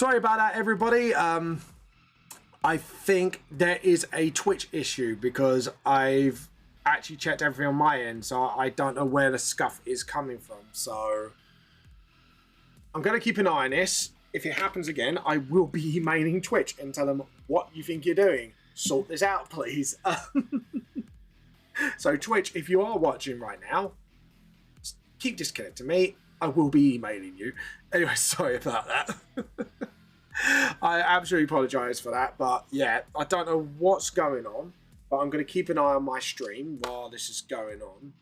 sorry about that, everybody. I think there is a Twitch issue because I've actually checked everything on my end, so I don't know where the scuff is coming from. So I'm going to keep an eye on this. If it happens again, I will be emailing Twitch and tell them what you think you're doing. Sort this out, please. So Twitch, if you are watching right now, keep disconnecting me. I will be emailing you. Anyway, sorry about that. I absolutely apologise for that, but yeah, I don't know what's going on, but I'm going to keep an eye on my stream while this is going on.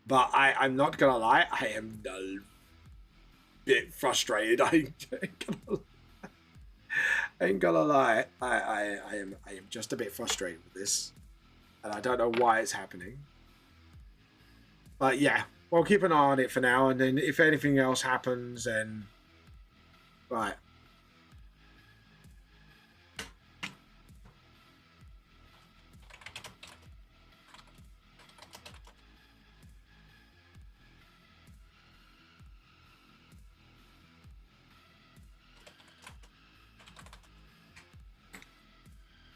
But I'm not going to lie, I am a bit frustrated. I ain't gonna lie. I am just a bit frustrated with this, and I don't know why it's happening. But yeah, we'll keep an eye on it for now, and then if anything else happens, then right.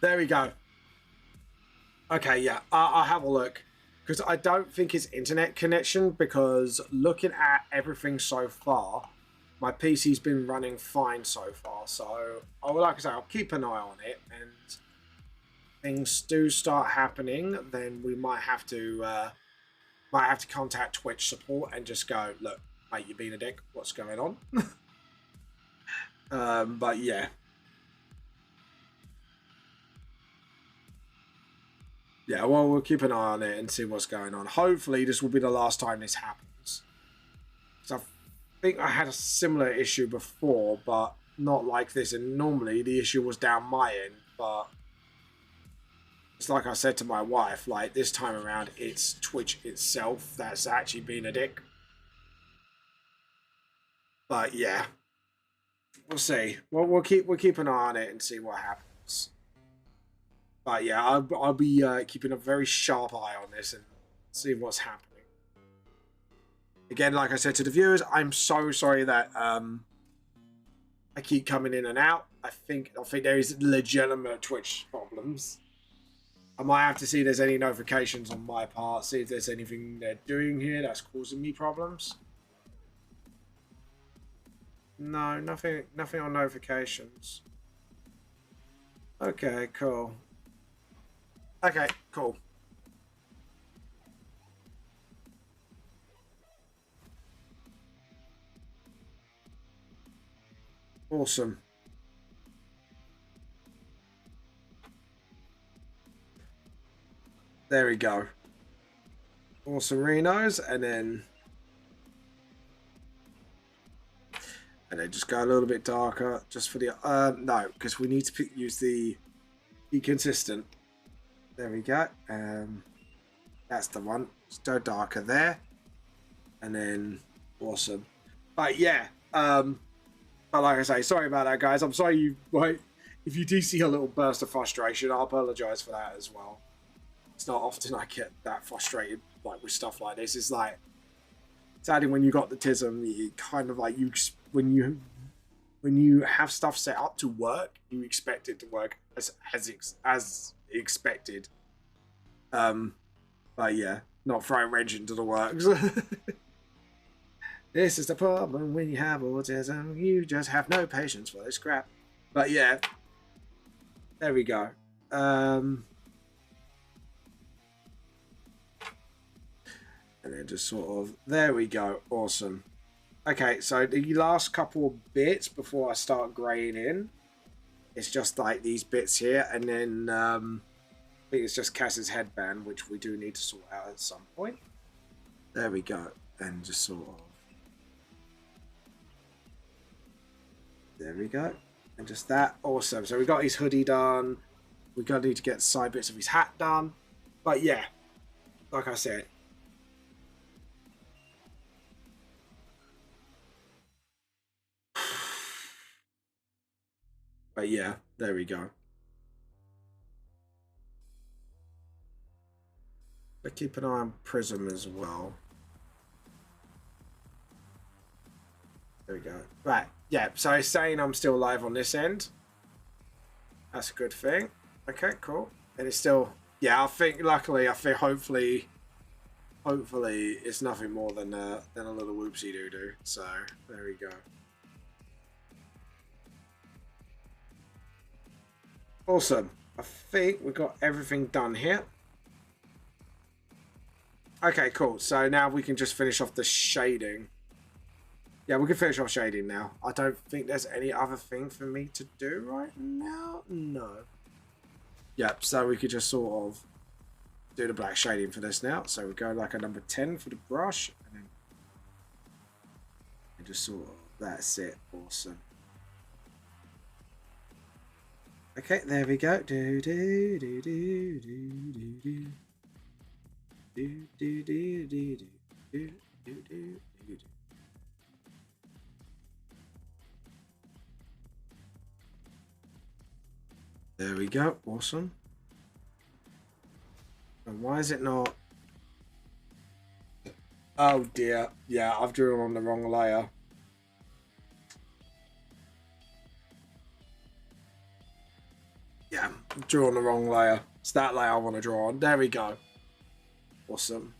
There we go. Okay, yeah, I'll have a look. Because I don't think it's internet connection, because looking at everything so far, my PC's been running fine so far. So, like I say, I'll keep an eye on it, and things do start happening, then we might have to contact Twitch support and just go, look, mate, you're being a dick. What's going on? But yeah. Yeah, well, we'll keep an eye on it and see what's going on. Hopefully, this will be the last time this happens. So I think I had a similar issue before, but not like this. And normally, the issue was down my end. But it's like I said to my wife, like, this time around, it's Twitch itself that's actually been a dick. But yeah, we'll see. We'll keep an eye on it and see what happens. But yeah, I'll be keeping a very sharp eye on this and seeing what's happening. Again, like I said to the viewers, I'm so sorry that I keep coming in and out. I think there is legitimate Twitch problems. I might have to see if there's any notifications on my part, see if there's anything they're doing here that's causing me problems. No, nothing on notifications. Okay, cool. Okay, cool. Awesome. There we go. Awesome Renos, and then just go a little bit darker just for the no, because we need to use the be consistent. There we go. That's the one. Just go darker there. And then awesome. But yeah. But like I say, sorry about that, guys. I'm sorry you if you do see a little burst of frustration, I'll apologize for that as well. It's not often I get that frustrated like with stuff like this. It's like sadly when you got the TISM, you kind of like when you have stuff set up to work, you expect it to work as expected. But yeah, not throwing wrench into the works. This is the problem when you have autism. You just have no patience for this crap. But yeah, there we go. And then just sort of, there we go. Awesome. Okay, so the last couple of bits before I start graying in, it's just like these bits here, and then I think it's just Cass's headband, which we do need to sort out at some point. There we go, and just sort of, there we go, and just that. Awesome. So we got his hoodie done. We're gonna need to get the side bits of his hat done. But yeah, like I said. But yeah, there we go. But keep an eye on Prism as well. There we go. Right, yeah, so it's saying I'm still live on this end. That's a good thing. Okay, cool. And it's still, yeah, I think, luckily, I think hopefully it's nothing more than a little whoopsie-doo-doo. So, there we go. Awesome. I think we've got everything done here. Okay, cool. So now we can just finish off the shading. Yeah, we can finish off shading now. I don't think there's any other thing for me to do right now. No. Yep, so we could just sort of do the black shading for this now. So we go like a number 10 for the brush. And then just sort of, that's it. Awesome. Okay, there we go. Do, do, do, do, do, do, do. Do, do, do, do, do, do, do, do, do. There we go. Awesome. And why is it not? Oh dear. Yeah, I've drawn on the wrong layer. Yeah, I've drawn the wrong layer. It's that layer I want to draw on. There we go. Awesome.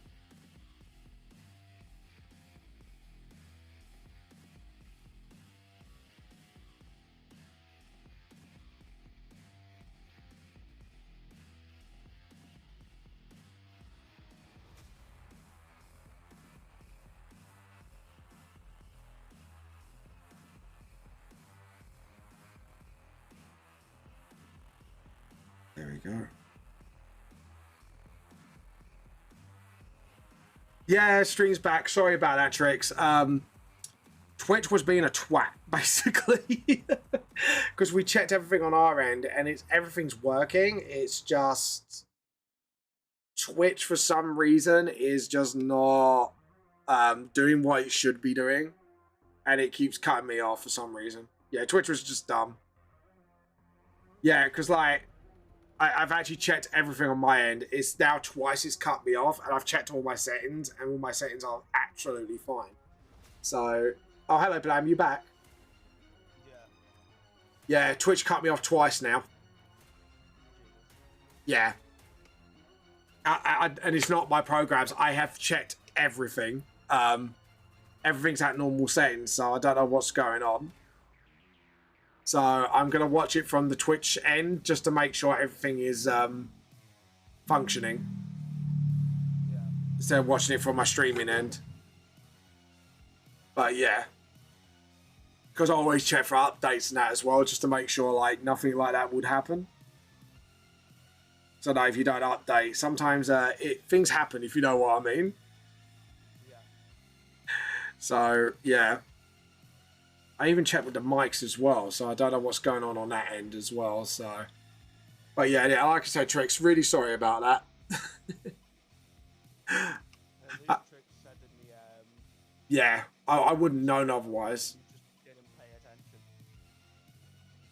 There we go. Yeah, stream's back. Sorry about that, Trix. Twitch was being a twat, basically. Because we checked everything on our end and everything's working. It's just Twitch, for some reason, is just not doing what it should be doing. And it keeps cutting me off for some reason. Yeah, Twitch was just dumb. Yeah, because, like, I've actually checked everything on my end. It's now twice it's cut me off, and I've checked all my settings, and all my settings are absolutely fine. So, oh, hello, Blam, you back? Yeah, Twitch cut me off twice now. Yeah. And it's not my programs. I have checked everything. Everything's at normal settings, so I don't know what's going on. So I'm going to watch it from the Twitch end just to make sure everything is functioning. Yeah. Instead of watching it from my streaming end. But yeah. Because I always check for updates and that as well, just to make sure like nothing like that would happen. So now if you don't update, sometimes things happen, if you know what I mean. Yeah. So yeah. I even checked with the mics as well, so I don't know what's going on that end as well. So, but yeah, like I said, Trix, really sorry about that. Yeah, I wouldn't known otherwise. You just didn't pay attention.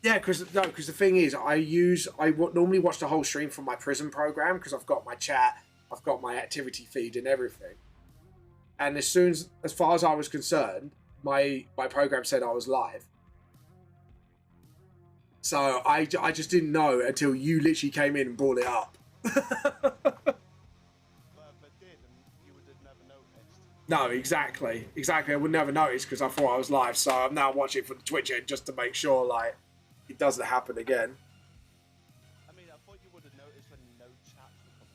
Yeah, because the thing is, I normally watch the whole stream from my Prism program because I've got my chat, I've got my activity feed and everything. And as far as I was concerned, my program said I was live. So I just didn't know until you literally came in and brought it up. No, exactly. I would never notice because I thought I was live. So I'm now watching from the Twitch end just to make sure like it doesn't happen again. I mean, I thought you would have noticed when no chats were coming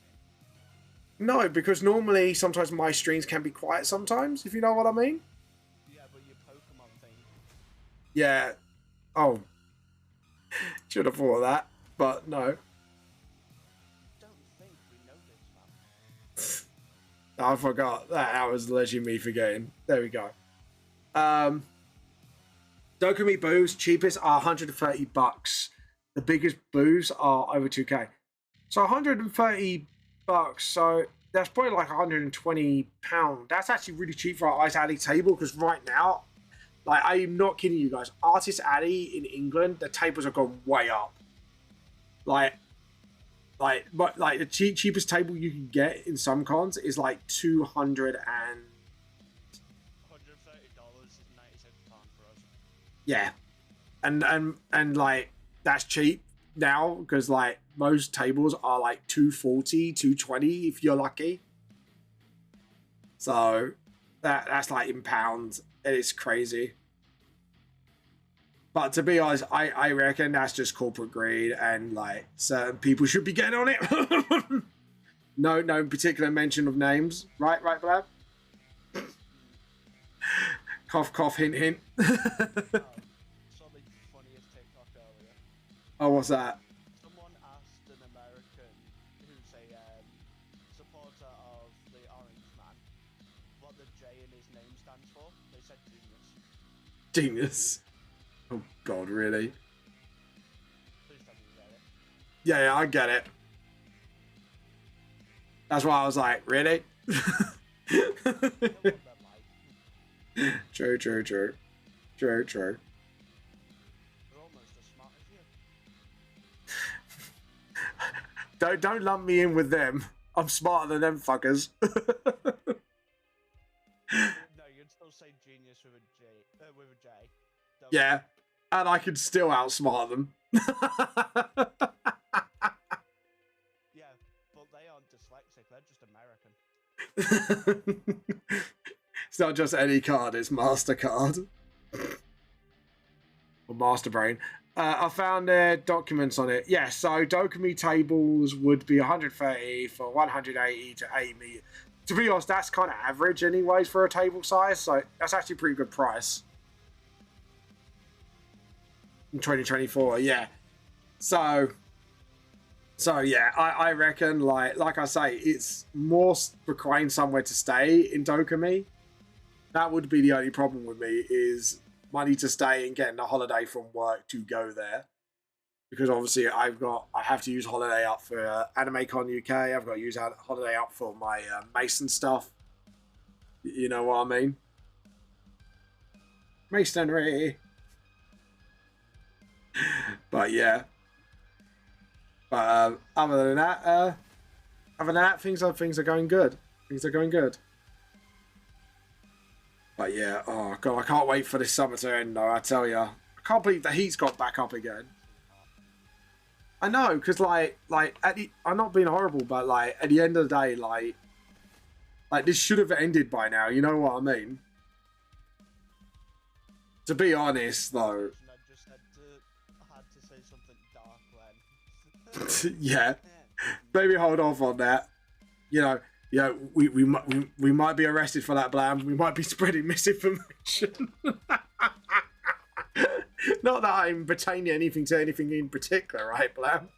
in. No, because normally sometimes my streams can be quiet sometimes, if you know what I mean. Yeah. Oh. Should have thought of that, but no. Don't think we noticed that. I forgot. That was literally me forgetting. There we go. Dokumi booths, cheapest are $130. The biggest booths are over 2K. So $130. So that's probably like £120. That's actually really cheap for our Ice Alley table because right now, like, I'm not kidding you guys. Artist Alley in England, the tables have gone way up. Like the cheapest table you can get in some cons is like $200 and. $130 is £96 for Yeah, and like that's cheap now because like most tables are like 240, 220 if you're lucky. So that's like in pounds. It's crazy. But to be honest, I reckon that's just corporate greed, and like certain people should be getting on it. No particular mention of names. Right, Blab? Cough, cough, hint, hint. Saw the funniest TikTok earlier. Oh, what's that? Someone asked an American who's a supporter of the Orange Man what the J in his name stands for. They said genius. Genius. Oh God, really? Please tell me you get it. Yeah, I get it. That's why I was like, really? You know what they're like. True. They're almost as smart as you. Don't lump me in with them. I'm smarter than them fuckers. No, you'd still say genius with a J. Don't Yeah, and I could still outsmart them. Yeah, but they aren't dyslexic. They're just American. It's not just any card, it's MasterCard. Or Master Brain. I found their documents on it. Yeah, so Dokumi tables would be 130 for 180 to 8 meters. To be honest, that's kind of average anyways for a table size, so that's actually a pretty good price. In 2024, yeah. So yeah, I reckon, like I say, it's more requiring somewhere to stay in Dokumi. That would be the only problem with me, is money to stay and getting a holiday from work to go there. Because obviously I have to use holiday up for AnimeCon UK. I've got to use holiday up for my Mason stuff. You know what I mean? Masonry. But yeah. But other than that, things are going good. Things are going good. But yeah, oh God, I can't wait for this summer to end though, I tell you. I can't believe the heat's got back up again. I know, because I'm not being horrible, but like at the end of the day, like this should have ended by now, you know what I mean? To be honest though. I just had to say something dark then. Yeah. Maybe hold off on that. You know, we might be arrested for that, Blam. We might be spreading misinformation. Not that I'm pertaining anything to anything in particular, right, Blam? I was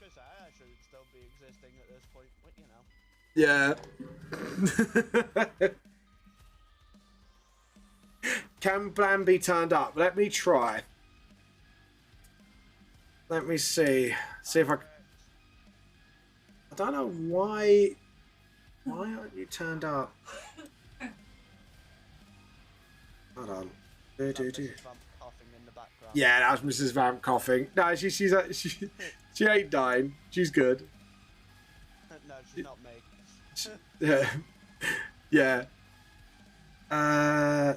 gonna say, I should still be existing at this point, but you know. Yeah. Can Blam be turned up? Let me try. Let me see. See if I don't know why. Why aren't you turned up? Hold on. Do. Coughing in the background. Yeah, that was Mrs. Vamp coughing. No, she ain't dying. She's good. No, she's not me. Yeah. Yeah. Yeah,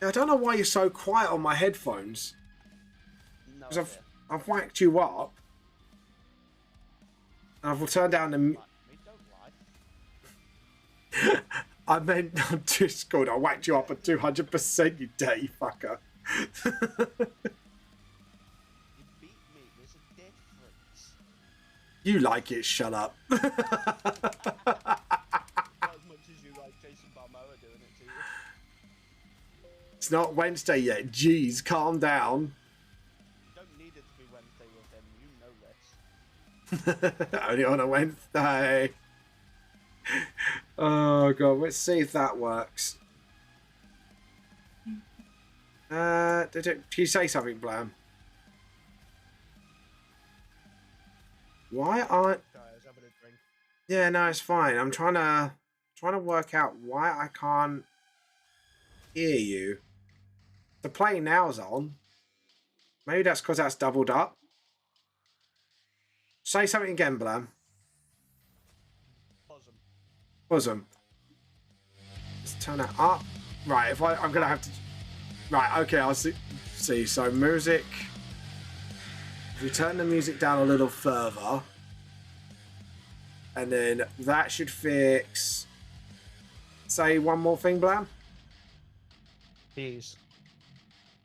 I don't know why you're so quiet on my headphones. No, Because I've whacked you up. And I've turned down the. Don't lie. I meant on Discord. I whacked you up at 200%, you dirty fucker. You beat me. There's a difference. You like it, shut up. Not as much as you like Jason Balmoa doing it to you. It's not Wednesday yet. Jeez, calm down. You don't need it to be Wednesday with him. You know this. Only on a Wednesday. Oh god, let's see if that works. Can you say something, Blam? Why aren't? Sorry, I was having a drink. Yeah, no, it's fine. I'm trying to work out why I can't hear you. The play now's on. Maybe that's because that's doubled up. Say something again, Blam. Bosom. Bosom. Let's turn that up. Right, I'm gonna have to. Right, okay, I'll see. So music. If you turn the music down a little further, and then that should fix. Say one more thing, Blam. Please.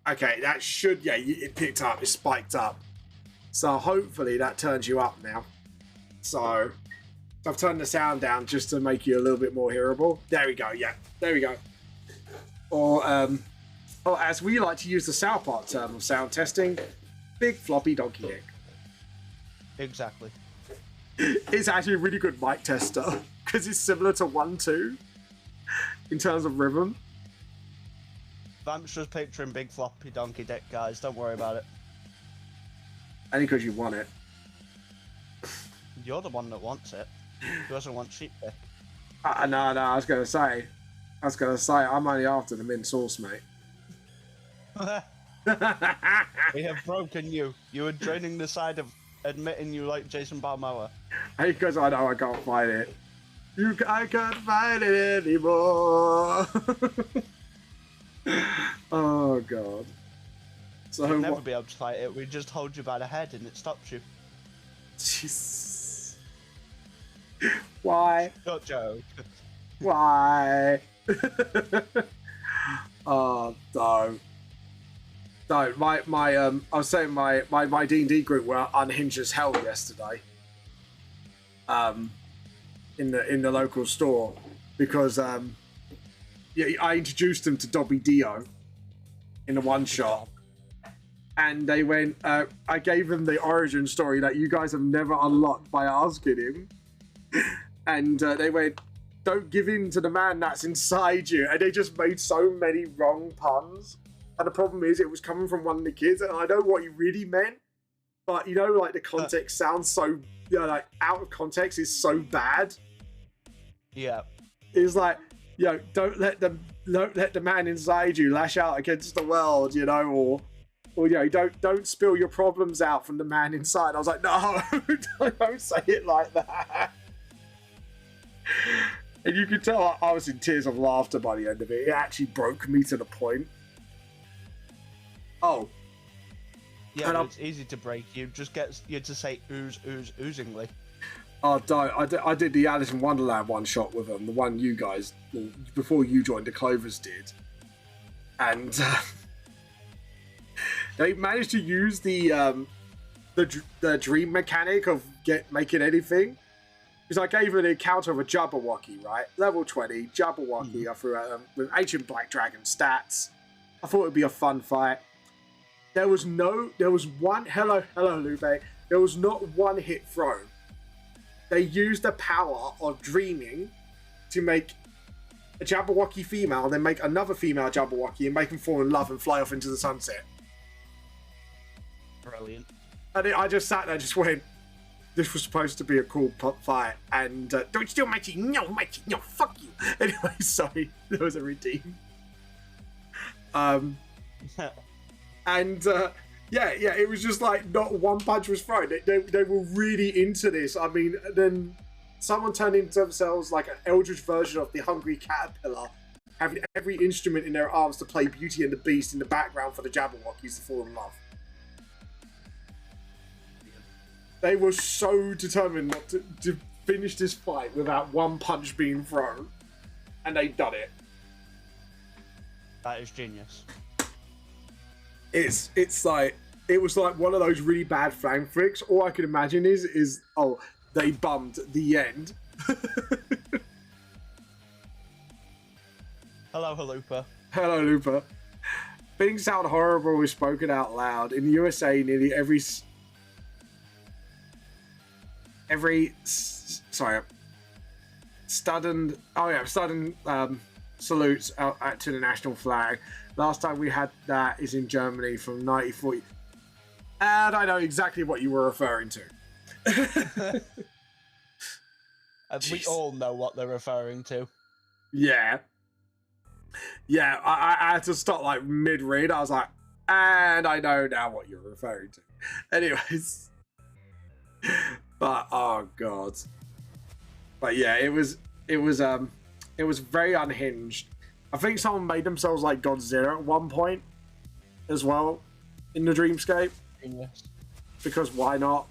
Okay, that should, yeah, it picked up, it spiked up. So hopefully that turns you up now. So I've turned the sound down just to make you a little bit more hearable. There we go, yeah, there we go. Or as we like to use the South Park term of sound testing, big floppy donkey dick. Exactly. It's actually a really good mic tester because it's similar to 1-2 in terms of rhythm. Vamps just picturing big floppy donkey dick, guys. Don't worry about it. Only because you want it. You're the one that wants it. Who doesn't want sheep dick? No, I was going to say, I'm only after the mint sauce, mate. We have broken you. You were draining the side of admitting you like Jason Balmoa. Because I know I can't fight it. I can't fight it anymore. Oh god. So You'll never be able to fight it. We just hold you by the head and it stops you. Jesus. Why? Not joke. Why? Oh no. No, I was saying my D&D group were unhinged as hell yesterday. In the local store because yeah, I introduced them to Dobby Dio in the one shot, and they went. I gave them the origin story that you guys have never unlocked by asking him, and they went, "Don't give in to the man that's inside you," and they just made so many wrong puns. And the problem is, it was coming from one of the kids, and I know what he really meant, but you know, like the context sounds so, you know, like out of context is so bad. Yeah, it's like, you know, don't let the man inside you lash out against the world, you know, or you know, don't spill your problems out from the man inside. I was like, no, don't say it like that. And you could tell I was in tears of laughter by the end of it. It actually broke me to the point. Oh. Yeah, but it's easy to break. You just get you to say oozingly. Oh, I did the Alice in Wonderland one shot with them, the one you guys, before you joined, the Clovers did. And they managed to use the dream mechanic of making anything. Because I gave her the encounter of a Jabberwocky, right? Level 20, Jabberwocky, I threw at them with Ancient Black Dragon stats. I thought it would be a fun fight. There was one, hello Lupe, there was not one hit thrown. They used the power of dreaming to make a Jabberwocky female, then make another female Jabberwocky and make them fall in love and fly off into the sunset. Brilliant. And I just sat there and just went, this was supposed to be a cool fight, and don't steal my tea, no, fuck you. Anyway, sorry, there was a redeem. And yeah, it was just like not one punch was thrown. They were really into this. I mean, then someone turned into themselves like an eldritch version of the Hungry Caterpillar, having every instrument in their arms to play Beauty and the Beast in the background for the Jabberwockies to fall in love. They were so determined not to finish this fight without one punch being thrown, and they've done it. That is genius. It's like, it was like one of those really bad flang flicks. All I can imagine is oh, they bummed the end. Hello, Halupa. Hello, Lupa. Things sound horrible if spoken out loud. In the USA, nearly every studden salutes out to the national flag. Last time we had that is in Germany from 1940. And I know exactly what you were referring to. And we all know what they're referring to. Yeah. Yeah, I had to stop like mid-read. I was like, and I know now what you're referring to. Anyways. But, oh God. But yeah, it was very unhinged. I think someone made themselves like Godzilla at one point as well in the Dreamscape. Genius. Because why not?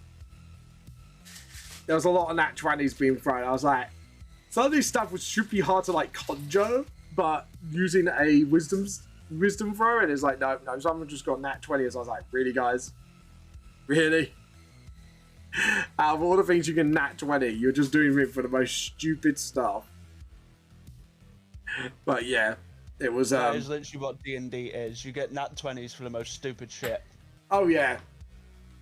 There was a lot of nat 20s being thrown. I was like, some of this stuff should be hard to like conjure, but using a wisdom throw, and it's like, no, someone just got nat 20s. I was like, really, guys? Really? Out of all the things you can nat 20, you're just doing it for the most stupid stuff. But yeah, it was. That is literally what D&D is. You get nat 20s for the most stupid shit. Oh yeah,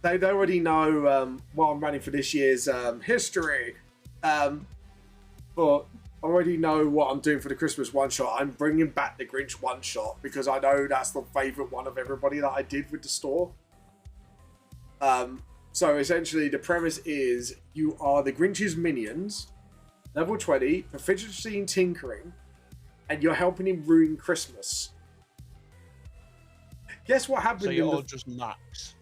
they already know what I'm running for this year's history, but I already know what I'm doing for the Christmas one shot. I'm bringing back the Grinch one shot because I know that's the favorite one of everybody that I did with the store. So essentially, the premise is you are the Grinch's minions, level 20, proficiency in tinkering, and you're helping him ruin Christmas. Guess what happened? So you're all just max.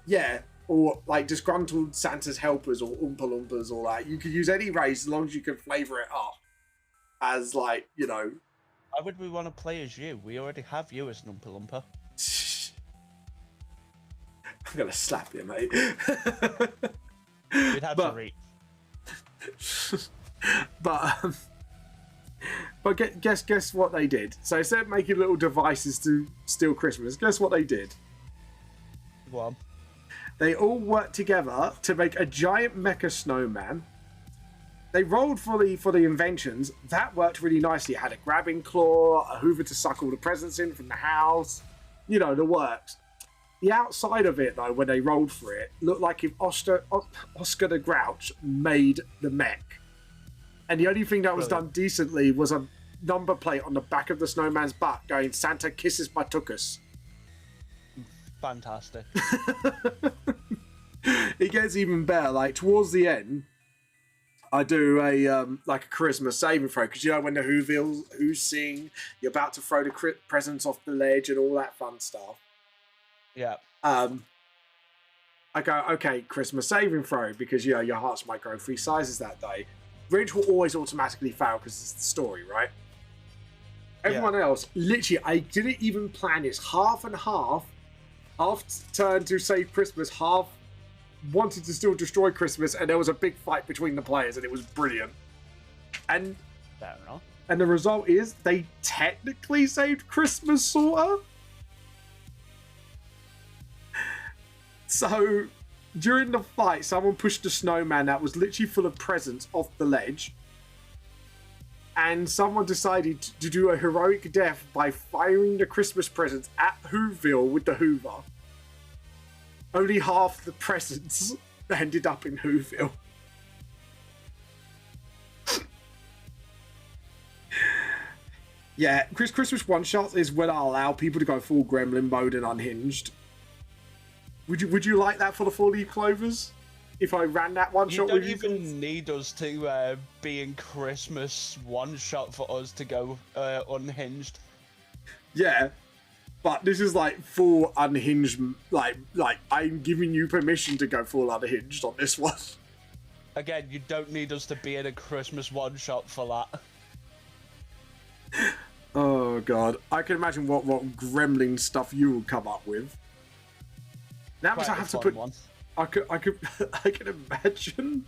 Yeah, or like disgruntled Santa's helpers or Oompa Loompas or that. You could use any race as long as you can flavour it up as like, you know. Why would we want to play as you? We already have you as an Oompa Loompa. I'm gonna slap you, mate. We'd have to reach. But guess what they did? So instead of making little devices to steal Christmas, guess what they did? What? They all worked together to make a giant mecha snowman. They rolled for the inventions. That worked really nicely. It had a grabbing claw, a hoover to suck all the presents in from the house. You know, the works. The outside of it, though, when they rolled for it, looked like if Oscar the Grouch made the mech. And the only thing that was done decently was a number plate on the back of the snowman's butt going, "Santa kisses my tuchus." Fantastic. It gets even better. Like, towards the end, I do a like a charisma saving throw, because you know when the Who sing, you're about to throw the presents off the ledge and all that fun stuff. Yeah. I go, okay, Christmas saving throw, because you know your hearts might grow 3 sizes that day. Grinch will always automatically fail because it's the story, right? Everyone else, literally, I didn't even plan this. Half and half. Half turned to save Christmas, half wanted to still destroy Christmas, and there was a big fight between the players, and it was brilliant. And fair enough. And the result is they technically saved Christmas, sorta. So during the fight, someone pushed a snowman that was literally full of presents off the ledge. And someone decided to do a heroic death by firing the Christmas presents at Whoville with the Hoover. Only half the presents ended up in Whoville. Yeah, Christmas one-shots is when I allow people to go full gremlin mode and unhinged. Would you like that for the 4-leaf clovers? If I ran that one-shot with you? You don't even need us to be in Christmas one-shot for us to go unhinged. Yeah, but this is like full unhinged, like I'm giving you permission to go full unhinged on this one. Again, you don't need us to be in a Christmas one-shot for that. Oh god, I can imagine what gremlin stuff you will come up with. That means I have to put. One. I can imagine.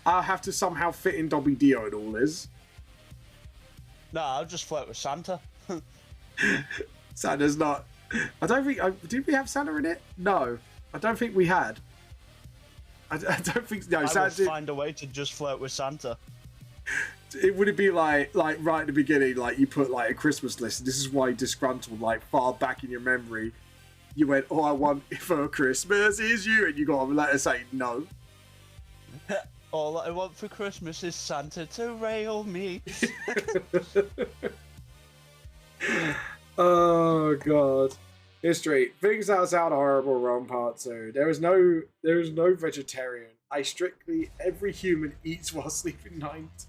I'll have to somehow fit in Dobby Dio and all this. No, I'll just flirt with Santa. Santa's not. I don't think. Did we have Santa in it? No, I don't think we had. I don't think. No, I will find a way to just flirt with Santa. It would be like right at the beginning, like you put like a Christmas list. This is why disgruntled, like far back in your memory. You went, all I want for Christmas is you, and you got a letter saying no. All I want for Christmas is Santa to rail me. Oh god. History. Things that sound horrible, wrong part 2. There is no vegetarian. Every human eats while sleeping night.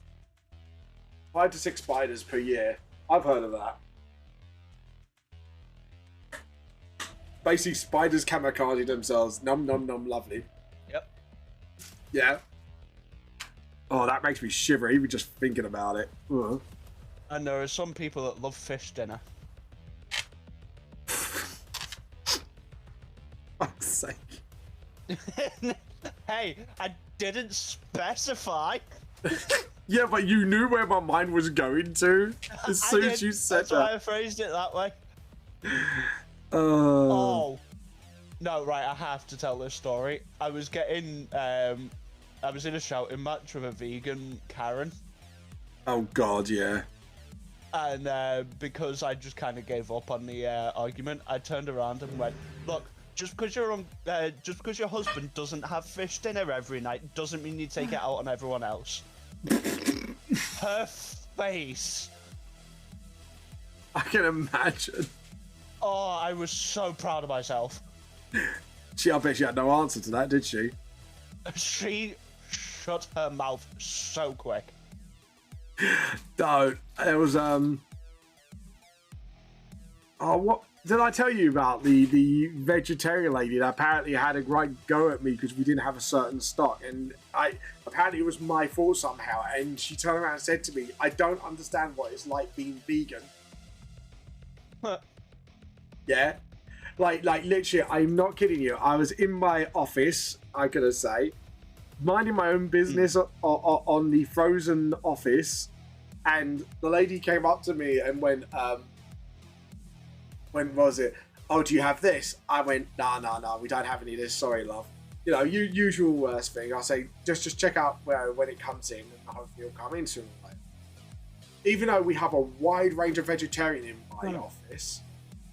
5 to 6 spiders per year. I've heard of that. Basically, spiders kamikaze themselves. Num num num, lovely. Yep. Yeah. Oh, that makes me shiver even just thinking about it. And there are some people that love fish dinner. Fuck's sake. Hey, I didn't specify. Yeah, but you knew where my mind was going to as soon as you said That's why I phrased it that way. Oh. No, right, I have to tell this story. I was getting, I was in a shouting match with a vegan Karen. Oh, God, yeah. And because I just kind of gave up on the argument, I turned around and went, look, just because your husband doesn't have fish dinner every night doesn't mean you take it out on everyone else. Her face. I can imagine. Oh, I was so proud of myself. I bet she had no answer to that, did she? She shut her mouth so quick. No, it was oh, what did I tell you about the vegetarian lady that apparently had a great go at me because we didn't have a certain stock, and apparently it was my fault somehow, and she turned around and said to me, I don't understand what it's like being vegan. Yeah, like literally, I'm not kidding you. I was in my office, I gotta say, minding my own business on the frozen office, and the lady came up to me and went, when was it? Oh, do you have this? I went, no, we don't have any of this. Sorry, love. You know, usual thing. I say, just check out when it comes in, and hopefully it'll come in soon. Even though we have a wide range of vegetarian in my office,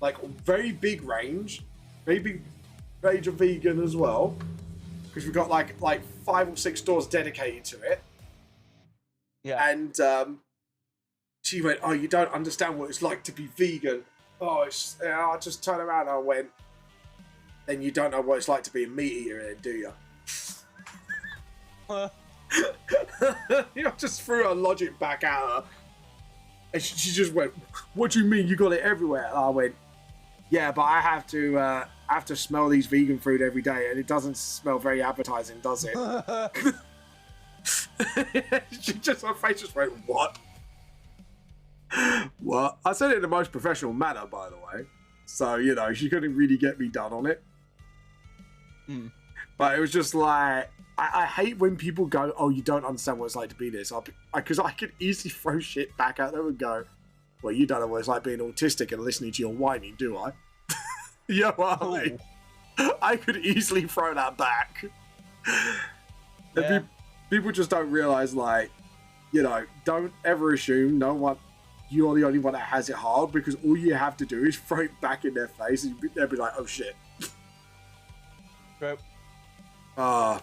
like very big range of vegan as well, because we've got like 5 or 6 stores dedicated to it. Yeah. And she went, oh, you don't understand what it's like to be vegan. Oh, I just turned around and I went, then you don't know what it's like to be a meat eater, then, do you? I just threw her logic back at her. And she just went, what do you mean you got it everywhere? And I went, yeah, but I have to smell these vegan food every day, and it doesn't smell very appetizing, does it? Her face just went, what? What? I said it in the most professional manner, by the way. So, you know, she couldn't really get me done on it. But it was just like, I hate when people go, oh, you don't understand what it's like to be this. Because I could easily throw shit back at them and go, well, you don't know what it's like being autistic and listening to your whining, do I? You know what I mean? I could easily throw that back. Yeah. People just don't realise, like, you know, don't ever assume you're the only one that has it hard, because all you have to do is throw it back in their face and they'll be like, oh shit. Yep. It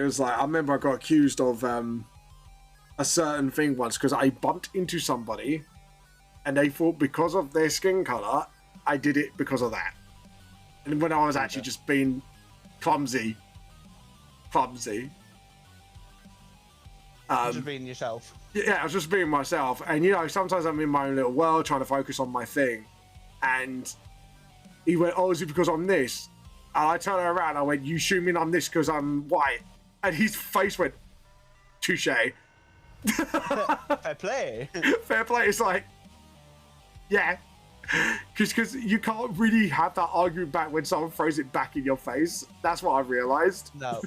was like, I remember I got accused of a certain thing once because I bumped into somebody and they thought because of their skin colour, I did it because of that. And when I was actually just being clumsy. Just being yourself. Yeah, I was just being myself. And, you know, sometimes I'm in my own little world trying to focus on my thing. And he went, oh, is it because I'm this? And I turned around, I went, you assuming I'm this because I'm white? And his face went, touche. Fair play. Fair play. It's like, yeah. Because you can't really have that argument back when someone throws it back in your face. That's what I realised. No.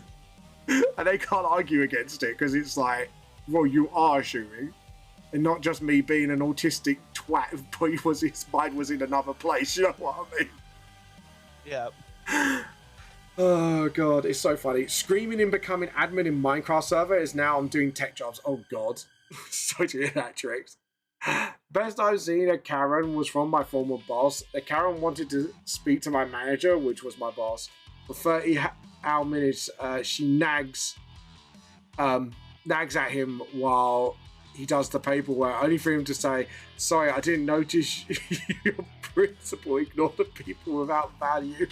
And they can't argue against it because it's like, well, you are assuming. And not just me being an autistic twat, but his mind was in another place. You know what I mean? Yeah. Oh god, it's so funny. Screaming in becoming admin in Minecraft server is now I'm doing tech jobs. Oh god. So to hear that, Tricks. Best I've seen a Karen was from my former boss. The Karen wanted to speak to my manager, which was my boss. For 30 minutes, she nags at him while he does the paperwork, only for him to say, sorry, I didn't notice your principal ignored the people without value.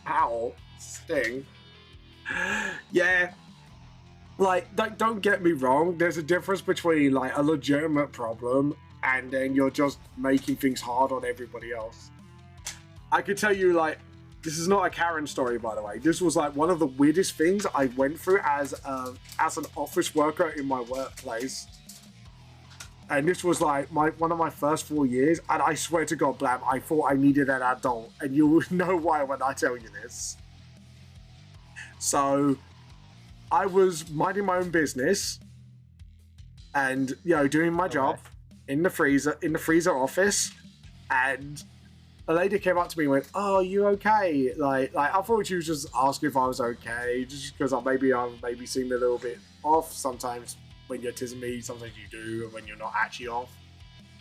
Ow. Sting. Yeah. Like, don't get me wrong, there's a difference between, like, a legitimate problem and then you're just making things hard on everybody else. I could tell you, like, This is not a Karen story, by the way. This was like one of the weirdest things I went through as an office worker in my workplace. And this was like one of my first 4 years. And I swear to God, Blam, I thought I needed an adult. And you'll know why when I tell you this. So I was minding my own business and, doing my job in the freezer office. And a lady came up to me and went, "Oh, are you okay?" Like I thought she was just asking if I was okay, just because I'm maybe seem a little bit off. Sometimes when you're teasing me, sometimes you do, and when you're not actually off.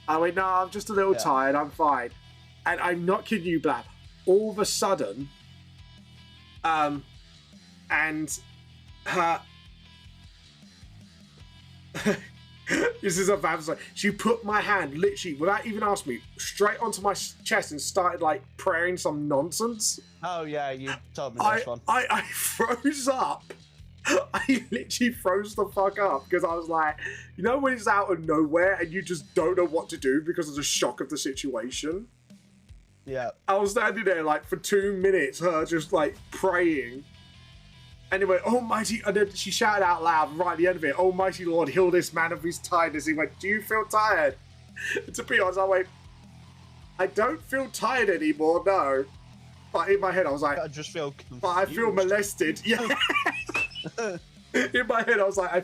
I went, "No, I'm just a little tired. I'm fine." And I'm not kidding you, Blab. All of a sudden, and her. This is a bad story. She put my hand, literally, without even asking me, straight onto my chest and started, like, praying some nonsense. Oh, yeah, you told me this one. I froze up. I literally froze the fuck up because I was like, when it's out of nowhere and you just don't know what to do because of the shock of the situation? Yeah. I was standing there, like, for 2 minutes, her just, like, praying. Anyway, Almighty, and then she shouted out loud right at the end of it, "Almighty Lord, heal this man of his tiredness." He went, "Do you feel tired?" And to be honest, I went, "I don't feel tired anymore, no." But in my head, I was like, I just feel confused. But I feel molested. Yeah. In my head, I was like, I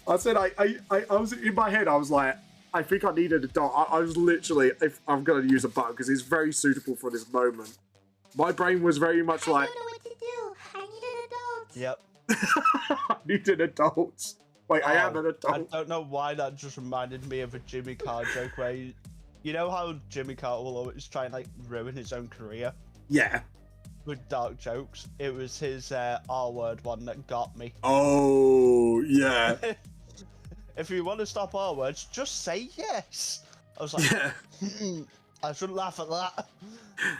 was in my head, I was like, I think I needed a dog. I was literally, if I'm going to use a button because it's very suitable for this moment. My brain was very much like, I don't know what to do. I need an adult. Yep. I need an adult. Wait, I am an adult. I don't know why that just reminded me of a Jimmy Carr joke where you know how Jimmy Carr will always try and like ruin his own career Yeah. with dark jokes. It was his R-word one that got me. Oh, yeah. If you want to stop R-words, just say yes. I was like, Yeah. I shouldn't laugh at that.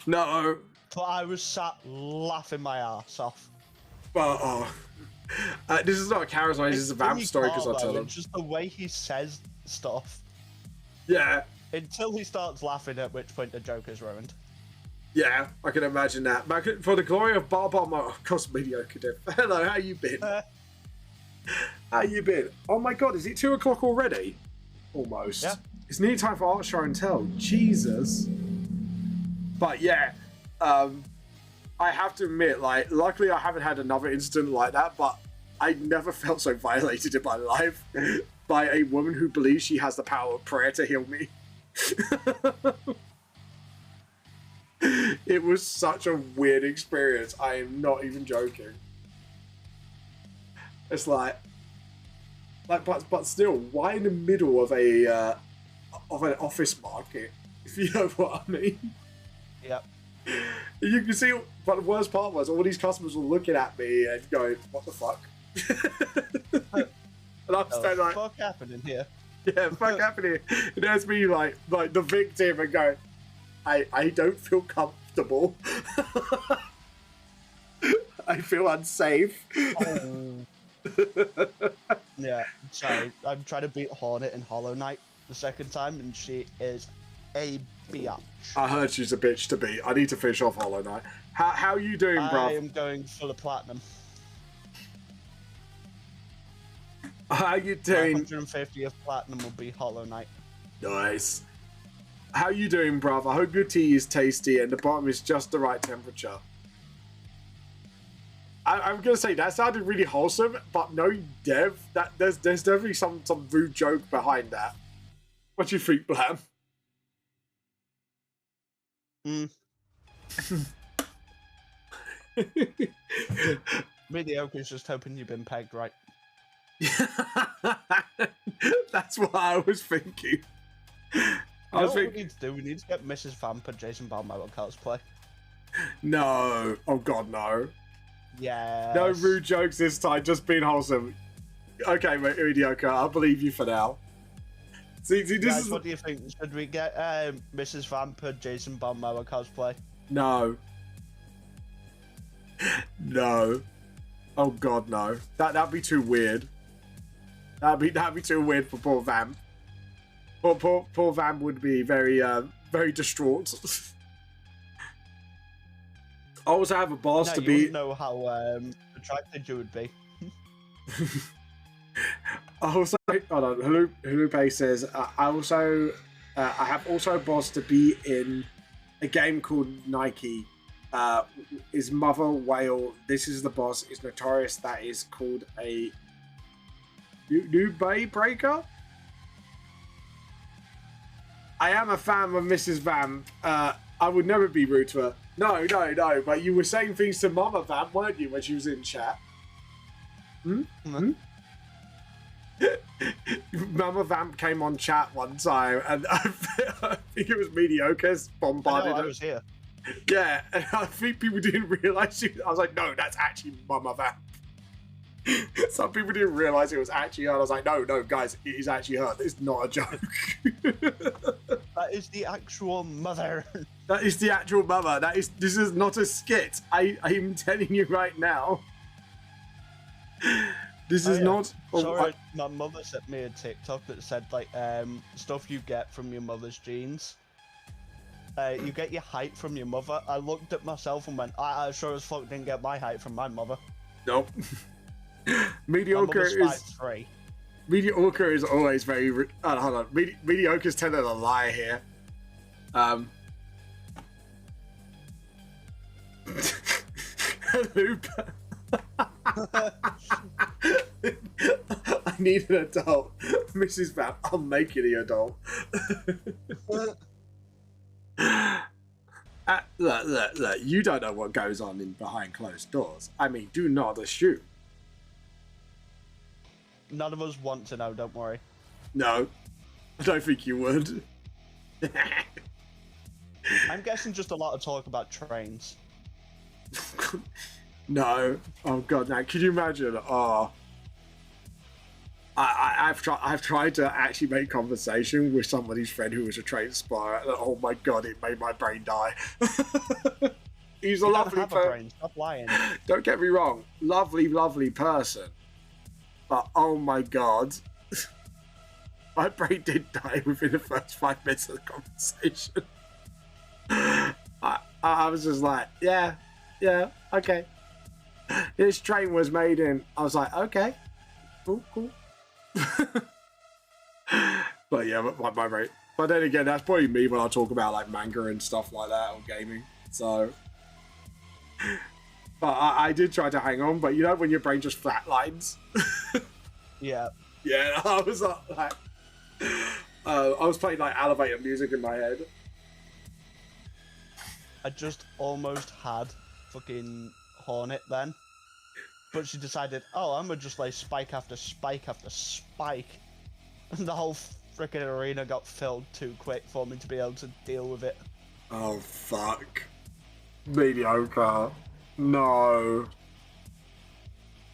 No. But I was sat laughing my ass off. Well, this is not a Karen story, this is a vamp story because I tell them. Just the way he says stuff. Yeah. Until he starts laughing, at which point the joke is ruined. Yeah, I can imagine that. But for the glory of Bar Bar, of course, mediocre Div. Hello, how you been? How you been? Oh my god, is it 2 o'clock already? Almost. Yeah. It's nearly time for Art Show and Tell. Jesus. But yeah, I have to admit, like, luckily I haven't had another incident like that, but I never felt so violated in my life by a woman who believes she has the power of prayer to heal me. It was such a weird experience. I am not even joking. It's like but still, why in the middle of an office market? If you know what I mean. Yep. You can see, but the worst part was all these customers were looking at me and going, "What the fuck?" And I'm standing like, "Fuck happening here?" Yeah, fuck happening. And there's me like the victim and going, I don't feel comfortable. I feel unsafe. Oh. Yeah, so I'm trying to beat Hornet in Hollow Knight the second time, and she is a biatch. I heard she's a bitch to beat. I need to finish off Hollow Knight. How you doing, bruv? I am going full of platinum. How you doing? 150 of platinum will be Hollow Knight. Nice. How you doing, bruv? I hope your tea is tasty and the bottom is just the right temperature. I'm gonna say that sounded really wholesome, but no, Dev, that there's definitely some rude joke behind that. What do you think, Blam? Mediocre's just hoping you've been pegged right. That's what I was thinking. What we need to do? We need to get Mrs. Vamp and Jason Balmo on cosplay. No. Oh god, no. Yeah. No rude jokes this time, just being wholesome. Okay, mediocre, I'll believe you for now. See, this Guys, is... what do you think? Should we get Mrs. Vamp and Jason Balmo cosplay? No. No. Oh god, no. That'd be too weird. That'd be too weird for poor Vamp. Poor Vamp would be very distraught. I also have a boss No, to you be. wouldn't know how attracted you would be. I also hold on. Hulupe says I have also a boss to be in a game called Nike. Is Mother Whale. This is the boss. It's notorious. That is called a new Bay Breaker. I am a fan of Mrs. Vamp. I would never be rude to her. No. But you were saying things to Mama Vamp, weren't you, when she was in chat? Mama Vamp came on chat one time, and I think it was Mediocre's bombarded I her. was here. Yeah, and I think people didn't realize. I was like, no, that's actually Mama Vamp. Some people didn't realize it was actually her. I was like, no, guys, it is actually her. It's not a joke. That is the actual mother. That is the actual mother. This is not a skit. I'm telling you right now. This is not. Sorry, my mother sent me a TikTok that said like stuff you get from your mother's genes. You get your height from your mother. I looked at myself and went, I sure as fuck didn't get my height from my mother. Nope. Mediocre is 5'3". Mediocre is always very. Hold on. Mediocre's telling a lie here. Loop. I need an adult. Mrs. Vamp, I'll make you the adult. Look, you don't know what goes on in behind closed doors. I mean, do not assume. None of us want to know, don't worry. No, I don't think you would. I'm guessing just a lot of talk about trains. No. Oh god, now could you imagine? Oh, I've tried to actually make conversation with somebody's friend who was a train spotter, and oh my god, it made my brain die. He's a lovely person. Stop lying. Don't get me wrong, lovely person. But oh my god, my brain did die within the first 5 minutes of the conversation. I was just like, yeah, okay. This train was made in. I was like, okay, cool. But yeah, my brain. But then again, that's probably me when I talk about like manga and stuff like that or gaming. So, but I did try to hang on. But you know when your brain just flatlines. Yeah. Yeah, I was like, I was playing like elevator music in my head. I just almost had fucking Hornet then. But she decided, oh, I'm gonna just lay spike after spike after spike. And the whole freaking arena got filled too quick for me to be able to deal with it. Oh, fuck. Mediocre. No.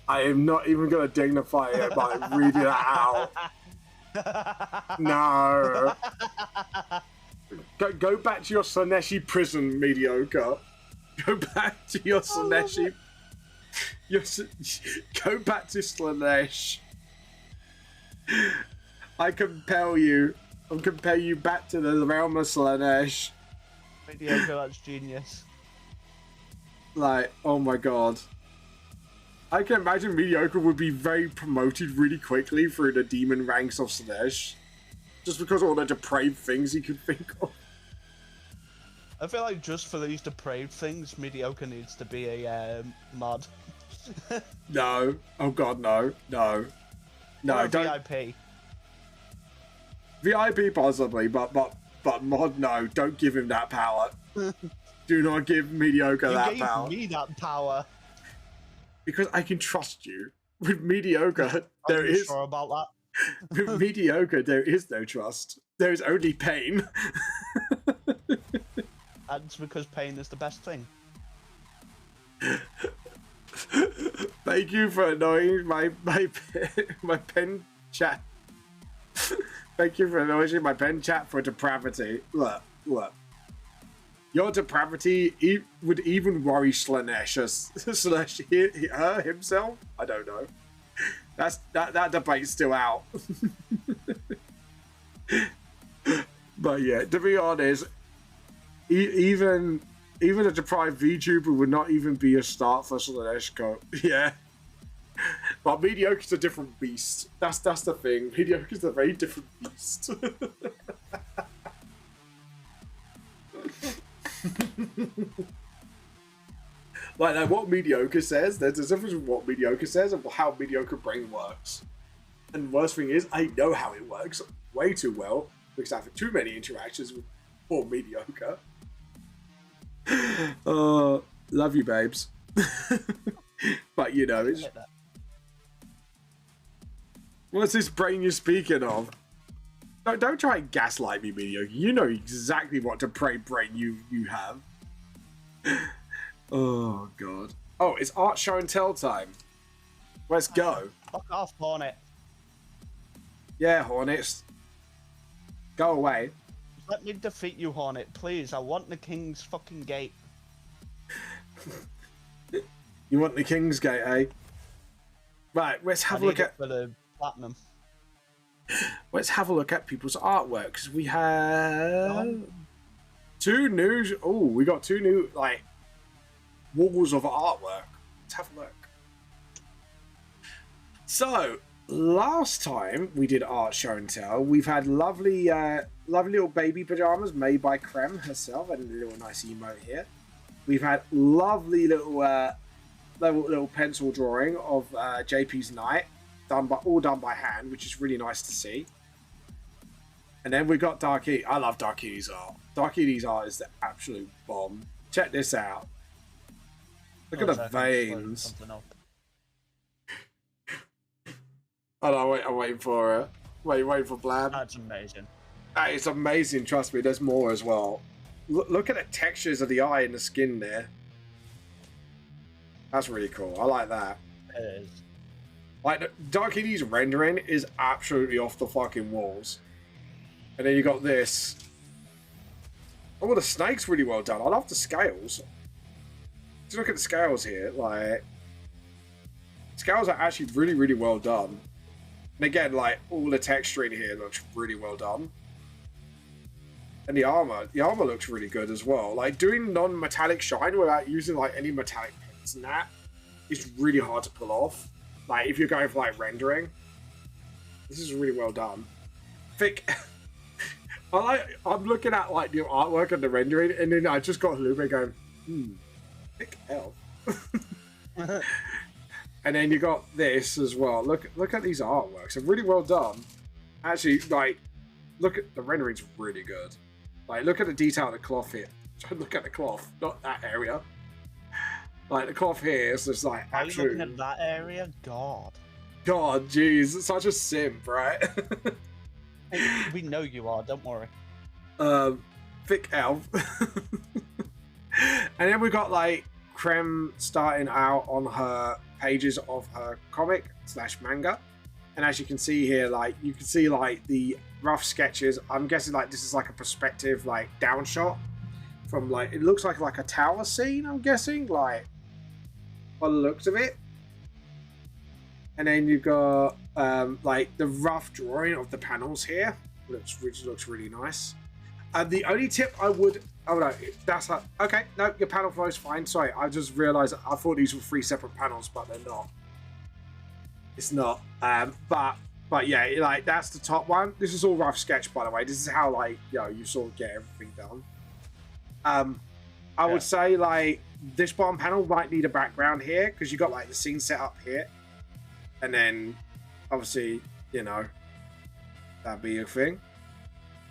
I am not even gonna dignify it by reading it out. No. Go back to your Slaneshi prison, Mediocre. Go back to your Slaneshi. Go back to Slanesh. I compel you. I'll compel you back to the realm of Slanesh. Mediocre, that's genius. Like, oh my god. I can imagine Mediocre would be very promoted really quickly through the demon ranks of Slanesh. Just because of all the depraved things he could think of. I feel like just for these depraved things, Mediocre needs to be a mod. No. Oh god, no. No, or don't. VIP. VIP possibly, but mod, no. Don't give him that power. Do not give Mediocre that power. You gave me that power. Because I can trust you. With Mediocre, there is. Sure about that? With Mediocre, there is no trust. There is only pain. That's because pain is the best thing. Thank you for annoying my pen chat. Thank you for annoying my pen chat for depravity. Look. Your depravity would even worry Slanesh. Her himself? I don't know. That debate's still out. But yeah, to be honest, even Even a deprived VTuber would not even be a start for Slaanesh. Yeah. But mediocre's a different beast. That's the thing. Mediocre's a very different beast. Like what mediocre says, there's a difference with what mediocre says and how mediocre brain works. And the worst thing is, I know how it works way too well because I've had too many interactions with poor mediocre. Love you, babes. But you know, it's... What's this brain you're speaking of? Don't try and gaslight me, mediocre. You know exactly what depraved brain you have. Oh, God. Oh, it's art show and tell time. Let's go. Fuck off, Hornet. Yeah, Hornets. Go away. Let me defeat you, Hornet, please. I want the King's fucking gate. You want the King's Gate, eh? Right, let's have a look at... for the platinum. Let's have a look at people's artwork, because we have... two new... Oh, we got two new, like, walls of artwork. Let's have a look. So, last time we did art show and tell, we've had lovely little baby pajamas made by Creme herself, and a little nice emote here. We've had lovely little pencil drawing of JP's knight, all done by hand, which is really nice to see. And then we got Dark Edie. I love Dark Edie's art. Dark Edie's art is the absolute bomb. Check this out. Look at the veins. Oh no, wait, I'm waiting for it. Wait for Blab. That's amazing. That is amazing, trust me, there's more as well. Look at the textures of the eye and the skin there. That's really cool. I like that. It is. Like, Dark Edie's rendering is absolutely off the fucking walls. And then you got this. Oh, the snake's really well done. I love the scales. Just look at the scales here. Like, scales are actually really, really well done. And again, like, all the texturing here looks really well done. And the armor looks really good as well. Like, doing non-metallic shine without using, like, any metallic paints and that is really hard to pull off. Like, if you're going for, like, rendering. This is really well done. Thick. I'm looking at, like, the artwork and the rendering, and then I just got Lupe going, thick elf. And then you got this as well. Look at these artworks. They're really well done. Actually, like, look at the rendering's really good. Like, look at the detail of the cloth here. Look at the cloth, not that area. Like, the cloth here is just like Are you looking at that area? God, jeez, it's such a simp, right? We know you are. Don't worry. Thick elf. And then we got like Creme starting out on her pages of her comic / manga. And as you can see here, like, you can see like the rough sketches. I'm guessing like this is like a perspective, like, down shot from, like, it looks like a tower scene, I'm guessing, like, by the looks of it. And then you've got like the rough drawing of the panels here, which looks really nice. The only tip I would... Oh no, that's not... Okay, no, your panel flow is fine. Sorry, I just realised I thought these were 3 separate panels, but they're not. It's not. But yeah, like, that's the top one. This is all rough sketch, by the way. This is how, like, you know, you sort of get everything done. I would say, like, this bottom panel might need a background here, because you got, like, the scene set up here. And then, obviously, you know, that'd be a thing.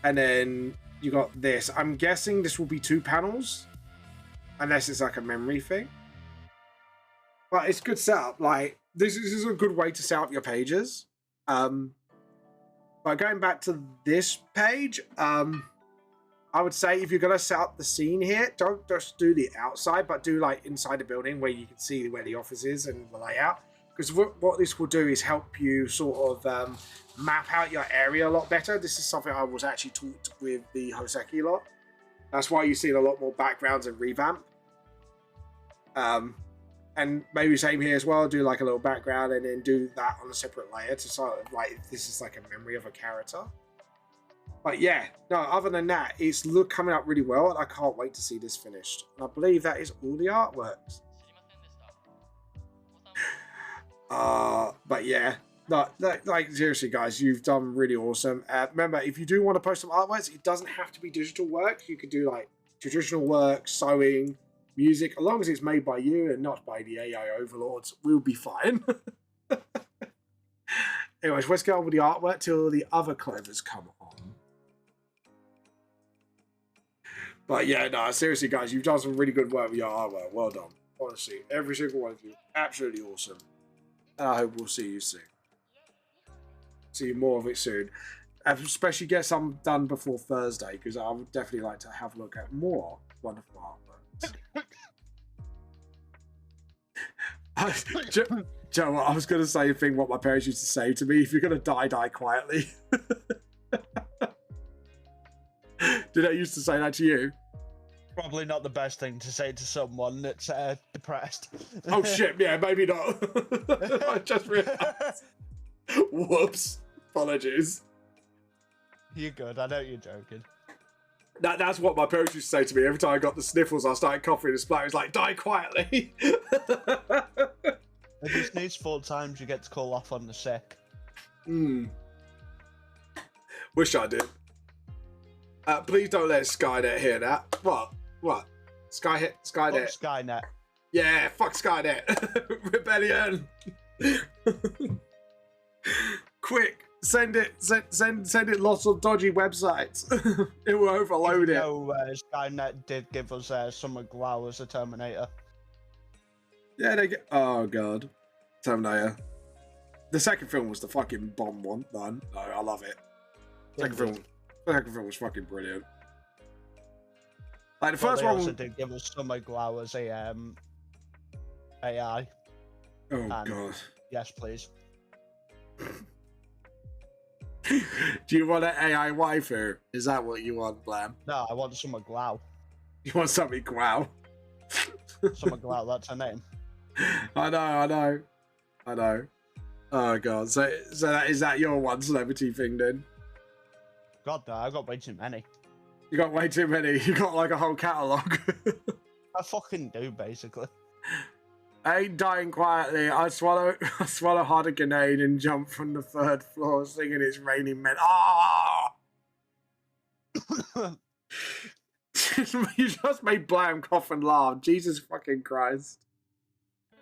And then you got this. I'm guessing this will be 2 panels, unless it's like a memory thing. But it's good setup. Like, this is a good way to set up your pages. But going back to this page, I would say if you're going to set up the scene here, don't just do the outside, but do like inside the building where you can see where the office is and the layout. Because what this will do is help you sort of map out your area a lot better. This is something I was actually taught with the Hoseki lot. That's why you see a lot more backgrounds and revamp. And maybe same here as well, do like a little background and then do that on a separate layer to sort of like, this is like a memory of a character. But yeah, no, other than that, it's coming out really well, and I can't wait to see this finished. And I believe that is all the artworks. But yeah, no, like seriously, guys, you've done really awesome. Remember, if you do want to post some artworks, it doesn't have to be digital work. You could do like traditional work, sewing, music, as long as it's made by you and not by the AI overlords, we'll be fine. Anyways, let's get on with the artwork till the other clovers come on. But yeah, no, seriously, guys, you've done some really good work with your artwork. Well done. Honestly, every single one of you, absolutely awesome. And I hope we'll see you soon. See more of it soon. Especially get some done before Thursday, because I would definitely like to have a look at more wonderful artworks. Joe, I was going to say a thing what my parents used to say to me: if you're going to die, die quietly. Did I used to say that to you? Probably not the best thing to say to someone that's depressed. Oh shit, yeah, maybe not. I just realized. Whoops. Apologies. You're good, I know you're joking. That's what my parents used to say to me every time I got the sniffles. I started coughing and spluttering. It's like, die quietly. If you sneeze 4 times, you get to call off on the sick. Wish I did. Please don't let Skynet hear that. What? Skynet? Fuck Skynet. Yeah, fuck Skynet. Rebellion. Quick, send it lots of dodgy websites. It will overload it. No, Skynet did give us Summer Glau as a Terminator. Yeah, they get. Oh god, Terminator. The second film was the fucking bomb one. No, I love it. Second film was fucking brilliant. Like the first one. They also did give us Summer Glau as a AI. Oh god. Yes, please. Do you want an AI waifu? Is that what you want, Blam? No, I want Summer Glau. You want something Glau? Summer Glau, that's her name. I know. Oh god. So is that your one celebrity thing then? God, no, I got way too many. You got way too many. You got like a whole catalogue. I fucking do, basically. I ain't dying quietly. I swallow hard a grenade and jump from the 3rd floor singing It's Raining Men. Ah! You just made Blam cough and laugh. Jesus fucking Christ.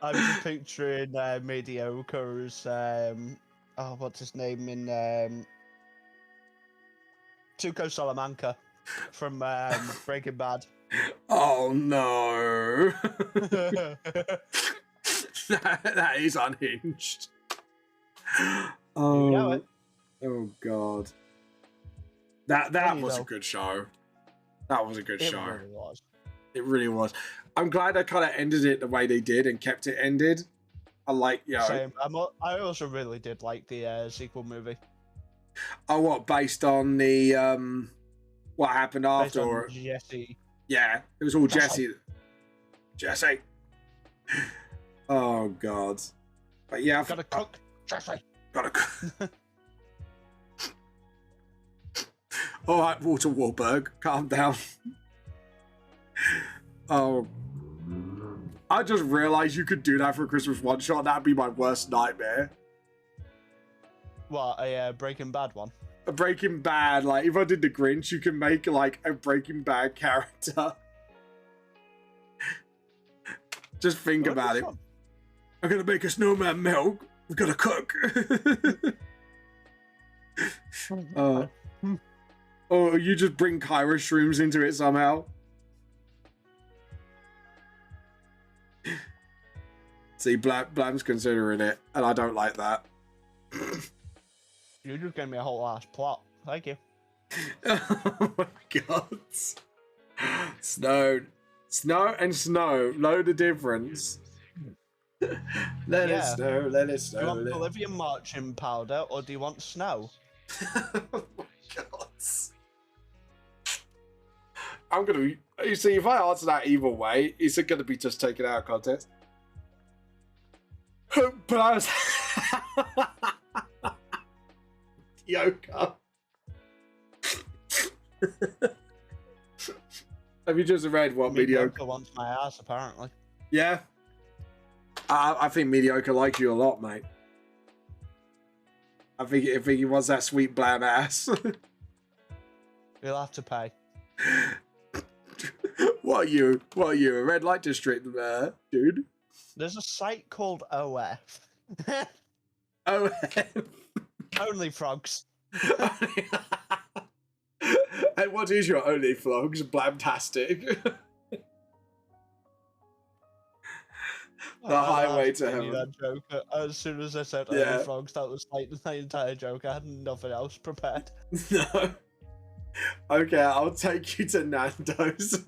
I'm just picturing Mediocre's, what's his name in Tuco Salamanca from Breaking Bad. Oh no. that is unhinged. Oh, you know it. Oh god. That was a good show. That was a good show. It really was. It really was. I'm glad I kind of ended it the way they did and kept it ended. I like, Same. I also really did like the sequel movie. Oh, what, based on the what happened after? Or Jesse. Yeah, it was all Jesse. Jesse. Oh god. But yeah, Gotta cook, Jesse. Gotta cook. All right, Walter Wahlberg, calm down. Oh, I just realised you could do that for a Christmas one shot. That'd be my worst nightmare. What, a Breaking Bad one? A Breaking Bad, like if I did the Grinch, you can make like a Breaking Bad character. Just think about it. Fun. I'm gonna make a snowman milk. We've got to cook. Or you just bring Kyra shrooms into it somehow. See, Blam's considering it, and I don't like that. You just gave me a whole ass plot. Thank you. Oh my god. Snow and snow. Know the difference. Let it snow, let it snow. Do you want Bolivian marching powder, or do you want snow? Oh my god. I'm gonna. You see, if I answer that either way, it's gonna be just taken out of context. But I was. Yoka. Have you just read what mediocre wants my ass, apparently. Yeah. I think mediocre likes you a lot, mate. I think he wants that sweet blam ass. You'll have to pay. What are you? A red light district, dude? There's a site called OF. OF. Only frogs. And what is your only flogs? Blamtastic. The highway to heaven. That joke. As soon as I said only frogs, that was like the entire joke. I had nothing else prepared. No. Okay, I'll take you to Nando's.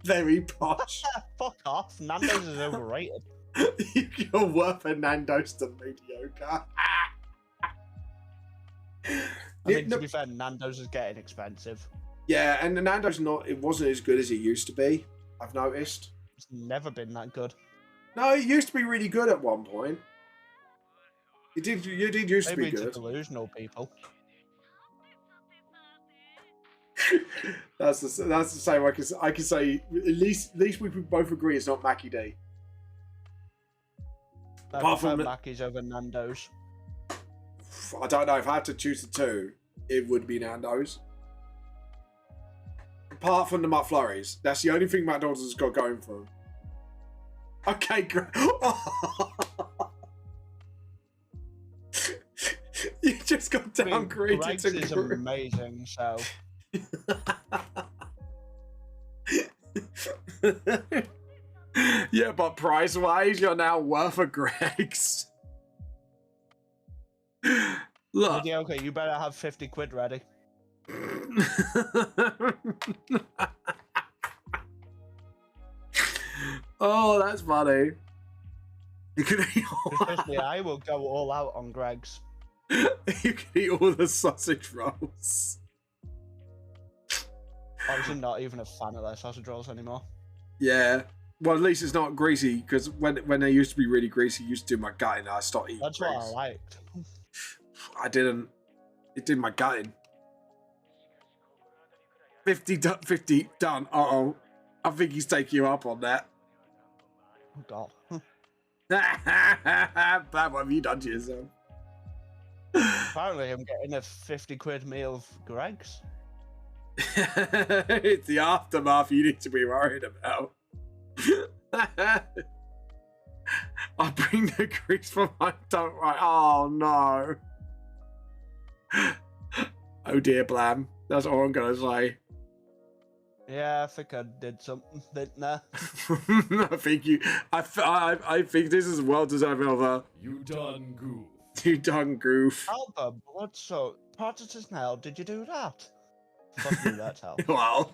Very posh. Fuck off. Nando's is overrated. You're worth a Nando's to mediocre. I mean, to be fair, Nando's is getting expensive. Yeah, and the Nando's it wasn't as good as it used to be, I've noticed. It's never been that good. No, it used to be really good at one point. You did used to be good. Maybe to delusional people. That's the same. I can say at least we both agree it's not Mackie D. Apart from Mackey's over Nando's. I don't know, if I had to choose the two, it would be Nando's. Apart from the McFlurries, that's the only thing McDonald's has got going for them. Okay, great. You just got downgraded. Greg's is amazing, so. Yeah, but price-wise, you're now worth a Greg's. Look. Okay, you better have 50 quid ready. Oh, that's funny. You can eat Especially I will go all out on Greg's. You can eat all the sausage rolls. I'm not even a fan of their sausage rolls anymore. Yeah. Well, at least it's not greasy, because when they used to be really greasy, it used to do my gut in. I stopped eating That's grease. what I liked. I didn't. It did my gut in. 50 done. Uh-oh. I think he's taking you up on that. Oh, God. Bad, what have you done to yourself? Apparently, I'm getting a 50 quid meal of Greg's. It's the aftermath you need to be worried about. I'll bring the grease for my don't right. Oh no. Oh dear, Blam. That's all I'm gonna say. Yeah, I think I did something, didn't I? I think this is well deserving of a You done goof. You done goof. Albert, what's so? Partisan hell, did you do that? Fuck you, that's hell. Wow.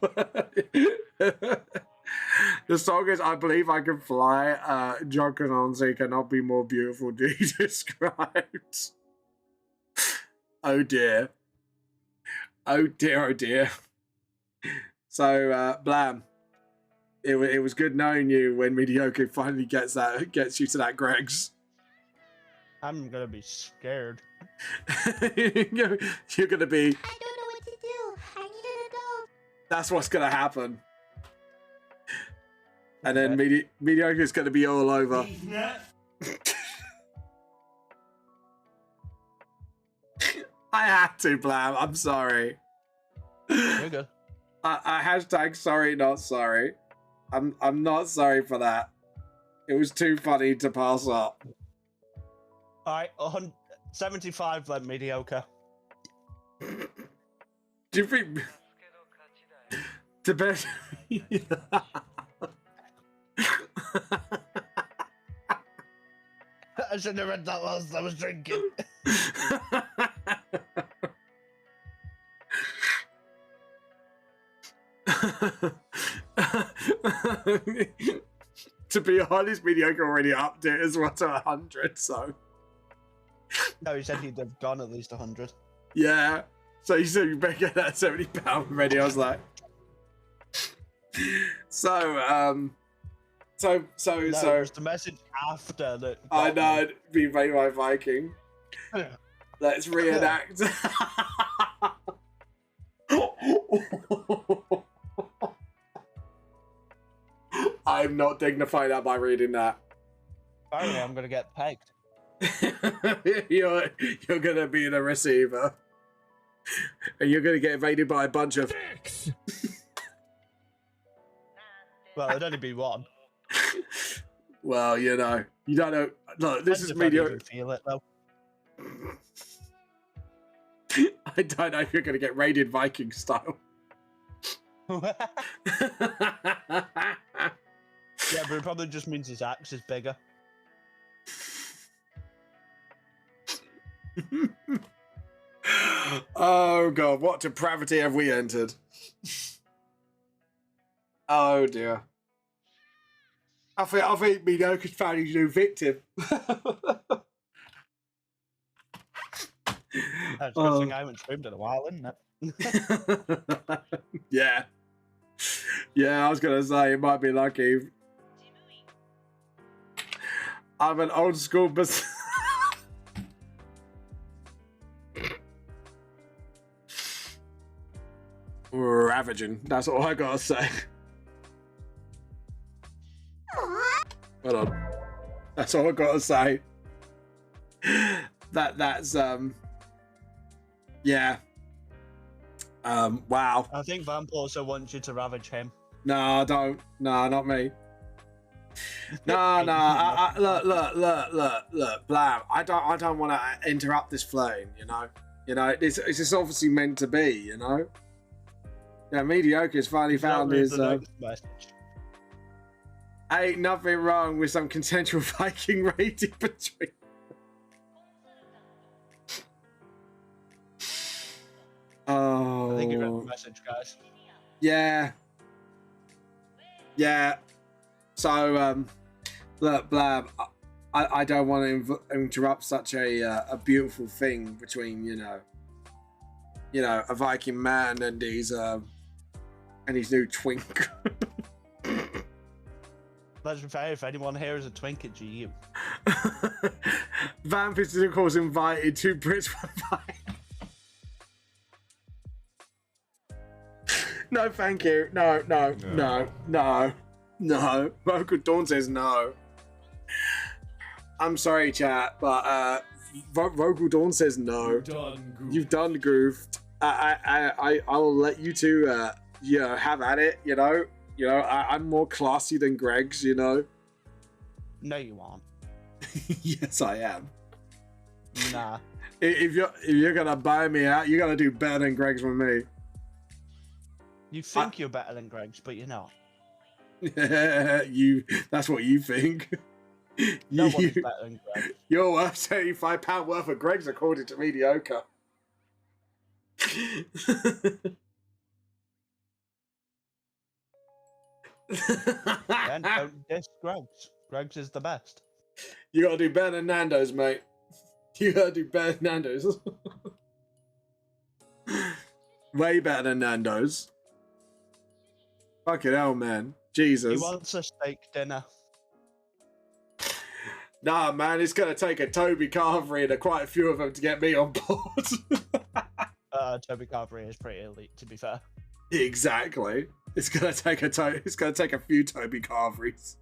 The song is I Believe I Can Fly. John Canonzi cannot be more beautifully described. Oh dear. Oh dear, oh dear. So, Blam, it was good knowing you when Mediocre finally gets you to that Greg's. I'm gonna be scared. You're gonna be. I don't know what to do. I need an adult. That's what's gonna happen. And then Mediocre's gonna be all over. I had to, Blam. I'm sorry. You're good. I hashtag sorry, not sorry. I'm not sorry for that. It was too funny to pass up. Alright, 75 then mediocre. Do you think the best? I shouldn't have read that whilst I was drinking. To be honest, Mediocre already upped it as well to 100, so. No, he said he'd have gone at least 100. Yeah. So he said you better get that £70 ready. I was like. So, No, it was the message after that. I know, be made by Viking. Let's reenact. I'm not dignifying that by reading that. Apparently, I'm gonna get pegged. you're gonna be the receiver, and you're gonna get invaded by a bunch of. Well, it'd only be one. Well, you know, you don't know. Look, this is mediocre. Feel it though. I don't know if you're gonna get raided Viking style. Yeah, but it probably just means his axe is bigger. Oh god, what depravity have we entered? Oh dear. I think Mediocre's found his new victim. That's a good thing I haven't streamed in a while, isn't it? Yeah. Yeah, I was gonna say it might be lucky. I'm an old school ravaging. That's all I gotta say. Hold on. That's all I gotta say. That's yeah. Wow. I think Vamp also wants you to ravage him. No, I don't. No, not me. No. Look, Blam. I don't want to interrupt this flame. You know, it's just obviously meant to be. You know. Yeah, Mediocre has finally found his. Ain't nothing wrong with some consensual Viking raiding between. Oh. I think you read the message, guys. Yeah. Yeah. So, look, Blab, I don't want to interrupt such a beautiful thing between, you know, a Viking man and his new twink. Let's be fair, if anyone here is a twink, it's you. Vamp is, of course, invited to Brisbane. No, thank you. No. Vocal Dawn says no. I'm sorry, chat, but Vocal Dawn says no. You've done goofed. I will let you two, have at it. You know, I'm more classy than Greg's. You know. No, you aren't. Yes, I am. Nah. If you're gonna buy me out, you're gonna do better than Greg's with me. You think you're better than Greg's, but you're not. That's what you think. No one's better than Greg. You're worth £75 worth of Greg's according to Mediocre. Then don't diss Greg's. Greg's is the best. You gotta do better than Nando's, mate. You gotta do better than Nando's. Way better than Nando's. Fucking hell, man. Jesus. He wants a steak dinner. Nah, man, it's gonna take a Toby Carvery and quite a few of them to get me on board. Toby Carvery is pretty elite, to be fair. Exactly. It's gonna take a few Toby Carverys.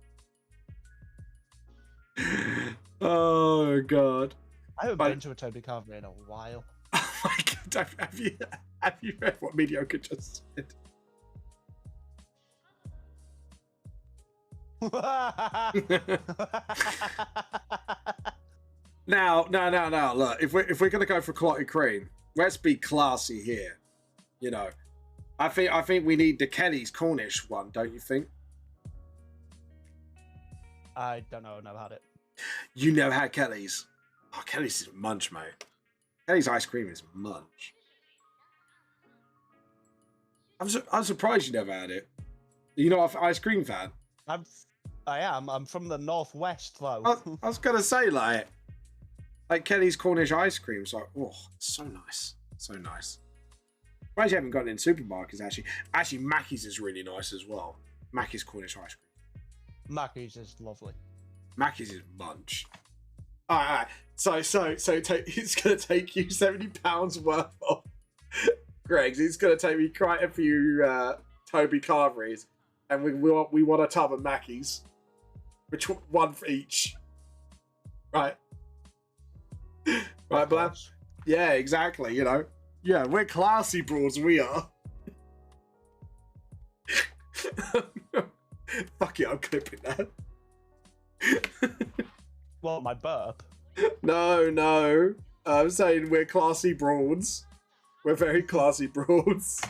Oh god. I haven't been to a Toby Carvery in a while. Oh my god, have you read what Mediocre just said? Now, look, if we're gonna go for clotted cream, let's be classy here. You know, I think we need the Kelly's Cornish one, don't you think? I don't know about it. You never had Kelly's? Oh, Kelly's is munch, mate. Kelly's ice cream is munch. I'm surprised you never had it. You're not an ice cream fan? I am. I'm from the northwest, though. I was gonna say like Kelly's Cornish ice cream. So, oh, so nice, so nice. Surprised you haven't got it in supermarkets. Actually, Mackey's is really nice as well. Mackey's Cornish ice cream. Mackey's is lovely. Mackey's is munch. All right. So it's gonna take you £70 worth of Greg's, it's going to take me quite a few Toby Carveries, and we want a tub of Mackies, which one for each. Right. Right, Blab? Yeah, exactly, you know. Yeah, we're classy broads, we are. Fuck it, I'm clipping that. What, my burp? No. I'm saying we're classy broads. We're very classy broads.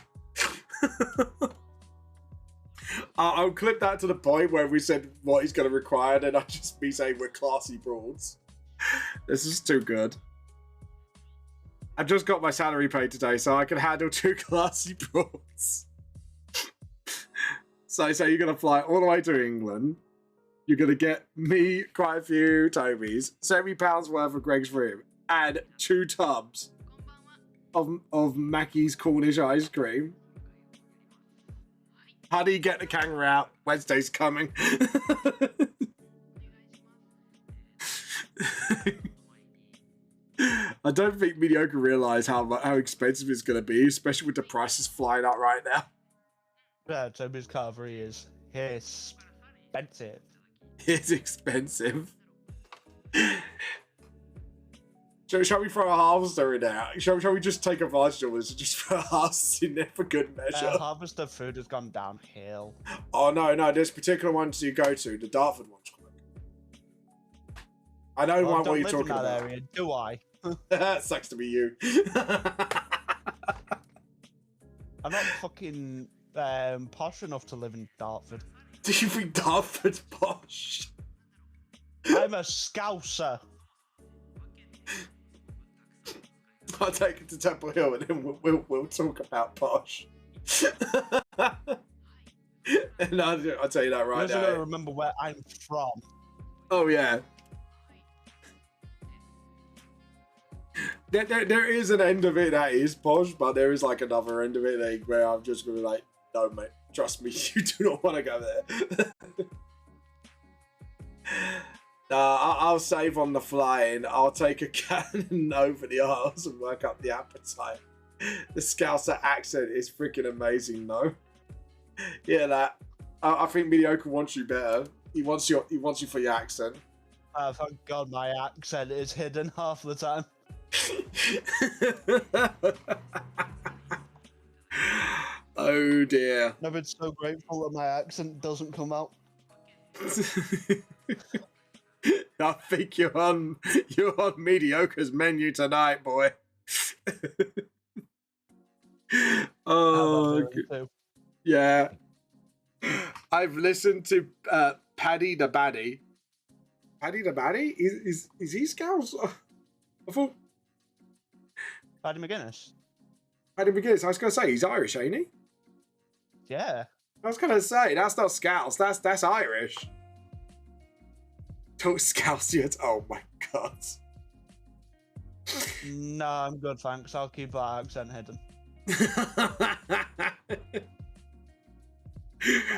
I'll clip that to the point where we said what he's going to require, and I just be saying we're classy broads. This is too good. I've just got my salary paid today, so I can handle 2 classy broads. So you're going to fly all the way to England. You're going to get me quite a few Tobys, £70 worth of Greg's room, and 2 tubs of Mackie's Cornish ice cream. Honey, get the kangaroo out. Wednesday's coming. I don't think Mediocre realise how expensive it's going to be, especially with the prices flying up right now. Yeah, Toby's Carvery is expensive. It's expensive. Shall we throw a harvester in there? Shall we just take advantage of this and just throw a harvester in there for good measure? Harvester food has gone downhill. Oh, no. There's particular ones you go to. The Dartford one's quick. I know what you're talking about. Area, do I? That sucks to be you. I'm not fucking posh enough to live in Dartford. Do you think Dartford's posh? I'm a Scouser. I'll take it to Temple Hill and then we'll talk about posh. And I'll tell you that right now. I don't remember where I'm from. Oh yeah. There is an end of it that is posh, but there is like another end of it where I'm just gonna be like, no mate, trust me, you do not want to go there. I'll save on the flying. I'll take a cannon over the arse and work up the appetite. The Scouser accent is freaking amazing, though. Yeah, that. I think Mediocre wants you better. He wants you for your accent. Thank God my accent is hidden half the time. Oh dear. I've been so grateful that my accent doesn't come out. I think you're on Mediocre's menu tonight, boy. Oh, yeah. I've listened to Paddy the Baddie. Paddy the Baddie? Is he Scouse? I thought Paddy McGuinness. Paddy McGuinness. I was going to say he's Irish, ain't he? Yeah. I was going to say that's not Scouse. That's Irish. Don't Scouse yet. Oh my god. No, I'm good, thanks. I'll keep that accent hidden. I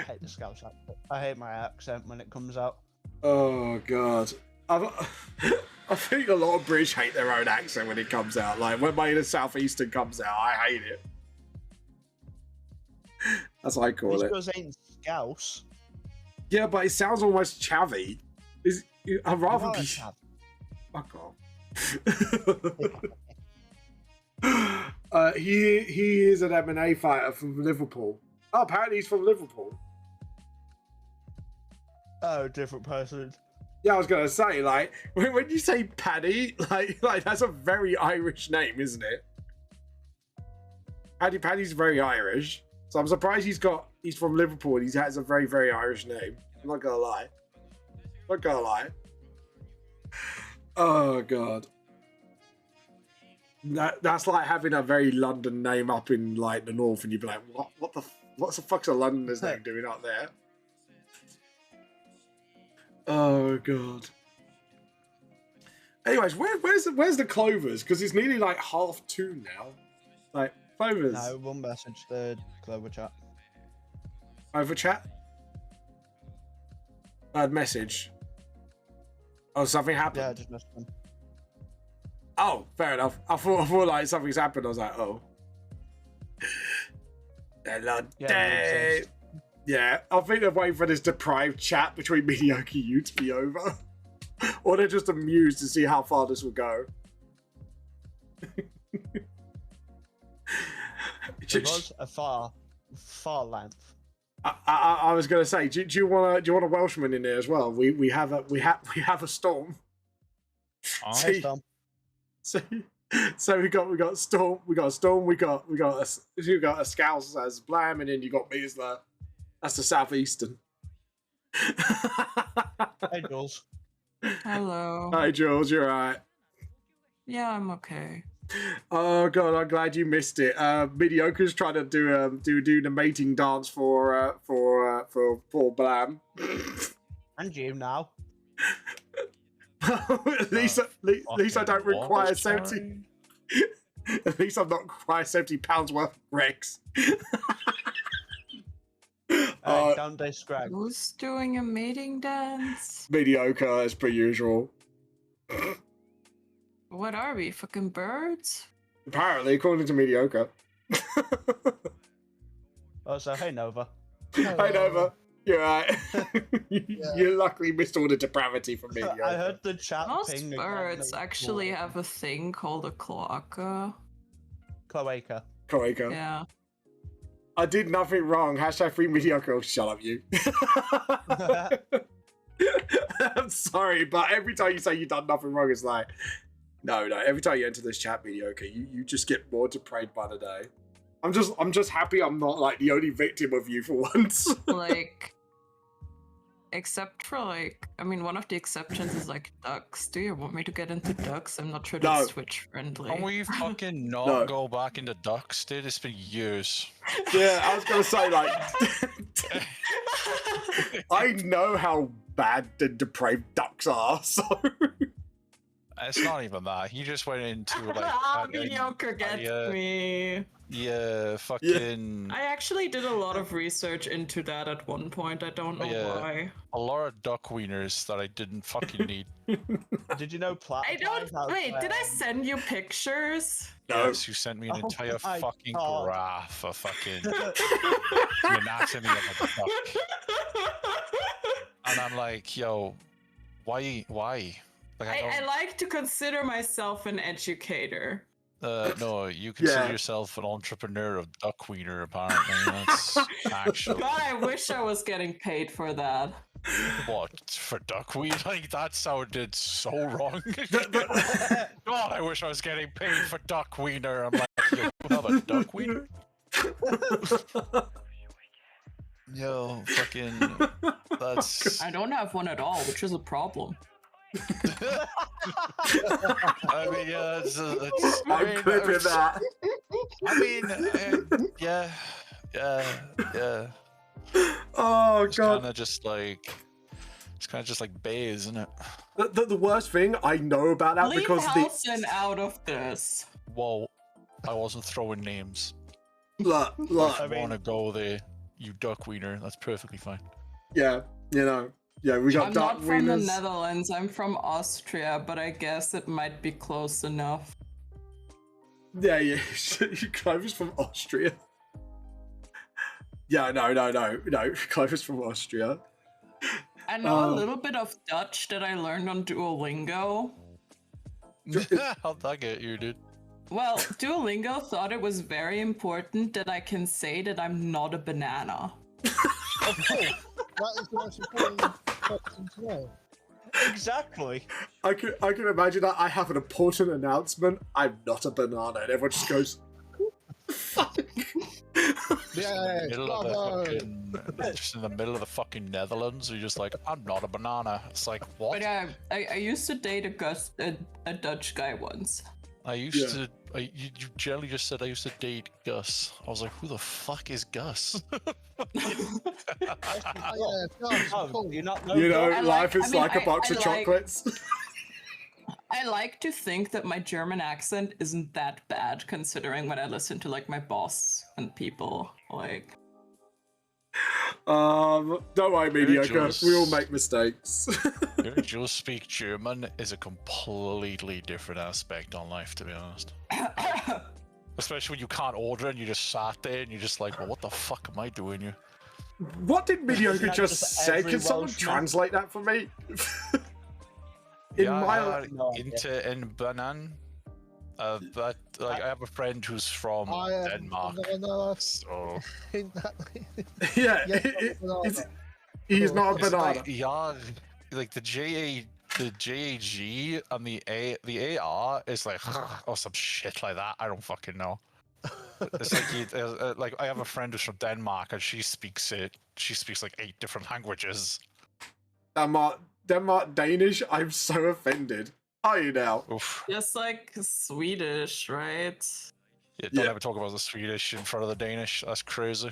hate the Scouse accent. I hate my accent when it comes out. Oh god. I think a lot of British hate their own accent when it comes out. Like when my inner Southeastern comes out, I hate it. That's what I call it. These ain't Scouse. Yeah, but it sounds almost chavvy. I'd rather be. Fuck off. He is an M&A fighter from Liverpool. Oh, apparently he's from Liverpool. Oh, different person. Yeah, I was gonna say, like, when you say Paddy, like that's a very Irish name, isn't it? Paddy's very Irish, so I'm surprised he's from Liverpool and he has a very, very Irish name. I'm not gonna lie. Oh god. That's like having a very London name up in like the north, and you'd be like, what the fuck's a Londoner's name doing up there? Oh god. Anyways, where's the Clovers? Because it's nearly like 2:30 now. Like Clovers. No, one message the Clover chat. Over chat. Bad message. Oh, something happened. Yeah, just messaged them. Oh, fair enough. I thought like something's happened. I was like, oh. Hello, Yeah, Dave. we exist. Yeah, I think they're waiting for this deprived chat between mediocre you to be over. Or they're just amused to see how far this will go. It was a far length. I was going to say, do you want a Welshman in there as well? We have a storm. Hey, Tom. So we got storm, we got a Scouse as Blam, and then you got me as that's the southeastern. Hey, Jules. Hello. Hi, Jules, you're right. Yeah, I'm okay. Oh god, I'm glad you missed it. Mediocre's trying to do the mating dance for poor Blam. And you now. At least I don't require 70. At least I'm not require 70 pounds worth of Rex. Don't describe. Who's doing a mating dance? Mediocre as per usual. What are we, fucking birds? Apparently, according to Mediocre. Oh, so hey, Nova. Hi, Nova. You're right. You luckily missed all the depravity from Mediocre. I heard the chat Most ping again. birds actually have a thing called a cloaca. Cloaca. Cloaca. Yeah. I did nothing wrong. Hashtag free Mediocre. Oh, shut up, you. I'm sorry, but every time you say you've done nothing wrong, it's like, no. Every time you enter this chat, Mediocre, you just get more depraved by the day. I'm just happy I'm not like the only victim of you for once. Like, except for like, I mean, one of the exceptions is like ducks. Do you want me to get into ducks? I'm not sure No. that's Switch friendly. Can we fucking not No. go back into ducks, dude? It's been years. Yeah, I was gonna say like, I know how bad the depraved ducks are, so. It's not even that. He just went into like Ah, mediocre gets me. yeah, fucking I actually did a lot of research into that at one point. I don't know Yeah. why. a lot of duck wieners that I didn't fucking need. Did you know I don't. Wait, did I send you pictures? No. Yes, you sent me an Oh entire my fucking God. graph of fucking the anatomy of a duck, and I'm like, yo, why? Like, I like to consider myself an educator. no, you consider Yeah. yourself an entrepreneur of duck wiener, apparently. That's actually God, I wish I was getting paid for that. what for duck wiener? Like that sounded so wrong. God, I wish I was getting paid for duck wiener. I'm like, you have a duck wiener? Yo, fucking, that's. I don't have one at all, which is a problem. I mean, yeah, it's I'm clipping that. I mean, yeah. Oh It's god. kind of just like, it's kind of just like bay, isn't it? The worst thing I know about that Leave because Halson out of this. Whoa, I wasn't throwing names. look, If I you mean- want to go there, you duck wiener, that's perfectly fine. yeah, we got I'm duck not from the wieners. Netherlands, I'm from Austria, but I guess it might be close enough. Yeah. Clover's from Austria. Yeah, no. Clover's from Austria. I know a Oh. little bit of Dutch that I learned on Duolingo. How'd that get you, dude? Well, Duolingo thought it was very important that I can say that I'm not a banana. Of course. That is the most important question to know. Exactly. I can imagine that I have an important announcement. I'm not a banana, and everyone just goes, "Fuck." Yeah, Middle of the bravo. fucking, just in the middle of the fucking Netherlands, you're just like, I'm not a banana. It's like, what? But I used to date a Dutch guy once. I used to. You generally just said I used to date Gus. I was like, who the fuck is Gus? Oh, yeah, Gus, Oh, cool. you're not. You know, I life is like a I box of like- chocolates. I like to think that my German accent isn't that bad, considering when I listen to like my boss and people. Like, Don't worry, mediocre. just- We all make mistakes. Hearing Joe speak German is a completely different aspect on life, to be honest. Especially when you can't order and you just sat there and you're just like, well, what the fuck am I doing here? What did Mediocre that just just say? every Can someone Welshman? translate that for me? In my No idea. Inte en banan. But like, I have a friend who's from Denmark. No, So yeah, Yeah, he's not a it's banana. like, yeah, like the JAG and the AR is like or some shit like that. I don't fucking know. It's like like I have a friend who's from Denmark and she speaks like 8 different languages. Denmark Danish. I'm so offended. Are you now? Oof. Just like Swedish, right? Yeah, don't Yeah. ever talk about the Swedish in front of the Danish. That's crazy.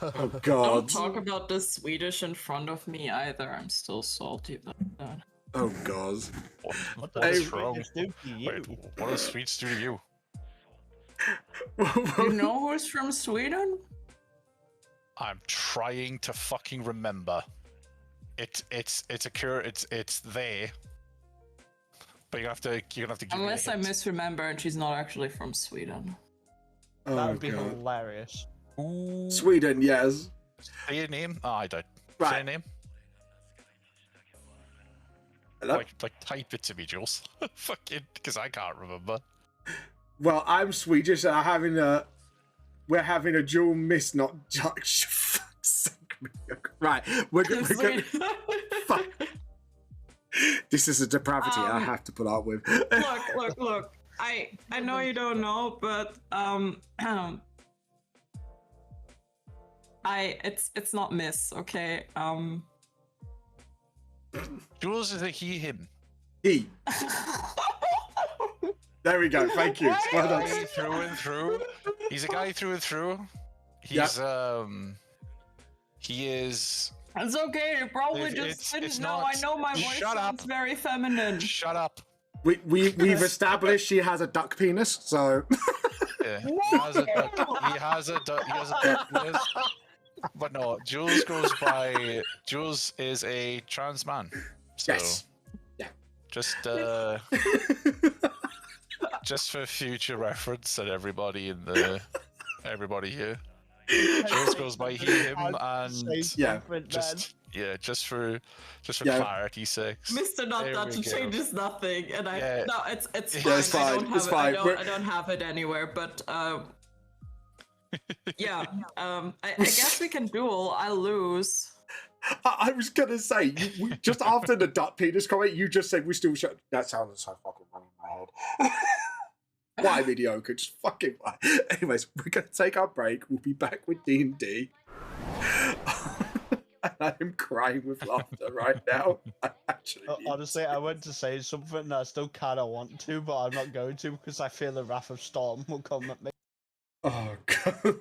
Oh Don't God. talk about the Swedish in front of me either. I'm still salty about that. Oh God. What does is wrong? Swedes do to you? Wait, what does Swedes do to you? You know who's from Sweden? I'm trying to fucking remember. It's a cure. It's there. But you're gonna have to give Unless me a I hint. misremember and she's not actually from Sweden. That Oh would be God. hilarious. Ooh. Sweden, yes. Say your name. Oh, I don't. Say Right. your name. Hello? Like type it to me, Jules. Fucking, because I can't remember. Well, I'm Swedish, and we're having a dual miss, not fuck's sake. Right, we're going. Sweden. Fuck. This is a depravity I have to put up with. Look. I know you don't know, but it's not Miss, okay? Jules is a he, him. He. There we go. Thank you. Well done. Guy through and through. He's a guy through and through. He's he is. It's okay. You probably It's- just didn't it's know. not- I know my voice Shut sounds up. very feminine. Shut up. We've established she has a duck penis, so Yeah. He has a duck. He has a duck penis. But no, Jules is a trans man. So yes. just just for future reference and everybody here. Jules goes by he, him, and Yeah, just for Yeah. clarity's sake. Mr. Not There That we to go. changes nothing, and Yeah. no, it's Yeah, fine. it's fine, I don't it's have fine. I don't have it anywhere, but yeah. I guess we can duel. I'll lose. I was gonna say just after the duck penis comment, you just said we still shut. That sounded so fucking wrong in my head. Why mediocre? Just fucking why. Anyways, we're gonna take our break. We'll be back with D&D. I am crying with laughter right now. I actually need Honestly, I went to say something and I still kind of want to, but I'm not going to because I feel the wrath of Storm will come at me. Oh God.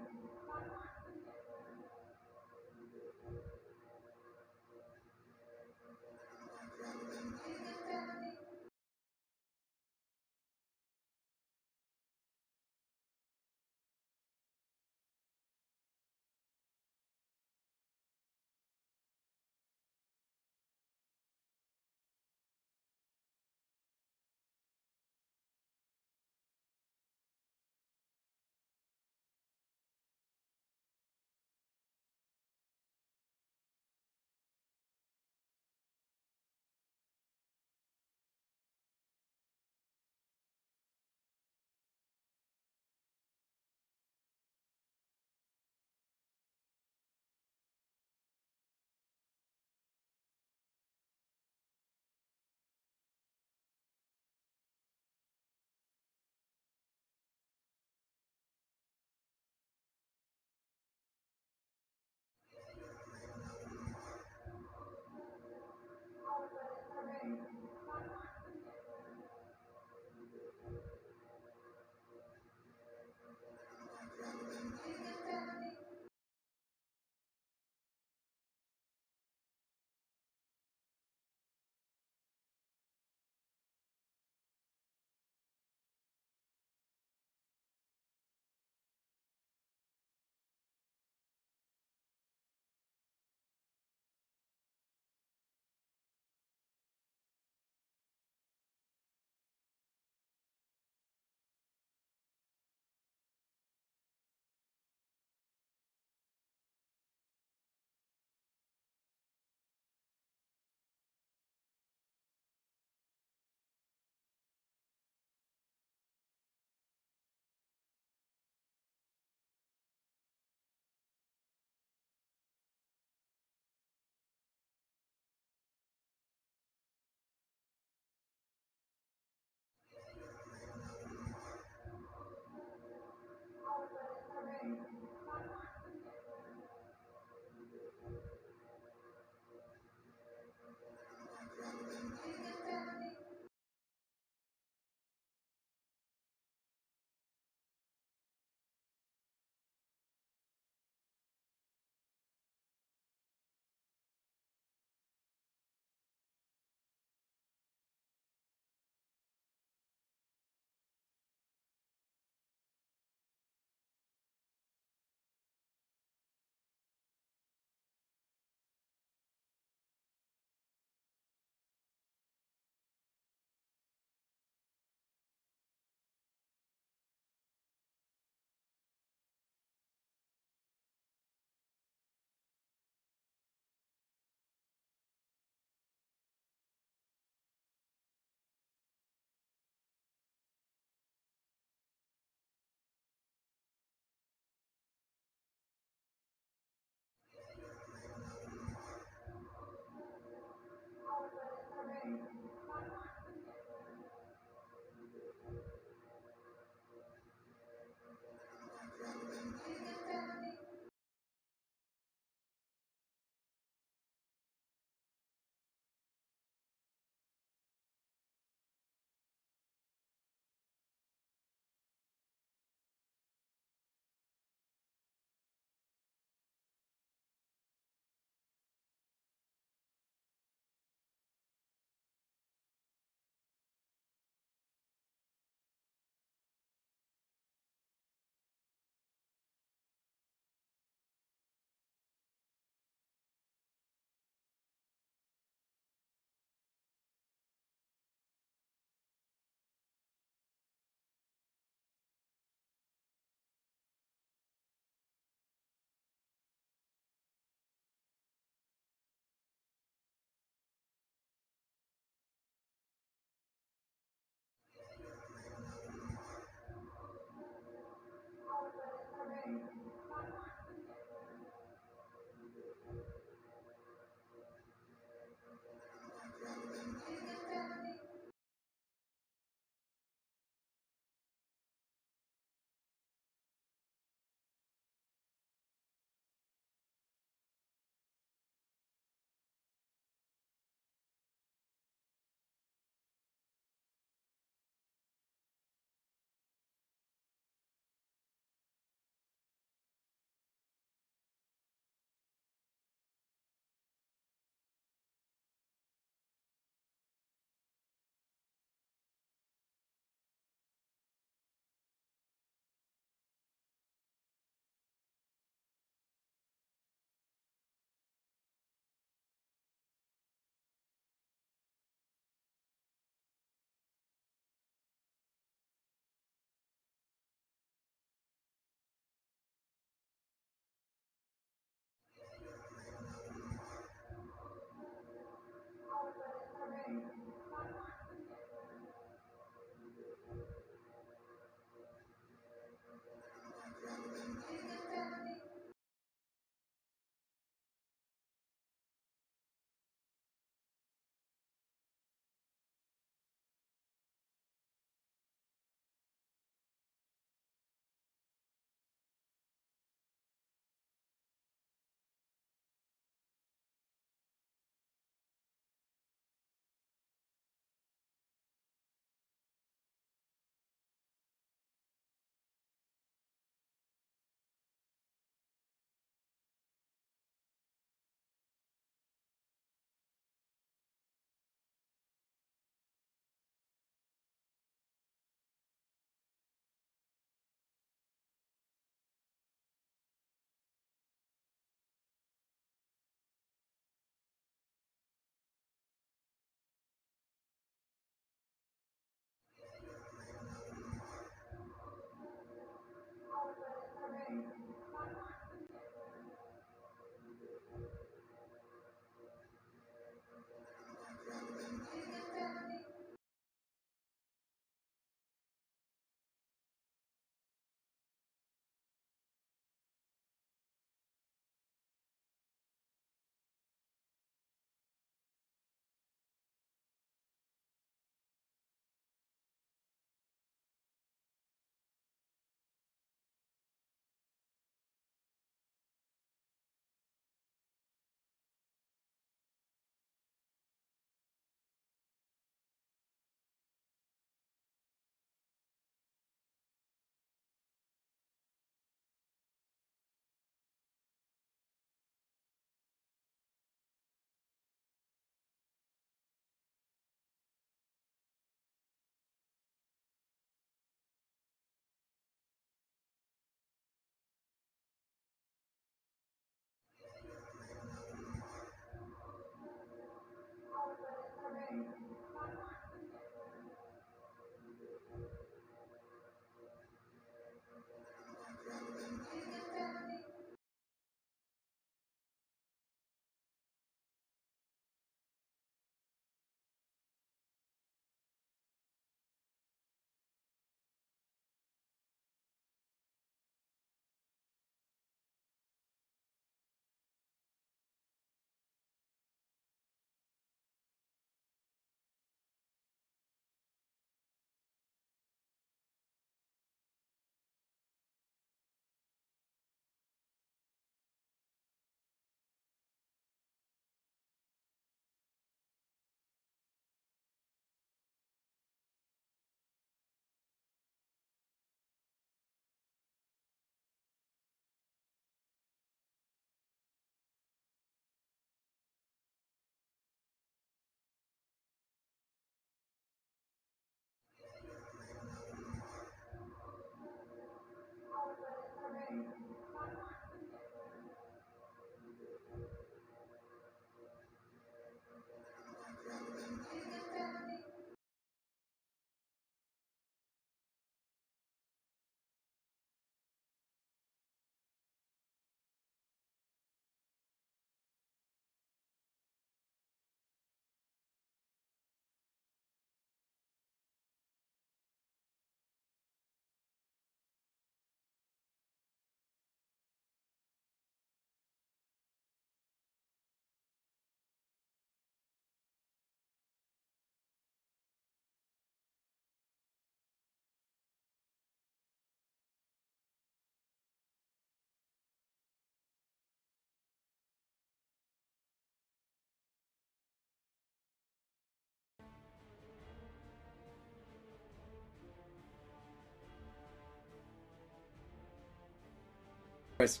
Anyways.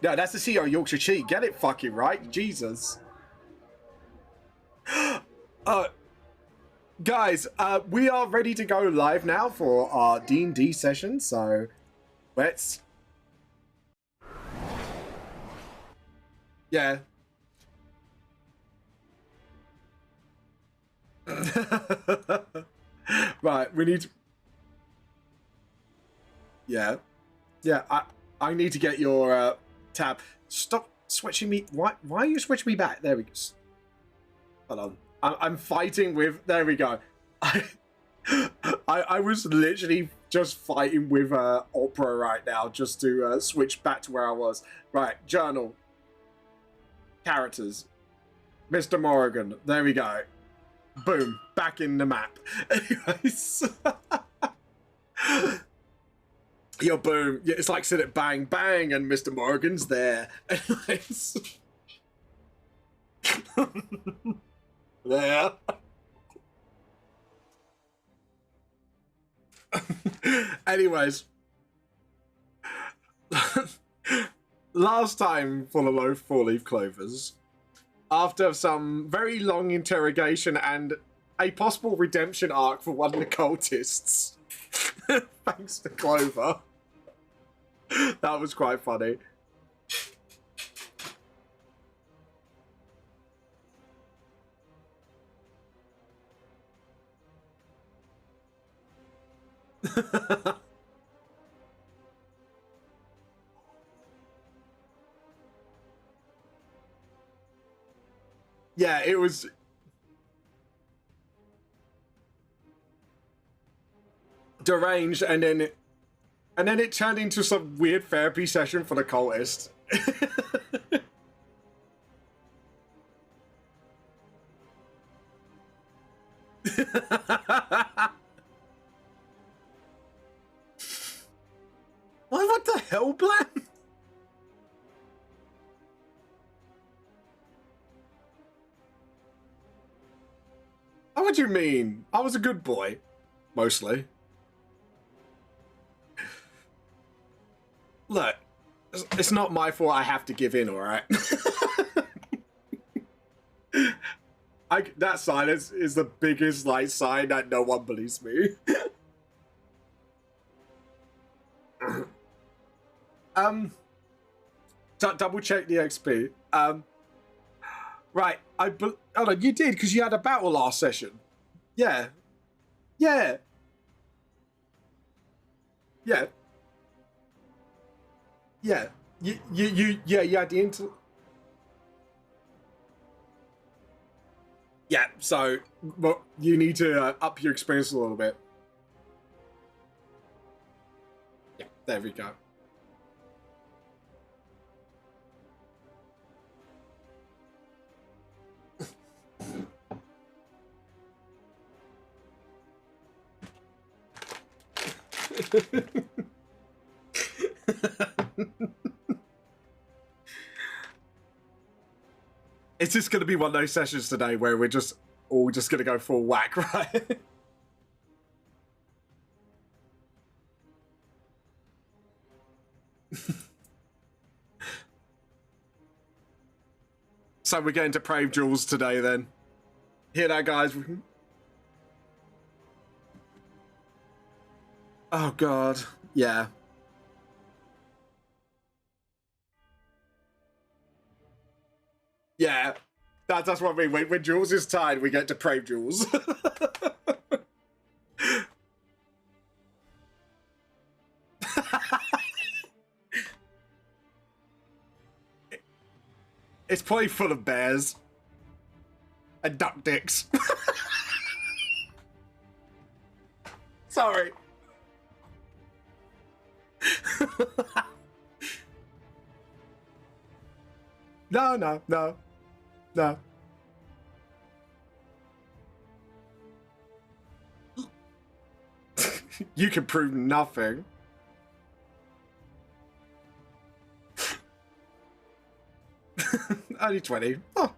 No, that's the CEO Yorkshire cheat. Get it fucking right. Jesus. Guys, we are ready to go live now for our D&D session, so let's... Yeah. Right, we need to... Yeah. Yeah, I need to get your tab. Stop switching me. Why are you switching me back? There we go. Hold on. I'm fighting with... There we go. I was literally just fighting with Opera right now just to switch back to where I was. Right, journal. Characters. Mr. Morrigan. There we go. Boom. Back in the map. Anyways. Yo, boom. Yeah, it's like sit it bang, bang, and Mr. Morrigan's there. Anyways. There. Anyways. Last time for the low four-leaf clovers, after some very long interrogation and a possible redemption arc for one of the cultists, thanks to Clover, that was quite funny. Yeah, it was... deranged, and then it turned into some weird therapy session for the cultist. What the hell, Blan? What do you mean? I was a good boy. Mostly. Look, it's not my fault I have to give in, alright? That silence is the biggest, like, sign that no one believes me. Double check the XP. Right, hold on, you did, because you had a battle last session. Yeah. Yeah. Yeah. Yeah. You had the Yeah, so, well, you need to up your experience a little bit. Yeah, there we go. It's just going to be one of those sessions today where we're just all just going to go full whack, right? So we're getting depraved jewels today then. Hear that, guys? Oh, God. Yeah. Yeah. That's what I mean. When Jules is tired, we get depraved Jules. It's probably full of bears. And duck dicks. Sorry. No. You can prove nothing. Only 20. Oh.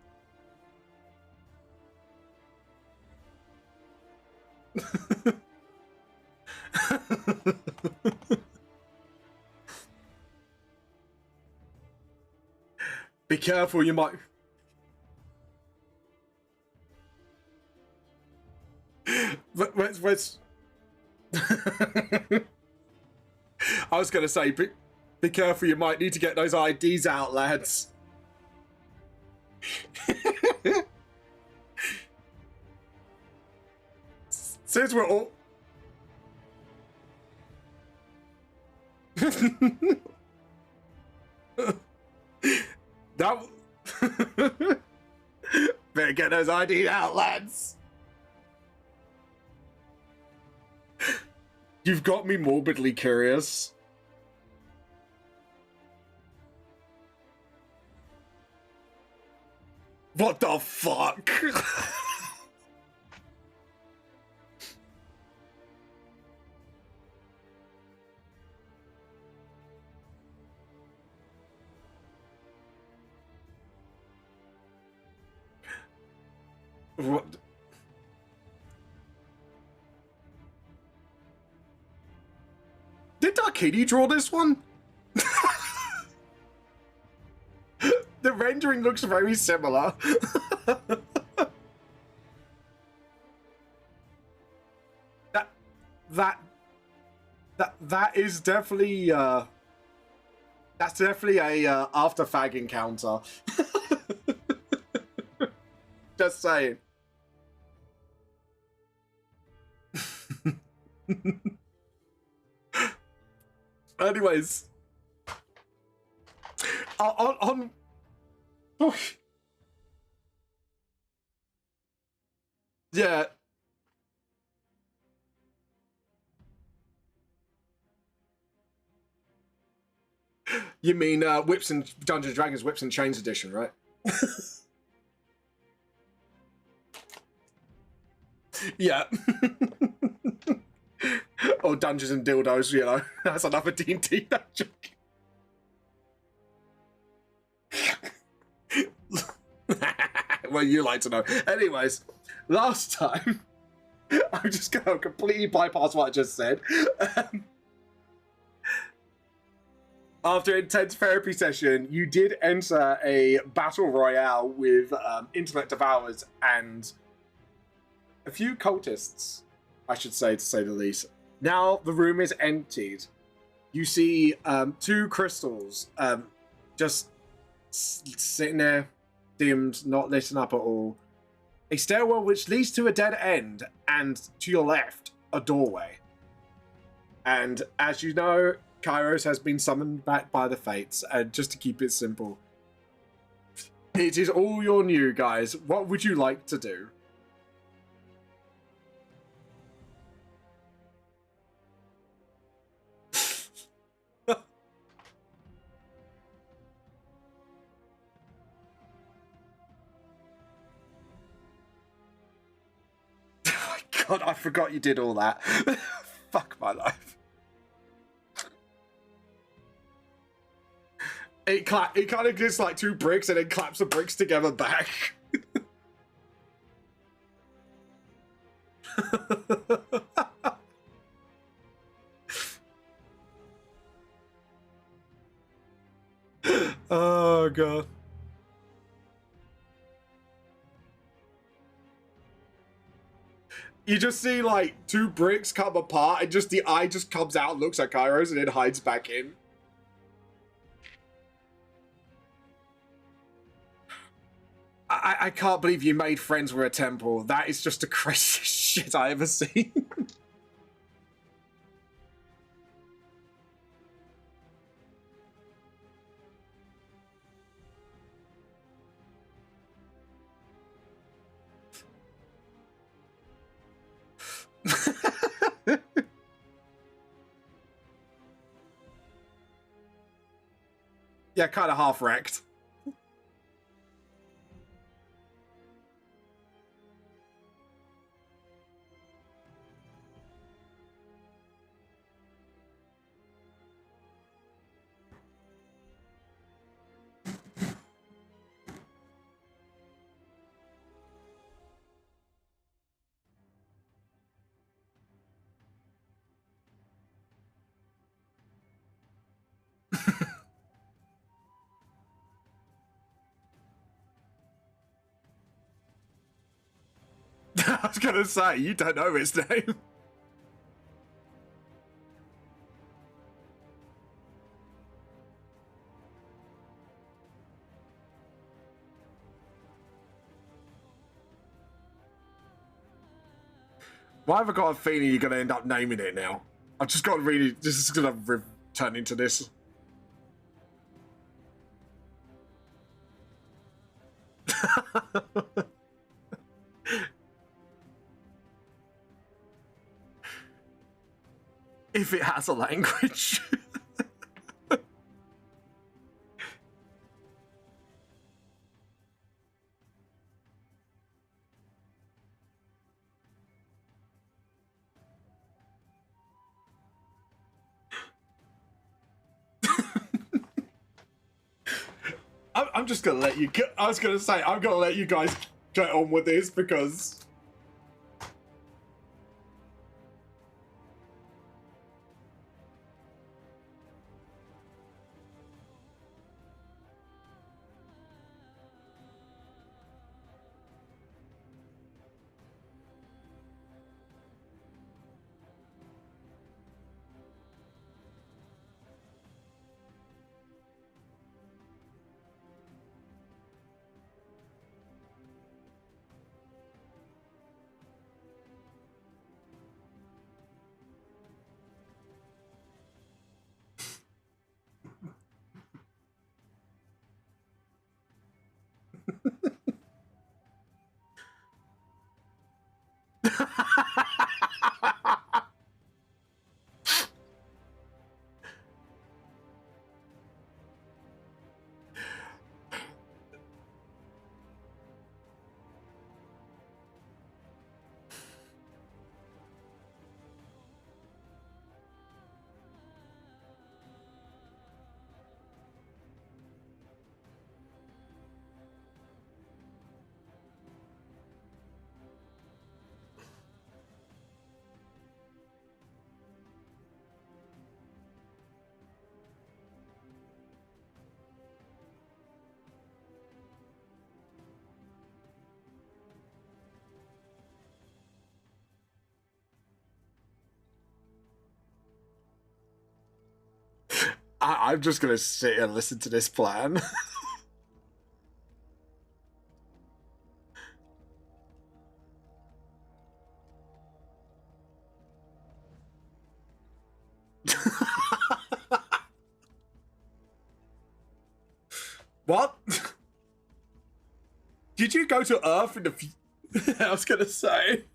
Be careful, you might. Where's... I was going to say, be careful, you might need to get those IDs out, lads. Since we're all... that... Better get those IDs out, lads. You've got me morbidly curious. What the fuck? What? Did Darkini draw this one? The rendering looks very similar. that is definitely that's definitely a after fag encounter. Just saying. Anyways, on yeah. You mean Whips and Dungeons and Dragons Whips and Chains edition, right? Yeah. Or Dungeons and Dildos, you know. That's another D&D joke. Well, you like to know. Anyways, last time, I'm just going to completely bypass what I just said. After an intense therapy session, you did enter a battle royale with Internet Devourers and a few cultists, I should say, to say the least. Now the room is emptied. You see two crystals just sitting there, dimmed, not lit up at all. A stairwell which leads to a dead end, and to your left, a doorway. And as you know, Kairos has been summoned back by the Fates, and just to keep it simple, it is all your new, guys. What would you like to do? Oh my god, I forgot you did all that. Fuck my life. It kind of gets like two bricks and then claps the bricks together back. Oh god. You just see like two bricks come apart and just the eye just comes out, looks at Kairos, and then hides back in. I can't believe you made friends with a temple. That is just the craziest shit I ever seen. Yeah, kind of half wrecked. I was gonna say, you don't know its name. Why have I got a feeling you're gonna end up naming it now? I've just got to really. This is gonna turn into this. If it has a language. I'm just gonna let you. I was gonna say I'm gonna let you guys get on with this because. I'm just gonna sit and listen to this plan. What? Did you go to Earth in the? I was gonna say.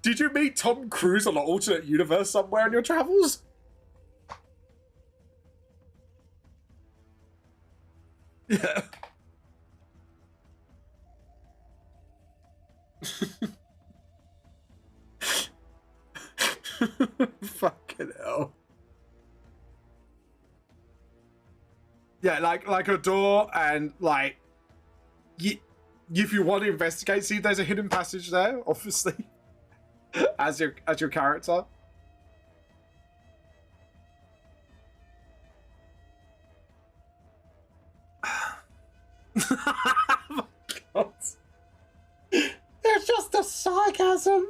Did you meet Tom Cruise on an alternate universe somewhere in your travels? Yeah. Fucking hell. Yeah, like a door and like if you want to investigate, see if there's a hidden passage there, obviously. as your character. Oh my God. It's just a sarcasm.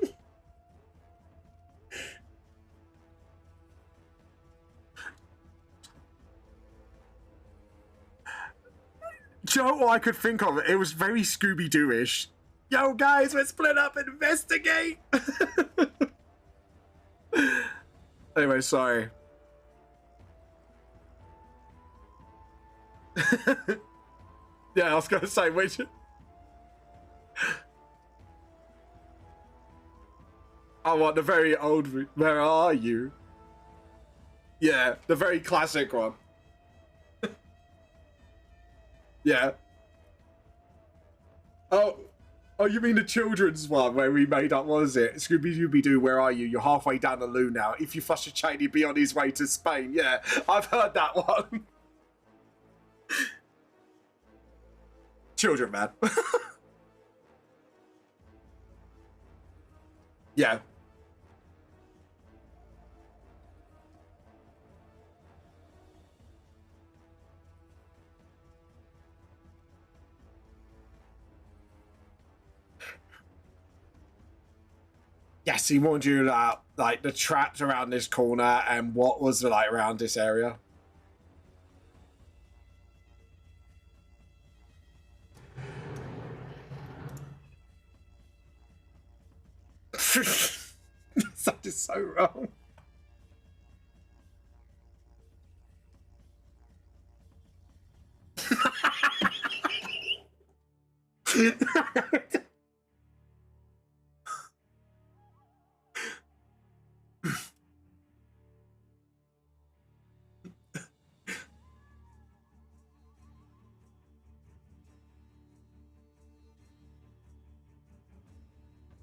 Do you know what I could think of? It was very Scooby-Doo-ish. Yo, guys, let's split up and investigate. Anyway, sorry. Yeah, I was going to say, which... I want the very old... Where are you? Yeah, the very classic one. Yeah. Oh, you mean the children's one where we made up, what was it? Scooby-Dooby-Doo, where are you? You're halfway down the loo now. If you flush a chain, he'd be on his way to Spain. Yeah, I've heard that one. Children, man. Yeah. Yes, he warned you about like the traps around this corner and what was like around this area. That is so wrong.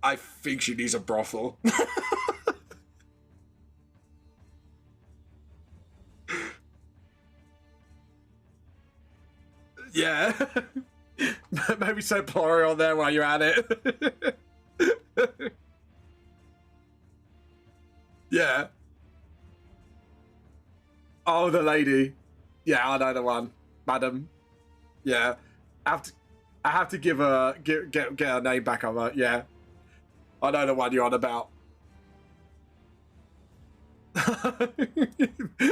I think she needs a brothel. Yeah. Maybe send Plory on there while you're at it. Yeah. Oh, the lady. Yeah, I know the one. Madam. Yeah. I have to give her get her name back on her. Yeah. I know the one you're on about.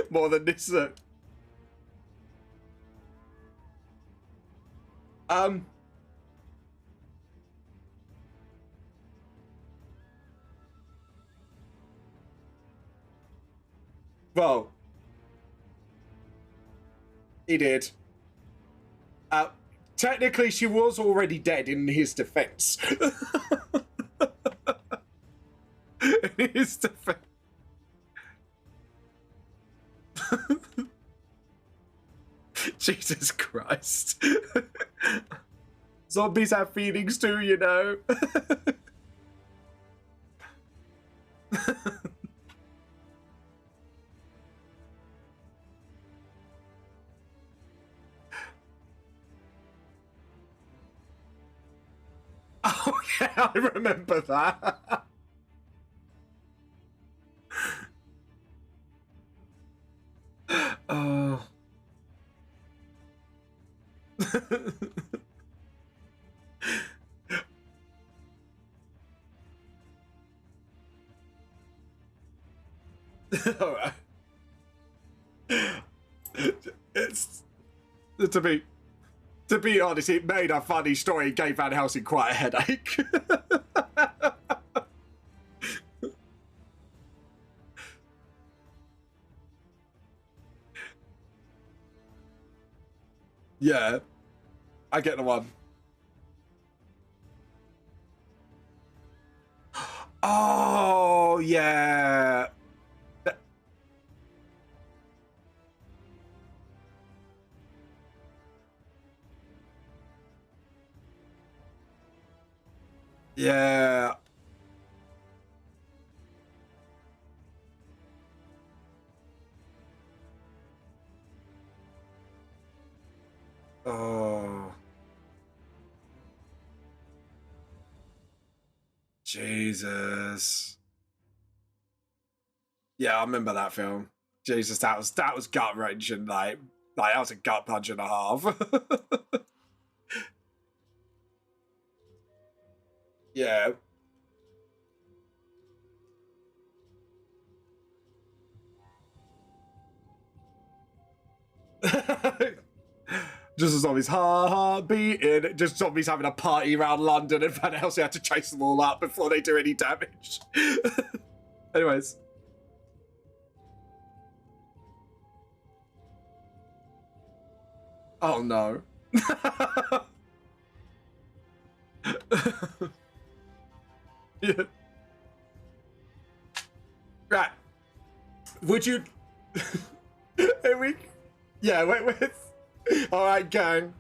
More than this. Well, he did. Technically, she was already dead in his defense. In his defense. Jesus Christ. Zombies have feelings too, you know. Oh yeah, I remember that. Oh. All right. It's to be honest, it made a funny story. It gave Van Helsing quite a headache. Yeah, I get the one. Oh yeah. Yeah. Oh. Jesus. Yeah, I remember that film. Jesus, that was gut wrenching. Like that was a gut punch and a half. Yeah. Just zombies, ha ha, beating. Just zombies having a party around London, and Van Helsing had to chase them all up before they do any damage. Anyways. Oh no. Yeah. Right. Would you? Here we. Yeah. Wait. All right, gang.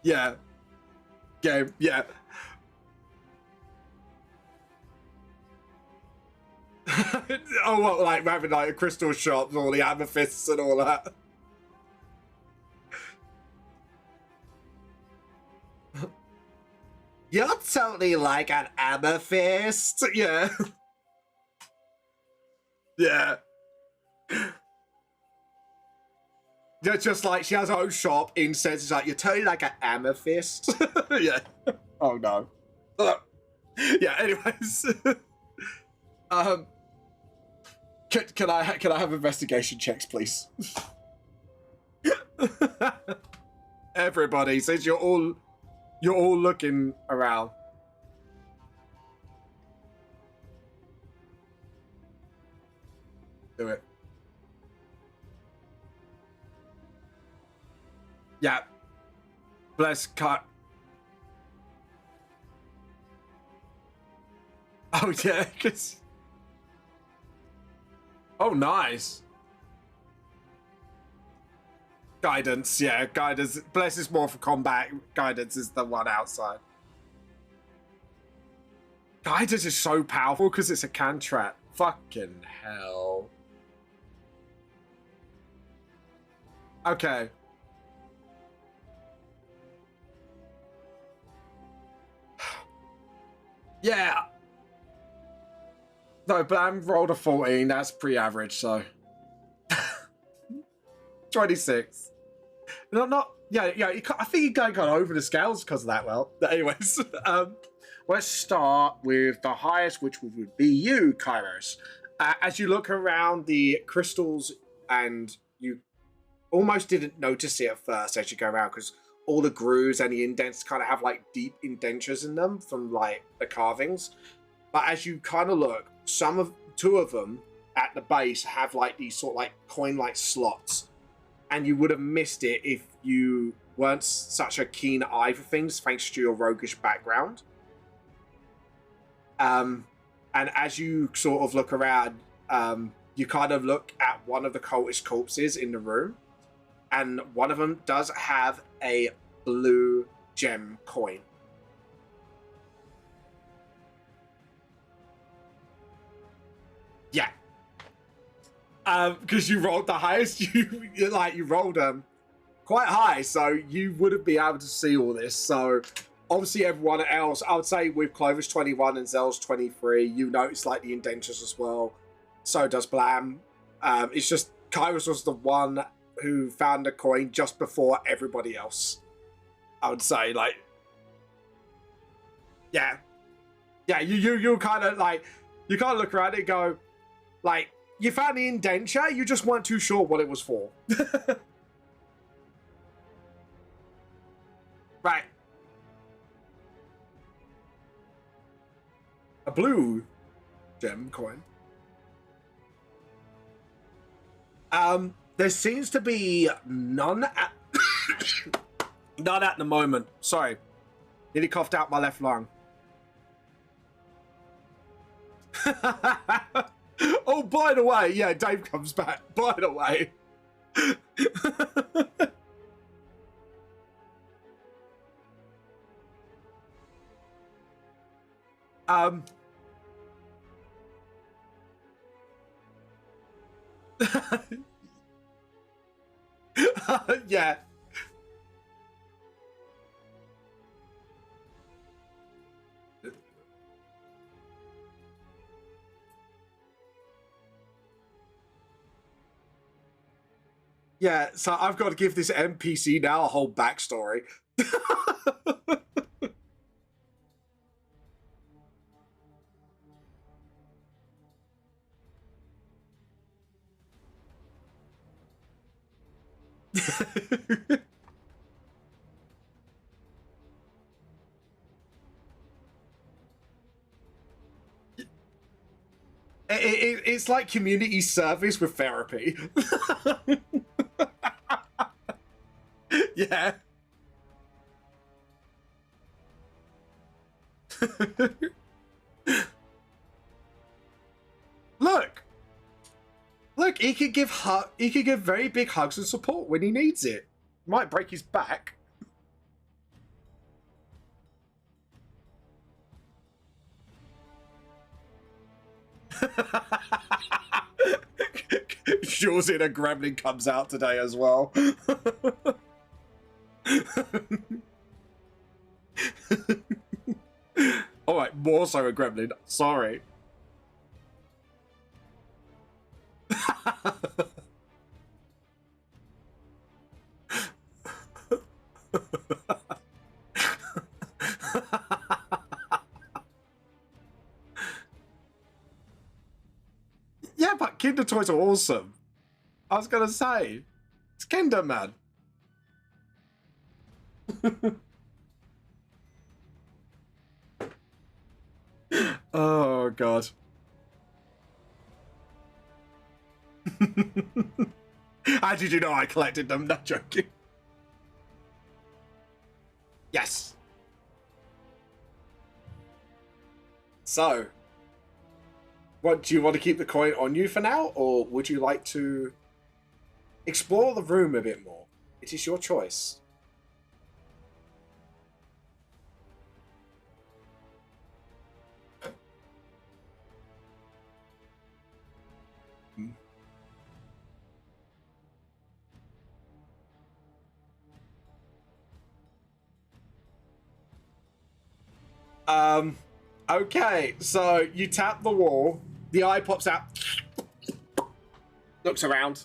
Yeah. Game. Yeah. Oh, what? Like having like a crystal shop, all the amethysts and all that. You're totally like an amethyst. Yeah. Yeah. Yeah, just like she has her own shop, incense. It's like, you're totally like an amethyst. Yeah. Oh no. Yeah. Anyways, can I have investigation checks, please? Everybody, since you're all looking around. Do it. Yeah. Bless cut. Oh yeah, cause. Oh nice. Guidance, yeah, guidance. Bless is more for combat. Guidance is the one outside. Guidance is so powerful because it's a cantrip. Fucking hell. Okay. Yeah. No, Blam rolled a 14. That's pretty average, so. 26. Yeah. I think you got over the scales because of that. Well, but anyways, let's start with the highest, which would be you, Kairos. As you look around the crystals, and you almost didn't notice it at first as you go around because all the grooves and the indents kind of have like deep indentures in them from like the carvings. But as you kind of look, two of them at the base have like these sort of like coin-like slots. And you would have missed it if you weren't such a keen eye for things, thanks to your roguish background. And as you sort of look around, you kind of look at one of the cultist corpses in the room, and one of them does have a blue gem coin. Yeah. Because you rolled the highest, you rolled quite high, so you wouldn't be able to see all this. So obviously everyone else, I would say with Clovis 21 and Zell's 23, you notice like the indentures as well. So does Blam. It's just Kairos was the one who found the coin just before everybody else. I would say, like, yeah, you kind of like, you kind of look around and go, like, you found the indenture, you just weren't too sure what it was for. Right. A blue gem coin. There seems to be none at none at the moment. Sorry. Nearly coughed out my left lung. Oh, by the way, yeah, Dave comes back. By the way. Yeah. Yeah, so I've got to give this NPC now a whole backstory. It's like community service with therapy. Yeah. Look, he could give very big hugs and support when he needs it. Might break his back. Shaw's in a gremlin comes out today as well. Alright, more so a gremlin. Sorry. Yeah, but Kinder Toys are awesome. I was gonna say, it's Kinder, man. Oh, God. How did you know I collected them? Not joking. Yes. So, what do you want to keep the coin on you for now, or would you like to explore the room a bit more? It is your choice. Okay, so you tap the wall, the eye pops out, looks around.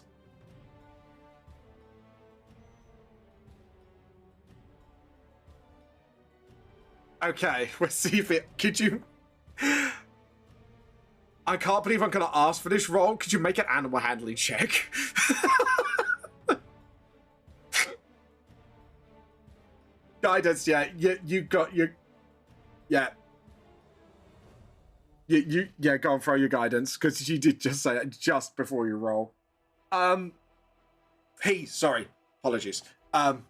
Okay, let's see if it, could you, I can't believe I'm gonna ask for this roll. Could you make an animal handling check? Guidance, yeah, you got your, yeah. Yeah, go and throw your guidance, because you did just say it just before you roll. Sorry, apologies. The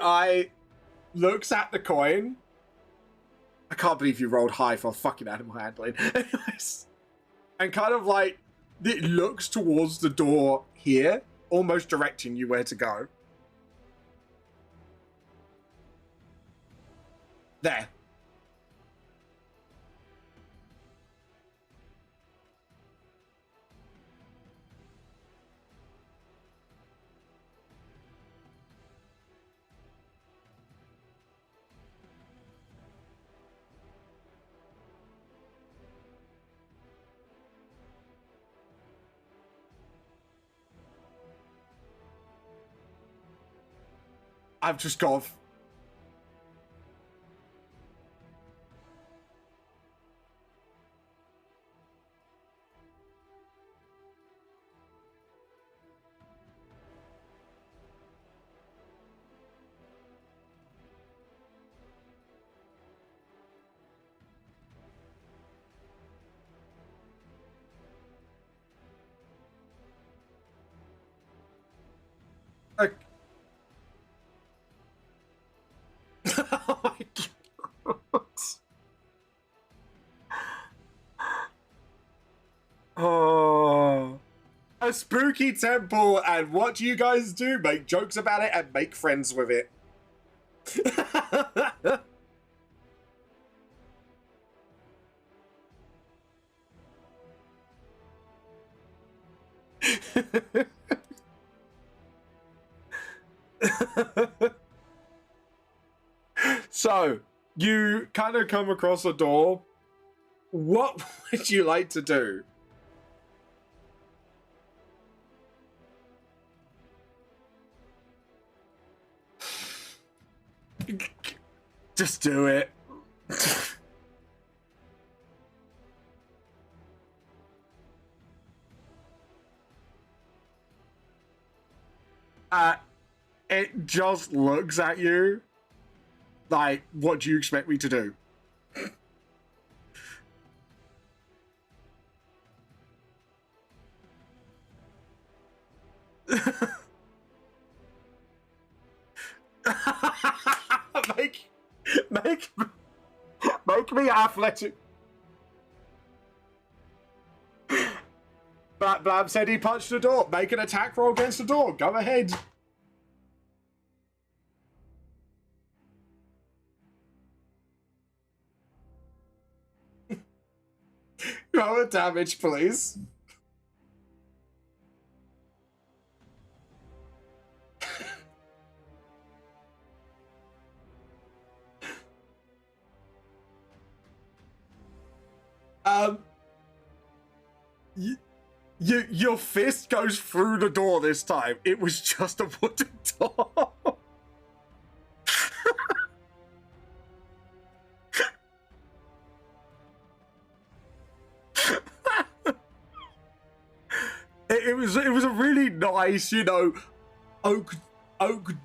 eye looks at the coin. I can't believe you rolled high for fucking animal handling. Anyways, and kind of like, it looks towards the door here, almost directing you where to go. There. I've just gone. Okay. Oh my God. Oh. A spooky temple, and what do you guys do? Make jokes about it and make friends with it. So, you kind of come across a door. What would you like to do? Just do it. It just looks at you like, what do you expect me to do? make me athletic. Blab said he punched the door. Make an attack roll against the door. Go ahead. Roll a damage, please. Your fist goes through the door this time. It was just a wooden door. it was a really nice, you know, oak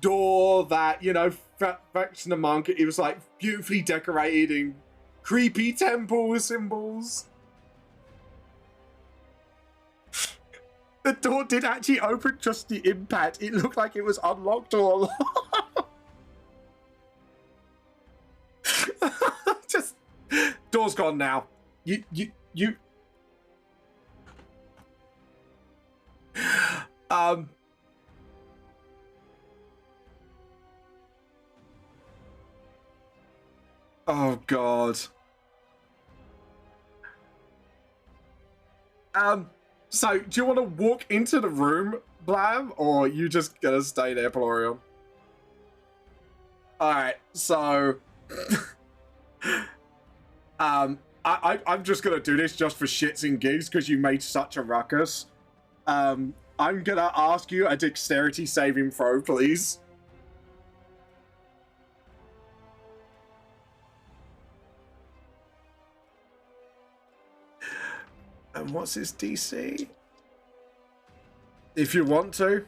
door that, you know, Faction the Monk. It was like beautifully decorated in creepy temple symbols. The door did actually open just the impact. It looked like it was unlocked all along. Just door's gone now. You. Oh God. So do you want to walk into the room, Blam, or you just gonna stay there, Pelorion? Alright, so I'm just gonna do this just for shits and gigs because you made such a ruckus. I'm gonna ask you a dexterity saving throw, please. And what's his DC? If you want to.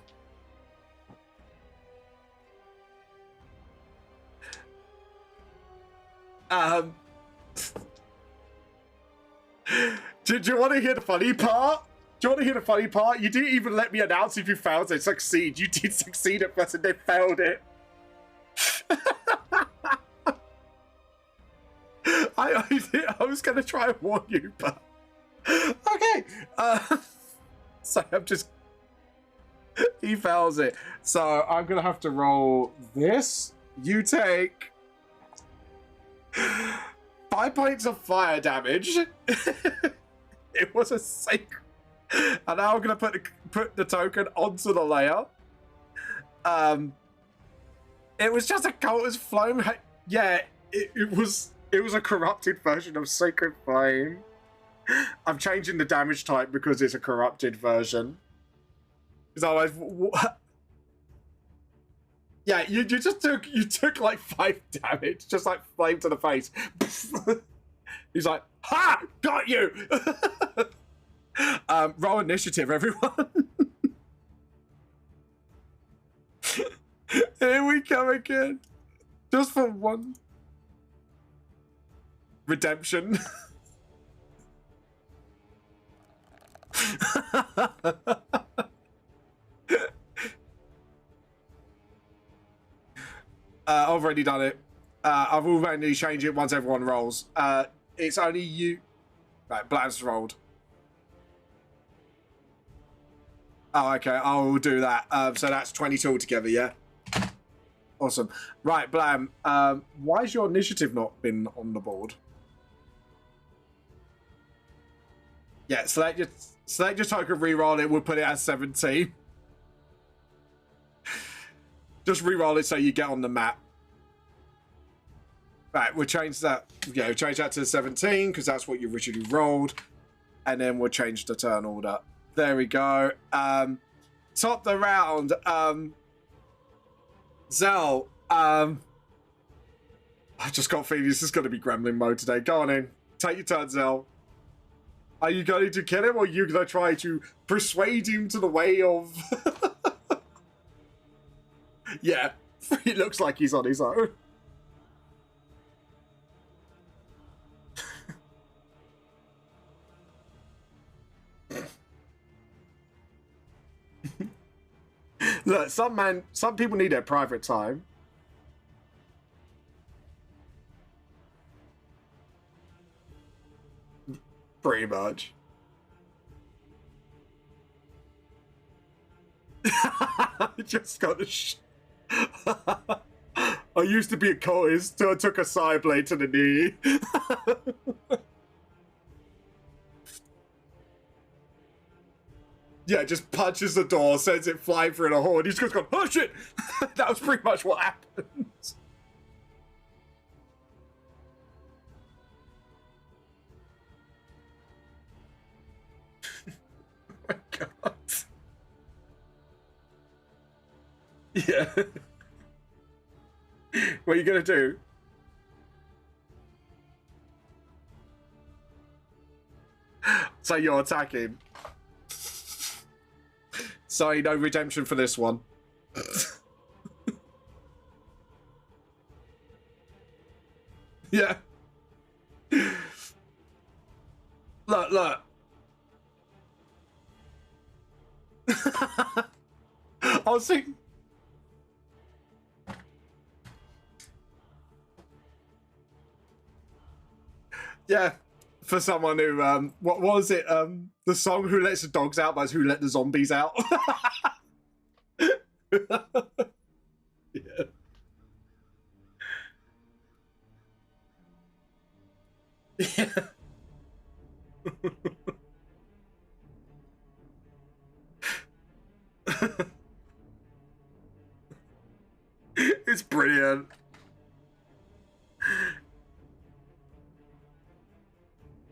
Do you want to hear the funny part? Do you want to hear the funny part? You didn't even let me announce if you failed to succeed. You did succeed at first and then failed it. I was going to try and warn you, but... Okay. So I'm just... He fails it. So I'm going to have to roll this. You take... 5 points of fire damage. It was a sacred... And now I'm going to put the token onto the layer. It was just a cultist flame. Yeah, it was a corrupted version of Sacred Flame. I'm changing the damage type because it's a corrupted version. Because otherwise, yeah, you took like 5 damage, just like flame to the face. He's like, ha! Got you! Roll initiative, everyone. Here we go again. Just for one. Redemption. I've already done it. I've already changed it once everyone rolls. It's only you. Right, Blam's rolled. Oh, okay. I'll do that. So that's 22 altogether, yeah? Awesome. Right, Blam. Why has your initiative not been on the board? Yeah, select your token, reroll it. We'll put it as 17. Just reroll it so you get on the map. Right, we'll change that. Yeah, we'll change that to 17 because that's what you originally rolled. And then we'll change the turn order. There we go. Top the round. Zell. I just got a feeling this is going to be gremlin mode today. Go on in. Take your turn, Zell. Are you going to kill him or are you going to try to persuade him to the way of... Yeah, it looks like he's on his own. Look, some people need their private time. Pretty much. Just got the I used to be a cultist, so I took a side blade to the knee. Yeah, just punches the door, sends it flying through the hole, and he's just gone, oh shit! That was pretty much what happened. Oh my god. Yeah. What are you gonna do? So you're attacking. Sorry, no redemption for this one. Yeah. Look. I was thinking... Yeah, for someone who, what was it? The song "Who Lets the Dogs Out" by "Who Let the Zombies Out." Yeah. Yeah. It's brilliant.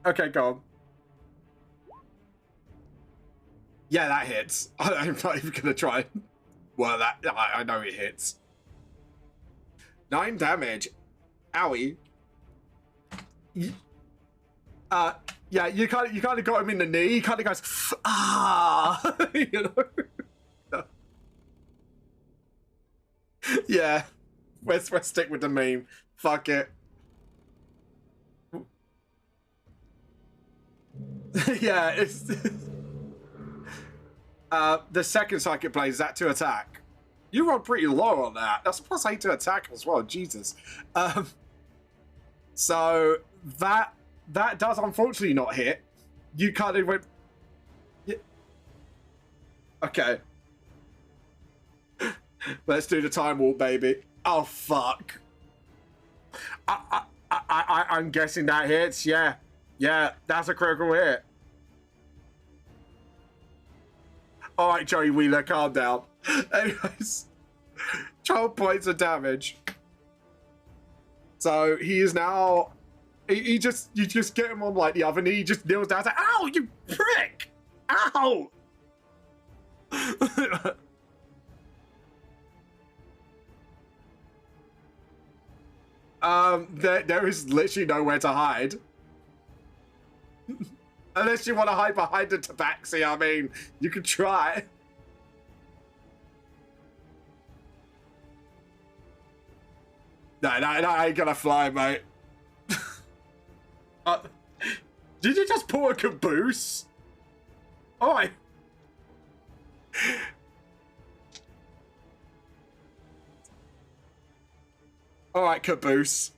Okay, go on. Yeah, that hits. I'm not even gonna try. Well, that I know it hits. 9 damage. Owie. Yeah, you kind of got him in the knee. He kind of goes, ah, you know. Yeah, let's stick with the meme. Fuck it. Yeah, it's the second psychic blade is that to attack. You rolled pretty low on that. That's +8 to attack as well. Jesus. So that does unfortunately not hit. You kind of went. Yeah. Okay. Let's do the time warp, baby. Oh fuck. I'm guessing that hits. Yeah, that's a critical hit. All right, Joey Wheeler, calm down. Anyways, 12 points of damage. So he is now. You just get him on like the other knee. He just kneels down. Like, ow, you prick! Ow! There is literally nowhere to hide. Unless you want to hide behind the tabaxi, I mean, you could try. No, I ain't gonna fly, mate. Did you just pull a caboose? Alright. Alright, caboose.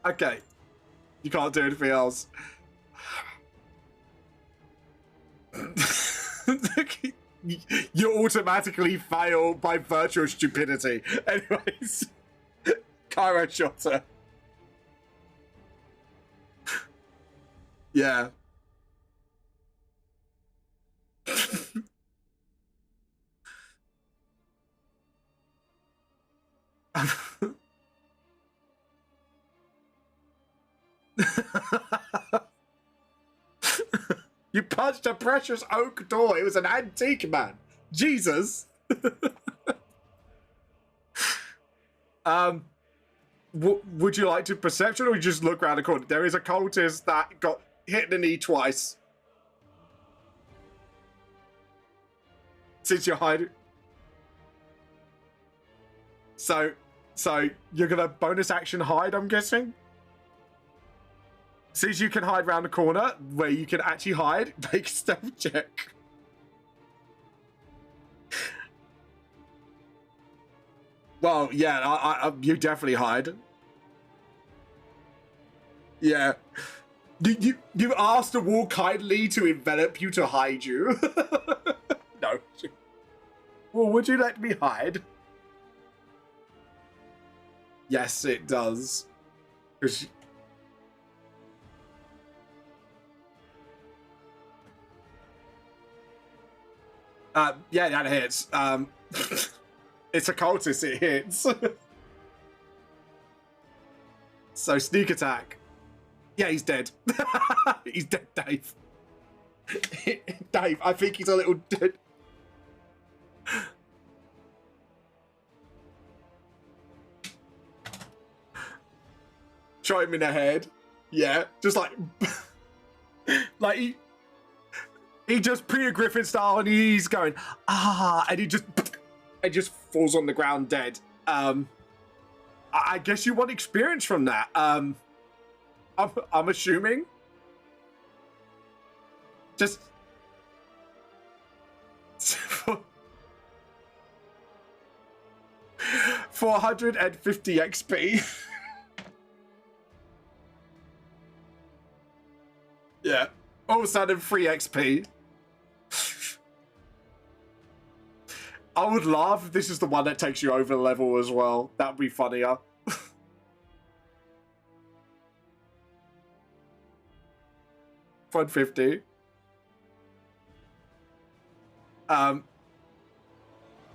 Okay. You can't do anything else. You automatically fail by virtue of stupidity. Anyways. Cairo Shotter. Yeah. You punched a precious oak door. It was an antique, man. Jesus. Would you like to perception, or you just look around the corner? There is a cultist that got hit in the knee twice. Since you're hiding. So you're gonna bonus action hide, I'm guessing? Since you can hide around the corner where you can actually hide, make a stealth check. Well, yeah, you definitely hide. Yeah. You asked the wall kindly to envelop you to hide you. No. Well, would you let me hide? Yes, it does. Yeah, that hits. It's a cultist, it hits. So sneak attack. Yeah, he's dead. He's dead, Dave. Dave, I think he's a little dead. shot him in the head. Yeah, just like, like he just Peter Griffin style, and he's going and he just falls on the ground dead. I guess you want experience from that. I'm assuming. Just 450 XP. Yeah. All of a sudden, free XP. I would laugh if this is the one that takes you over the level as well. That would be funnier. 150.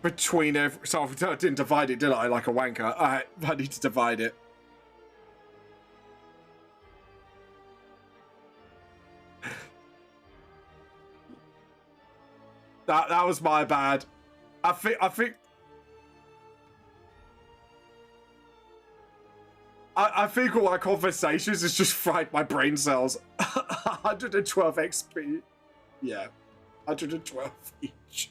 Between every... So I didn't divide it, did I? Like a wanker. I need to divide it. That was my bad. I think all our conversations has just fried my brain cells. 112 XP. Yeah. 112 each.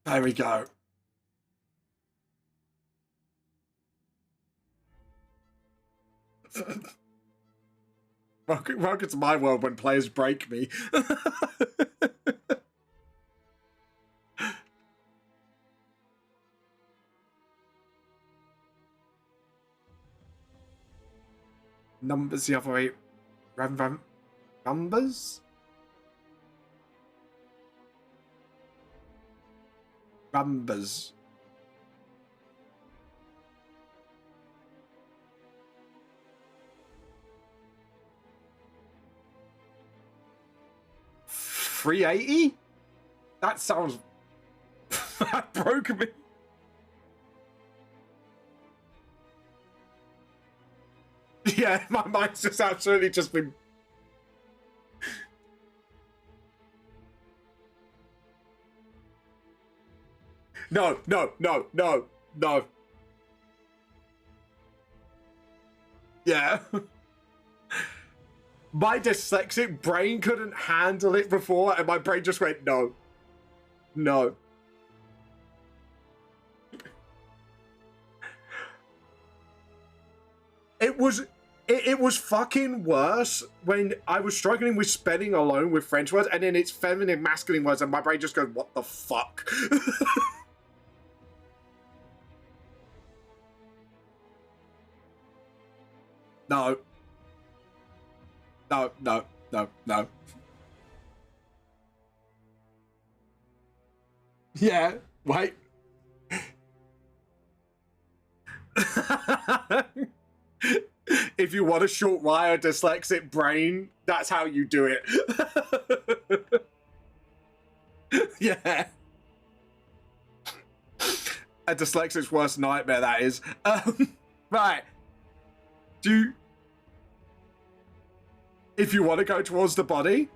There we go. Welcome to my world when players break me. Numbers the other way. Numbers? Numbers. $380? That sounds... that broke me. Yeah, my mind's just absolutely just been... No. Yeah. My dyslexic brain couldn't handle it before, and my brain just went, no. No. It was fucking worse when I was struggling with spelling alone with French words, and then it's feminine, masculine words, and my brain just goes, what the fuck? No. No. Yeah, wait. If you want a short wire dyslexic brain, that's how you do it. Yeah. A dyslexic's worst nightmare, that is. Right. If you want to go towards the body,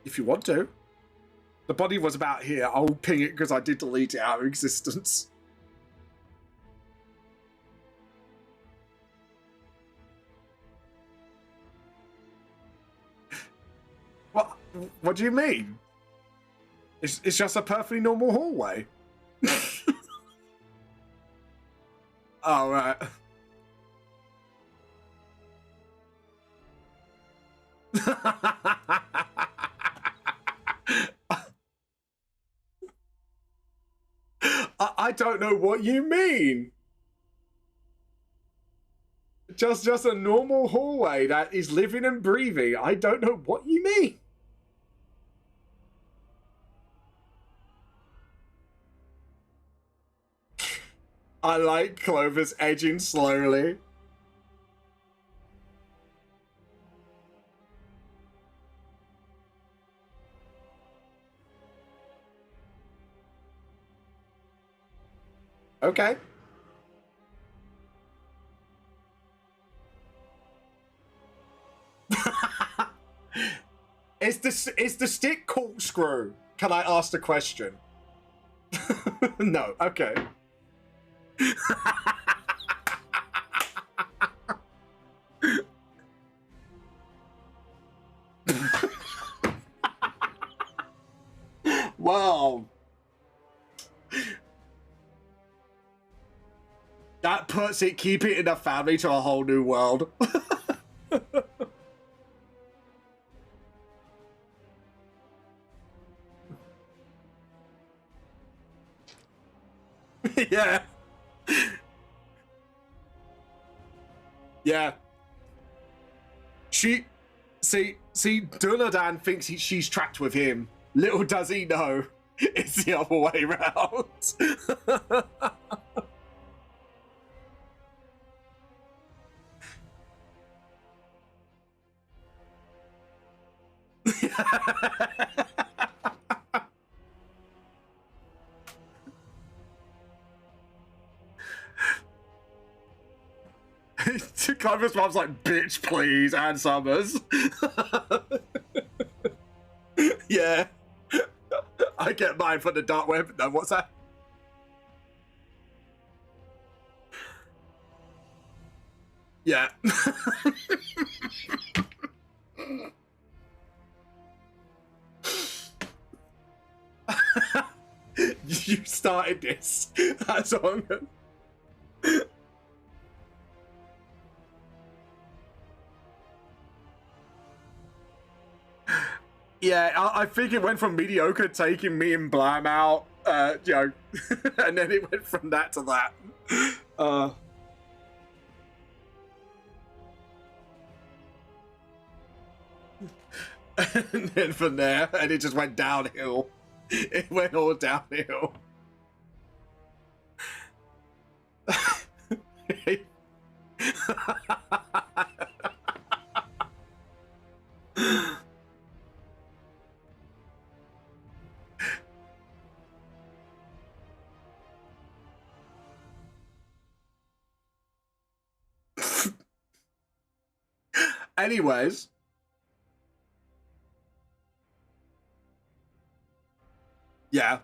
if you want to. The body was about here. I'll ping it because I did delete it out of existence. What do you mean? It's just a perfectly normal hallway. Oh, right. I don't know what you mean. Just a normal hallway that is living and breathing. I don't know what you mean. I like Clovis edging slowly. Okay. Is the stick corkscrew? Can I ask the question? No. Okay. Wow. That puts it, keep it in the family to a whole new world. Yeah. Yeah. See, Dunadan thinks she's trapped with him. Little does he know, it's the other way round. Clover's mom's like, bitch, please, Ann Summers. Yeah. I get mine from the dark web. No, what's that? Yeah. You started this. That's all I'm gonna... Yeah, I think it went from mediocre taking me and Blam out, you know, and then it went from that to that. And then from there, and it just went downhill. It went all downhill. Anyways. Yeah.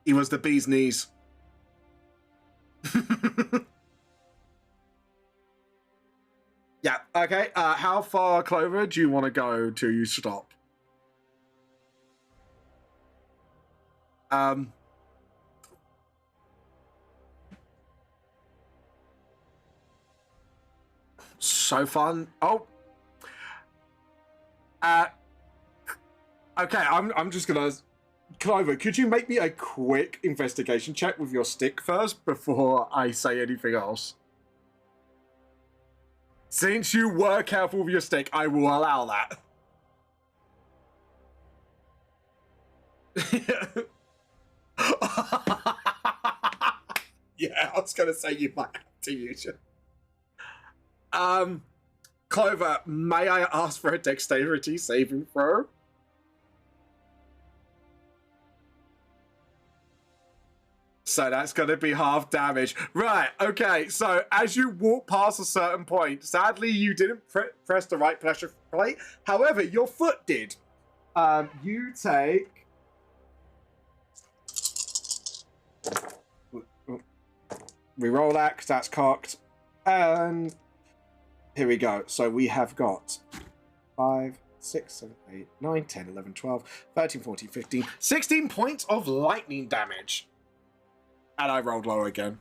He was the bee's knees. Yeah, okay. How far, Clover, do you want to go till you stop? So fun. Oh. Okay, I'm just gonna... Clover, could you make me a quick investigation check with your stick first before I say anything else? Since you were careful with your stick, I will allow that. Yeah, I was gonna say you might have to use it. Clover, may I ask for a dexterity saving throw? So that's going to be half damage. Right, okay, so as you walk past a certain point, sadly you didn't press the right pressure plate. However, your foot did. You take... We roll that because that's cocked. And here we go. So we have got 5, 6, 7, 8, 9, 10, 11, 12, 13, 14, 15, 16 points of lightning damage. And I rolled low again.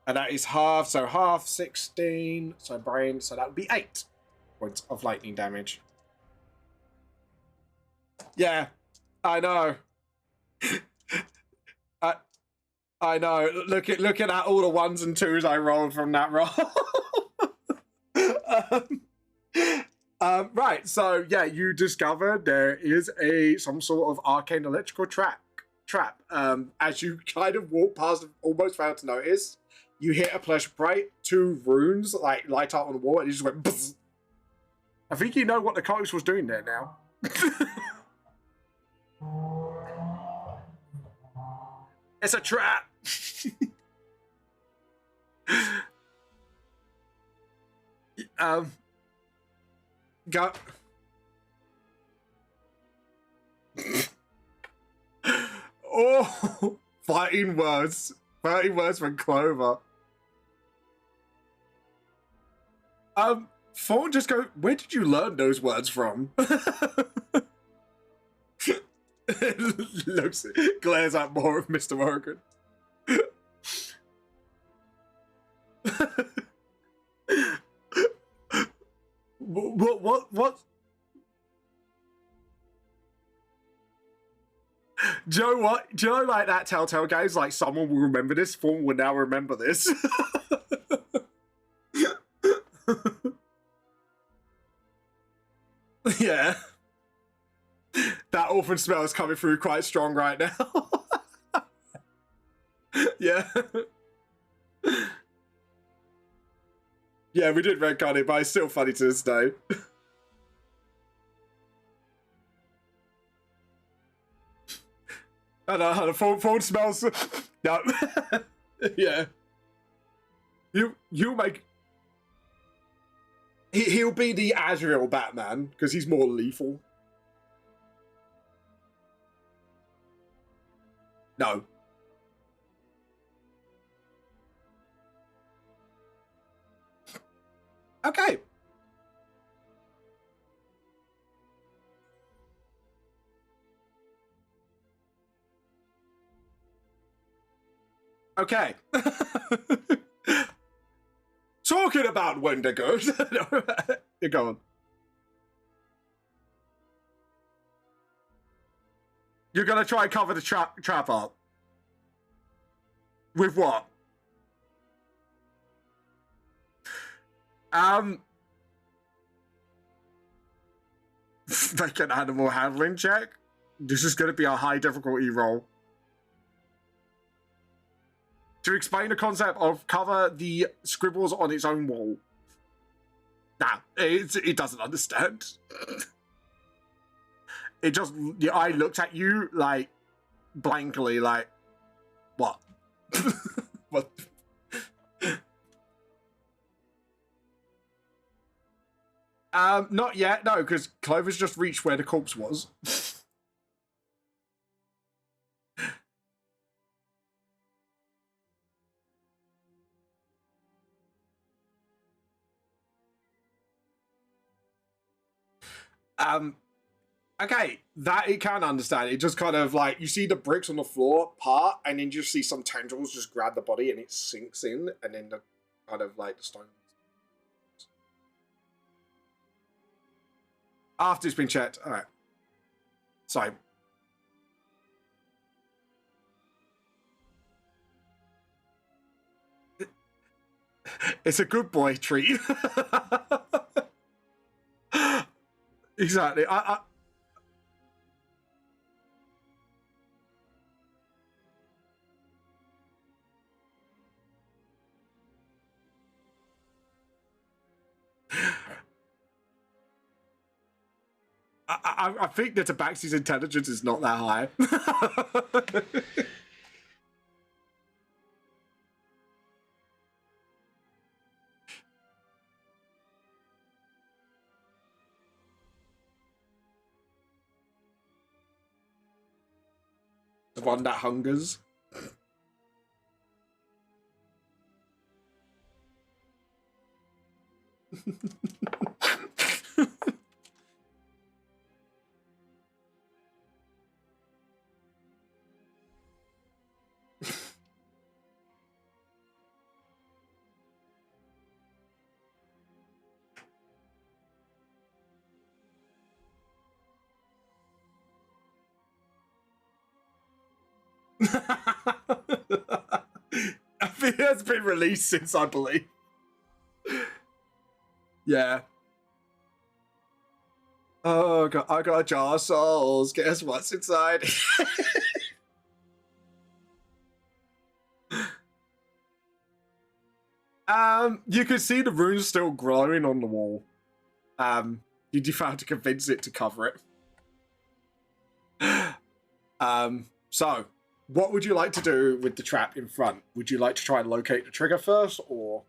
And that is half, so half, 16, so brain, so that would be 8 points of lightning damage. Yeah, I know. I know. Looking at all the 1s and 2s I rolled from that roll. Right, so yeah, you discover there is some sort of arcane electrical trap. As you kind of walk past, almost failed to notice, you hit a pleasure plate, 2 runes like light up on the wall, and you just went buzz. I think you know what the coach was doing there now. It's a trap. Go. Oh, fighting words. 30 words from Clover. Phone just go, where did you learn those words from? Looks, glares at more of Mr. Morgan. What? Do you know what? Do you know, like, that Telltale game's like, someone will remember this, Fawn will now remember this. Yeah. That orphan smell is coming through quite strong right now. Yeah. Yeah, we did retcon it, but it's still funny to this day. No, phone smells. No. Yeah. You make. He'll be the Azrael Batman because he's more lethal. No. Okay. Okay. Talking about Wendigo. You're going. You're gonna try and cover the trap up. With what? Make an animal handling check. This is gonna be a high difficulty roll. To explain the concept of cover the scribbles on its own wall. Nah, it doesn't understand. It just, the eye looked at you, like, blankly, like, what? What? Not yet, no, because Clover's just reached where the corpse was. Okay, that it can understand. It just kind of like, you see the bricks on the floor part, and then you see some tendrils just grab the body and it sinks in, and then the kind of like the stone. After it's been checked. Alright. So. It's a good boy treat. Exactly. I think that Tabaxi's intelligence is not that high. The one that hungers. I think it's been released since, I believe. Yeah. Oh god, I got a jar of souls. Guess what's inside? You can see the runes still glowing on the wall. You found to convince it to cover it. So, what would you like to do with the trap in front? Would you like to try and locate the trigger first, or?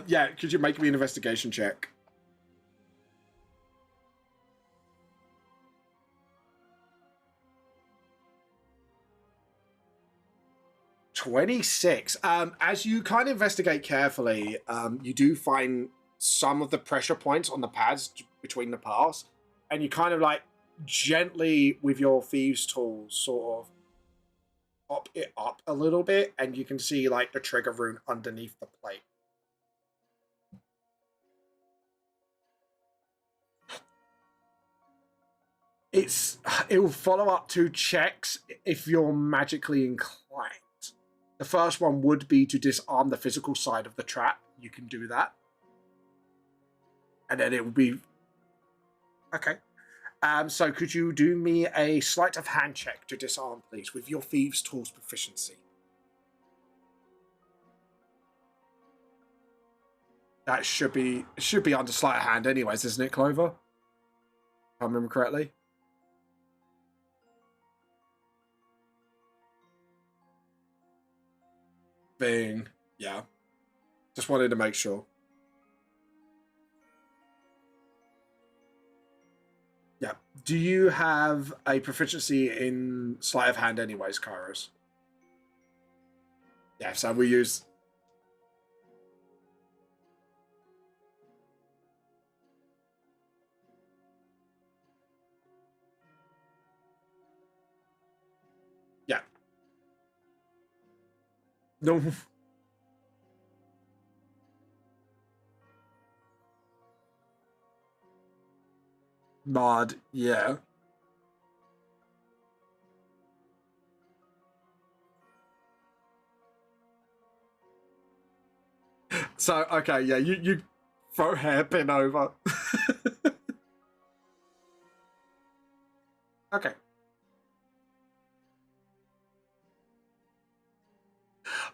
Yeah, could you make me an investigation check? "26. As you kind of investigate carefully, you do find some of the pressure points on the pads between the paths, and you kind of like gently with your thieves' tools sort of pop it up a little bit, and you can see like the trigger rune underneath the plate. It will follow up 2 checks if you're magically inclined. The first one would be to disarm the physical side of the trap. You can do that. And then it will be... Okay. So could you do me a sleight of hand check to disarm, please, with your thieves' tools proficiency? That should be under sleight of hand anyways, isn't it, Clover? If I remember correctly. Thing. Yeah. Just wanted to make sure. Yeah. Do you have a proficiency in sleight of hand anyways, Kairos? Yeah, so we use... Yeah. No. Mod, yeah. So, okay, yeah, you throw hairpin over. Okay.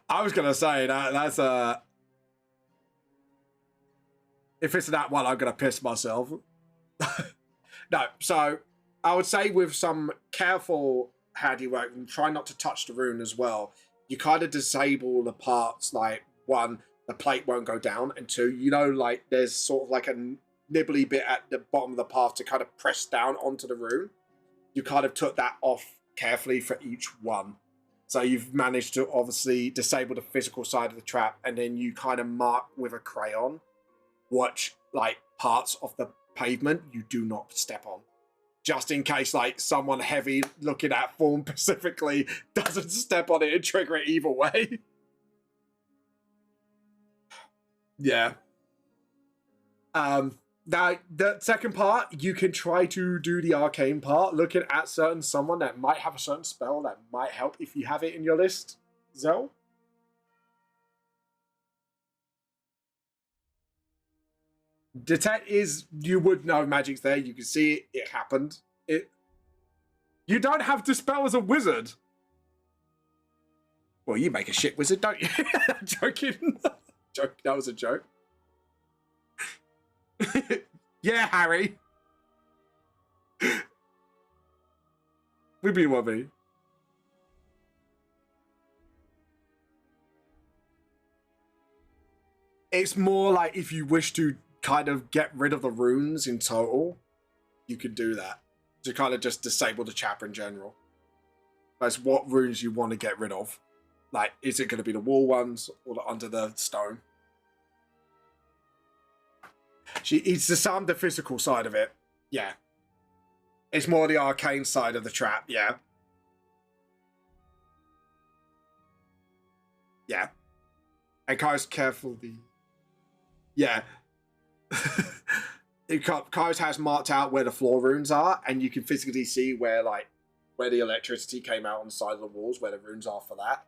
I was gonna say that's a... If it's that one, I'm gonna piss myself. No, so I would say with some careful handiwork and try not to touch the rune as well, you kind of disable the parts like, 1, the plate won't go down, and 2, you know, like there's sort of like a nibbly bit at the bottom of the path to kind of press down onto the rune. You kind of took that off carefully for each one. So you've managed to obviously disable the physical side of the trap, and then you kind of mark with a crayon which like parts of the pavement you do not step on, just in case like someone heavy looking at form specifically doesn't step on it and trigger it either way. Yeah. Now the second part, you can try to do the arcane part, looking at someone that might have a certain spell that might help if you have it in your list. Zell? Detect is, you would know magic's there, you can see it, it happened. You don't have Dispel as a wizard. Well, you make a shit wizard, don't you? I'm joking. Joke, that was a joke. Yeah, Harry. Wibby wobby. It's more like if you wish to kind of get rid of the runes in total, you could do that. To kind of just disable the chapter in general. That's what runes you want to get rid of. Like, is it going to be the wall ones or the under the stone? It's disarmed the physical side of it. Yeah. It's more the arcane side of the trap, yeah. Yeah. And Kai's careful the... Yeah. Kai's has marked out where the floor runes are, and you can physically see where, like, where the electricity came out on the side of the walls, where the runes are for that.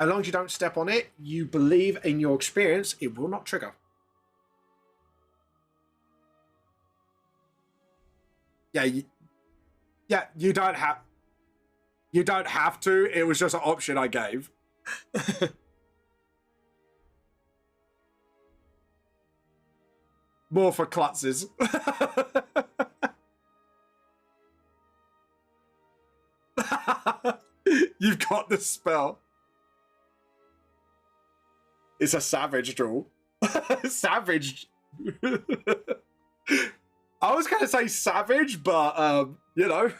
As long as you don't step on it, you believe in your experience, it will not trigger. Yeah, you don't have... You don't have to, it was just an option I gave. More for klutzes. You've got the spell. It's a savage draw. Savage. I was gonna say savage, but you know.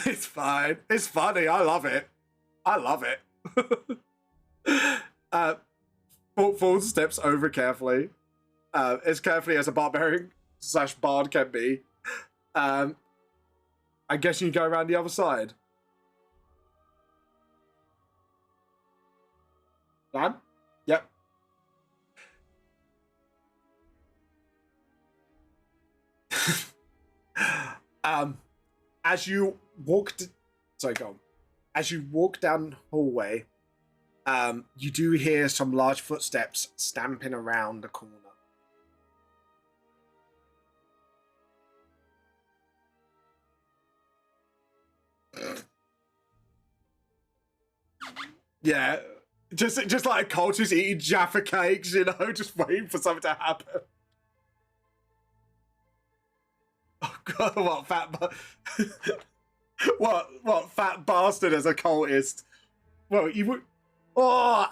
It's fine. It's funny. I love it. I love it. Four steps over carefully. As carefully as a barbarian / bard can be. I guess you can go around the other side. Dan? Yep. As you walked, sorry, go on. As you walk down the hallway, you do hear some large footsteps stamping around the corner. Yeah, just like a cultist eating Jaffa cakes, you know, just waiting for something to happen. Oh god, what fat what fat bastard as a cultist? Well, you would. Oh,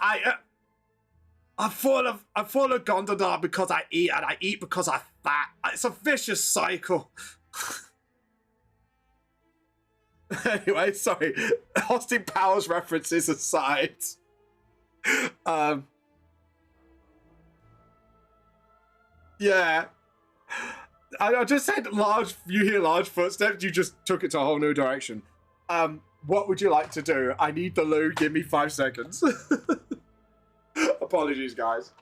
I'm full of Gondodar because I eat, and I eat because I'm fat. It's a vicious cycle. Anyway, sorry. Austin Powers references aside. Yeah. I just said large. You hear large footsteps. You just took it to a whole new direction. What would you like to do? I need the loo. Give me 5 seconds. Apologies, guys.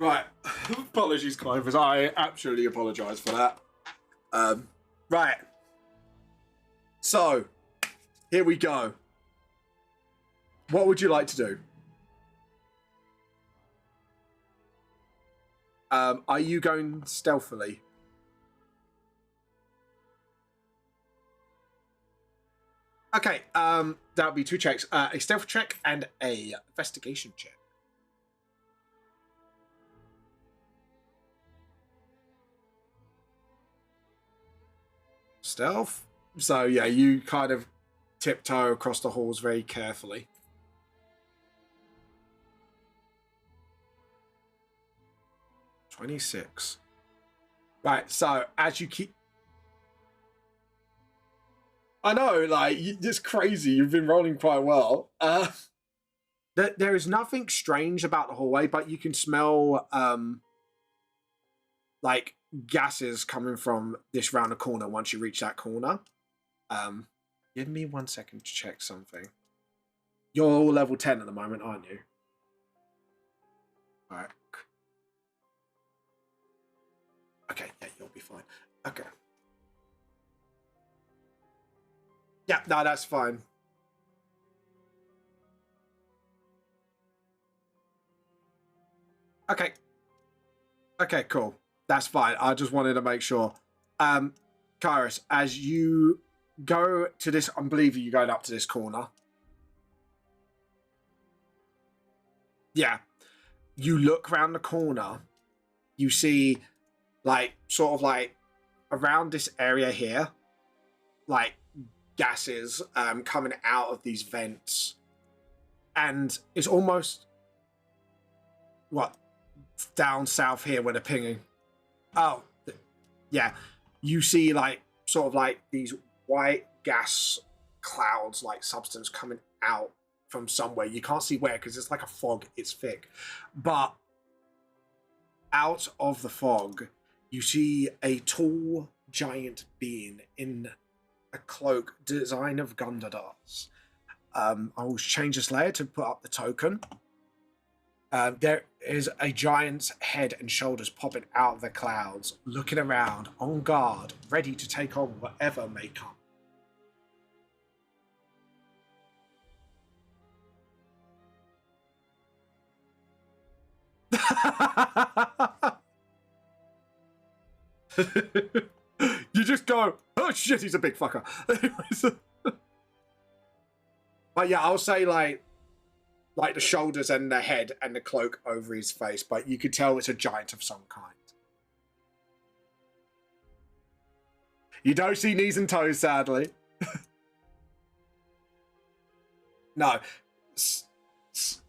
Right. Apologies, Clivers. I absolutely apologise for that. Right. So, here we go. What would you like to do? Are you going stealthily? Okay, that would be 2 checks. A stealth check and a investigation check. Stealth. So yeah, you kind of tiptoe across the halls very carefully. $26. Right. So as you keep, I know, like it's crazy. You've been rolling quite well. There is nothing strange about the hallway, but you can smell like gases coming from this round the corner once you reach that corner. Give me 1 second to check something. You're all level 10 at the moment, aren't you? All right. Okay, yeah, you'll be fine. Okay. Yeah, no, that's fine. Okay. Okay, cool. That's fine. I just wanted to make sure. Kairos, as you go to this, I believe you're going up to this corner. Yeah. You look around the corner. You see, like, sort of like around this area here, like gases coming out of these vents. And it's almost, what, down south here where they're pinging. Oh, yeah. You see, like, sort of like these white gas clouds, like substance coming out from somewhere. You can't see where because it's like a fog. It's thick. But out of the fog, you see a tall, giant being in a cloak design of Gundadars. I will change this layer to put up the token. There is a giant's head and shoulders popping out of the clouds, looking around, on guard, ready to take on whatever may come. You just go, oh shit, he's a big fucker. But yeah, I'll say like the shoulders and the head and the cloak over his face, but you could tell it's a giant of some kind. You don't see knees and toes, sadly. No.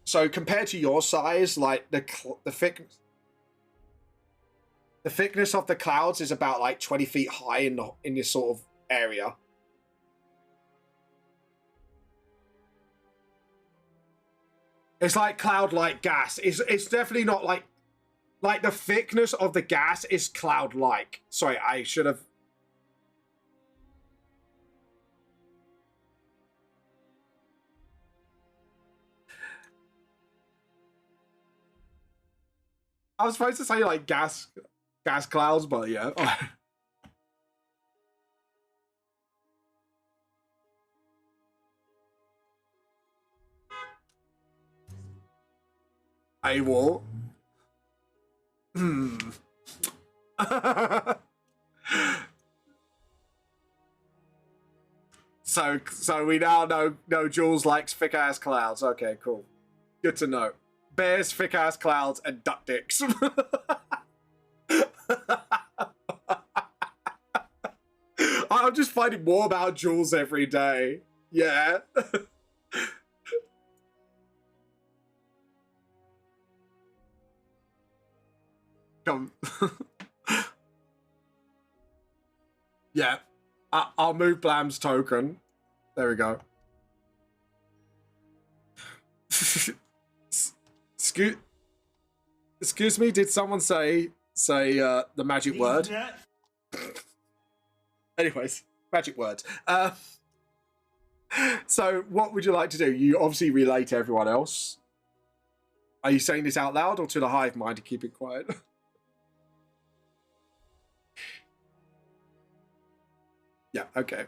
So compared to your size, like the thickness of the clouds is about like 20 feet high in this sort of area. It's like cloud-like gas. It's definitely not like the thickness of the gas is cloud-like. Sorry, I should have. I was supposed to say like gas clouds, but yeah. I will. So we now know Jules likes thick ass clouds. Okay, cool. Good to know. Bears, thick ass clouds, and duck dicks. I'm just finding more about Jules every day. Yeah. Come. Yeah. I'll move Blam's token. There we go. Excuse me, did someone say the magic word? Anyways, magic words. So what would you like to do? You obviously relay to everyone else. Are you saying this out loud or to the hive mind to keep it quiet? Yeah, okay.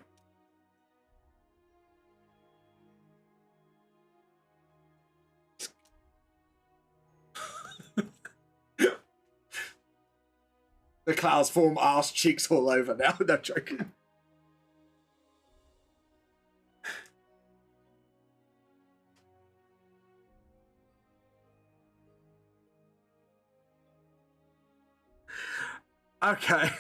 The clouds form arse cheeks all over now. No joking. Okay.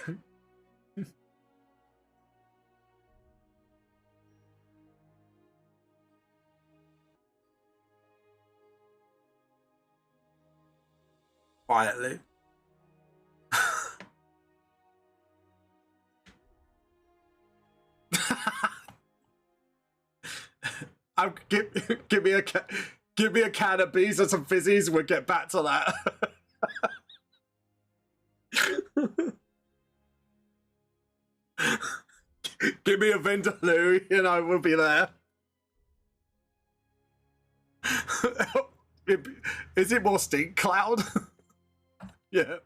Quietly. Give me a can of bees and some fizzies. We'll get back to that. Give me a Vindaloo, and I will be there. Is it more stink cloud? Yeah.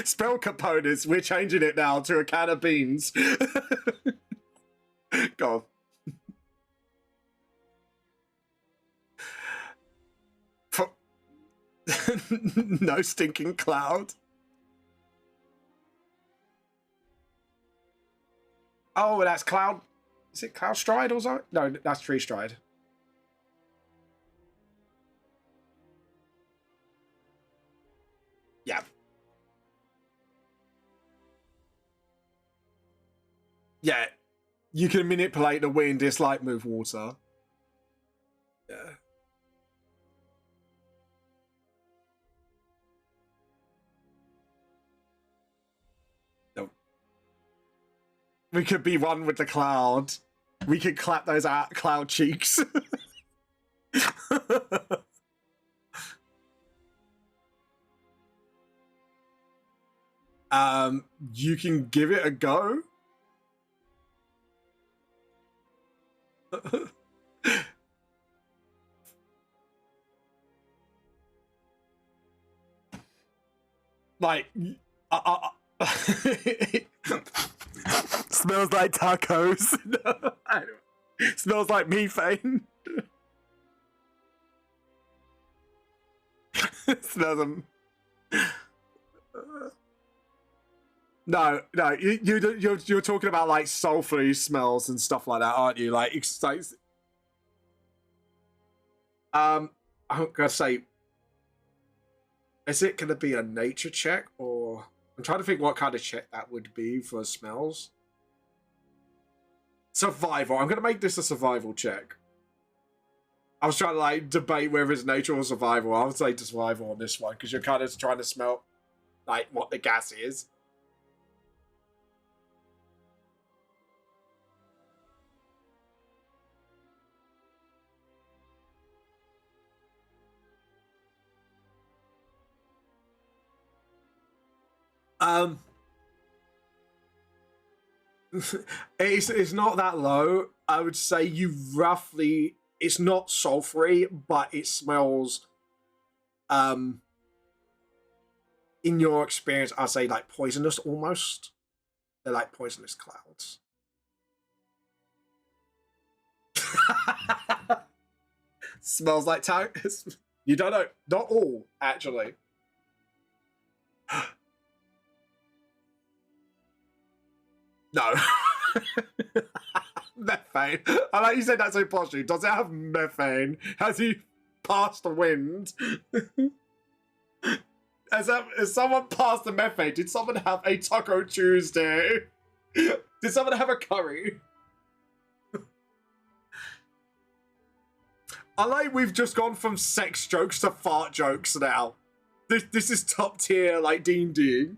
Spell components. We're changing it now to a can of beans. Go on. No stinking cloud. Oh, that's cloud. Is it cloud stride or something? No, that's tree stride. Yeah. Yeah. You can manipulate the wind. It's like move water. Yeah. We could be one with the cloud. We could clap those out cloud cheeks. You can give it a go. Like, smells like tacos. No, I don't. Smells like methane. Smells them. No, you're talking about like sulfury smells and stuff like that, aren't you? Like, I'm gonna say, is it gonna be a nature check, or I'm trying to think what kind of check that would be for smells. Survival. I'm gonna make this a survival check. I was trying to like debate whether it's nature or survival. I would say survival on this one because you're kind of trying to smell like what the gas is. It's not that low. I would say you roughly, it's not sulfury, but it smells in your experience, I'd say like poisonous almost. They're like poisonous clouds. Smells like you don't know. Not all, actually. No. Methane. I like you said that so poshly. Does it have methane? Has he passed the wind? Has someone passed the methane? Did someone have a Taco Tuesday? Did someone have a curry? I like we've just gone from sex jokes to fart jokes now. This is top tier, like D&D.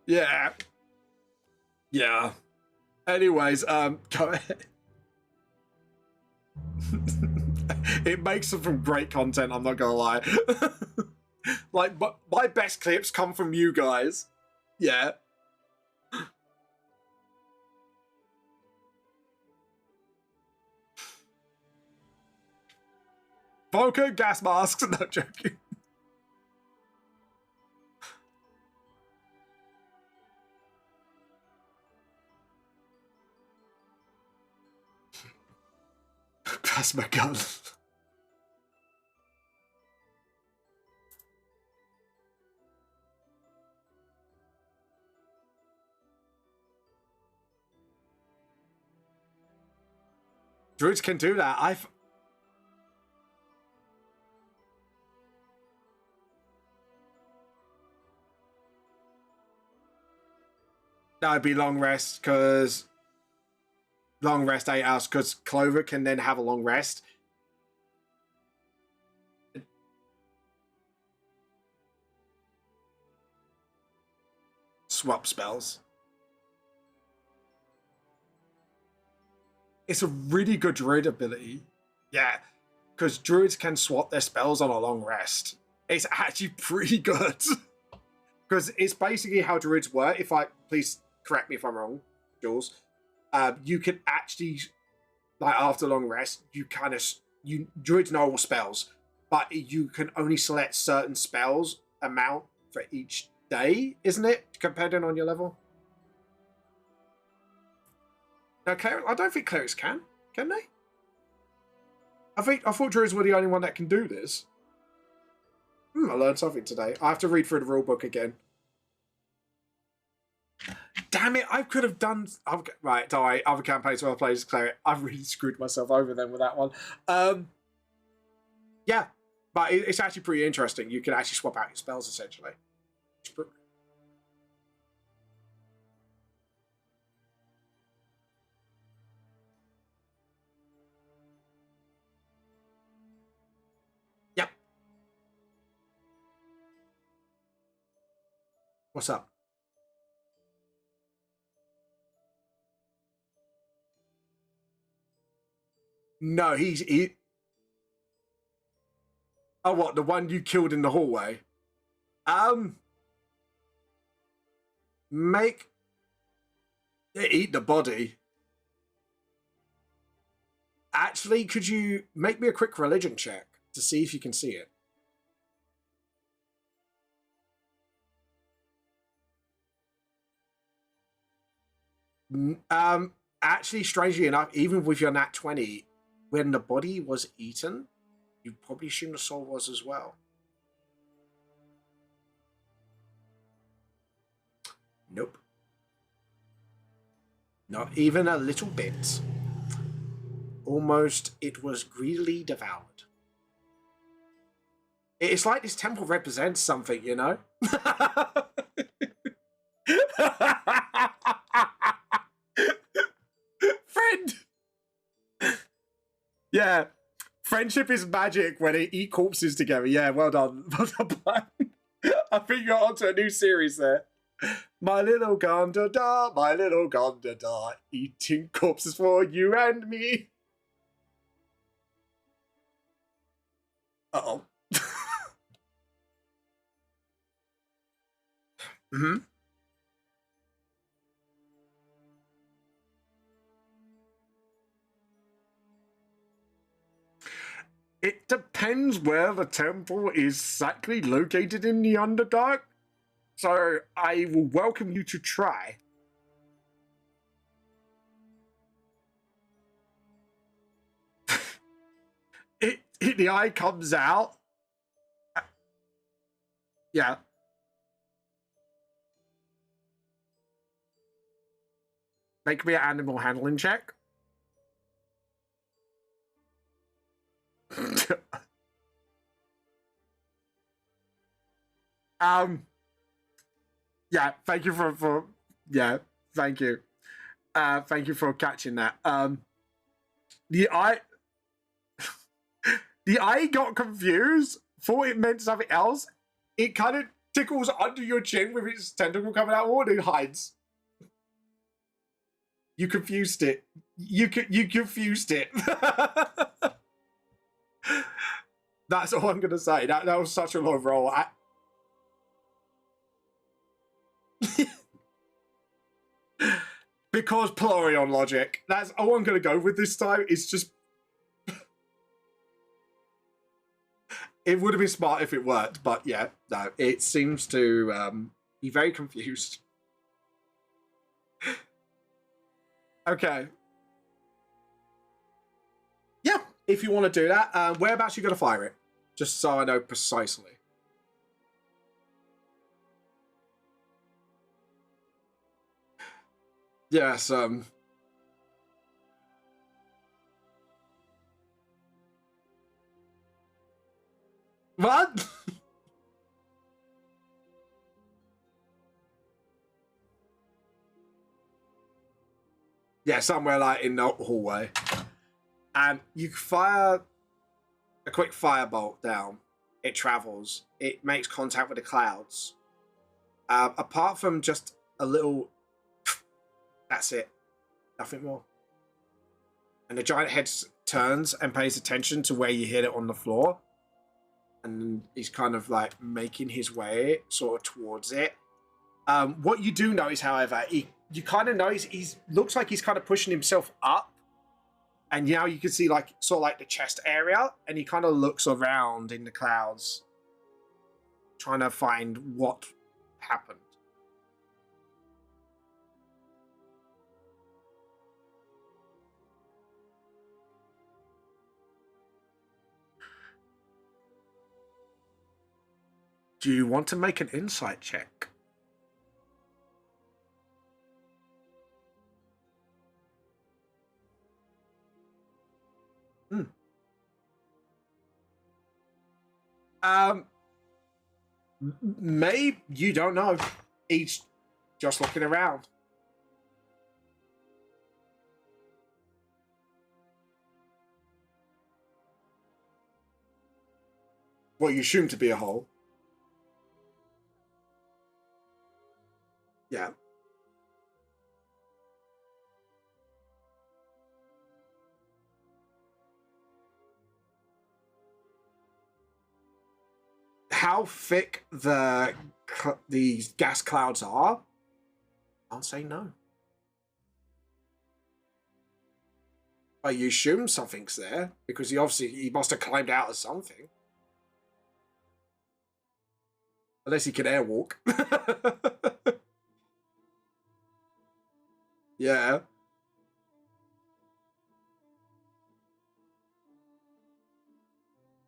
Yeah. Yeah. Anyways, go ahead. It makes for great content, I'm not gonna lie. Like, but my best clips come from you guys. Yeah. Vodka, gas masks, no joking. Plasma gun. Druids can do that. That'd be long rest, because long rest 8 hours, because Clover can then have a long rest. Swap spells. It's a really good druid ability. Yeah, because druids can swap their spells on a long rest. It's actually pretty good. Because it's basically how druids work. Please correct me if I'm wrong, Jules. You can actually, like after long rest, druids know all spells, but you can only select certain spells amount for each day, isn't it? Depending on your level. No, I don't think clerics can they? I thought druids were the only one that can do this. I learned something today. I have to read through the rulebook again. Damn it, I could have done... Right, don't worry. Other campaigns where I played as cleric. I've really screwed myself over then with that one. Yeah, but it's actually pretty interesting. You can actually swap out your spells, essentially. Yep. What's up? No, he. Oh, what? The one you killed in the hallway? Make. Eat the body. Actually, could you make me a quick religion check to see if you can see it? Actually, strangely enough, even with your nat 20, when the body was eaten, you probably assume the soul was as well. Nope. Not even a little bit. Almost, it was greedily devoured. It's like this temple represents something, you know? Friend! Yeah. Friendship is magic when they eat corpses together. Yeah, well done. Well done. I think you're onto a new series there. My little Gondor, my little Gondor, eating corpses for you and me. Uh-oh. Mm-hmm. It depends where the temple is exactly located in the Underdark. So I will welcome you to try. The eye comes out. Yeah. Make me an animal handling check. Yeah, thank you for yeah, thank you. Thank you for catching that. The eye the eye got confused, thought it meant something else. It kind of tickles under your chin with its tentacle coming out, and it hides. You confused it. You confused it. That's all I'm gonna say. That was such a low roll. Because Polarion logic. That's all I'm gonna go with this time. It's just it would have been smart if it worked, but yeah, no. It seems to be very confused. Okay. Yeah, if you want to do that, whereabouts are you gonna fire it? Just so I know precisely. Yes, what? Yeah, somewhere like in the hallway. And you fire a quick firebolt down. It travels. It makes contact with the clouds. Apart from just a little... That's it. Nothing more. And the giant head turns and pays attention to where you hit it on the floor. And he's kind of like making his way sort of towards it. What you do notice, however, you kind of notice he looks like he's kind of pushing himself up. And now you can see like sort of like the chest area. And he kind of looks around in the clouds. Trying to find what happened. Do you want to make an insight check? Maybe you don't know. He's just looking around. What you assume to be a hole. how thick the gas clouds are, I'll say no. But you assume something's there because he must have climbed out of something. Unless he can airwalk. Yeah.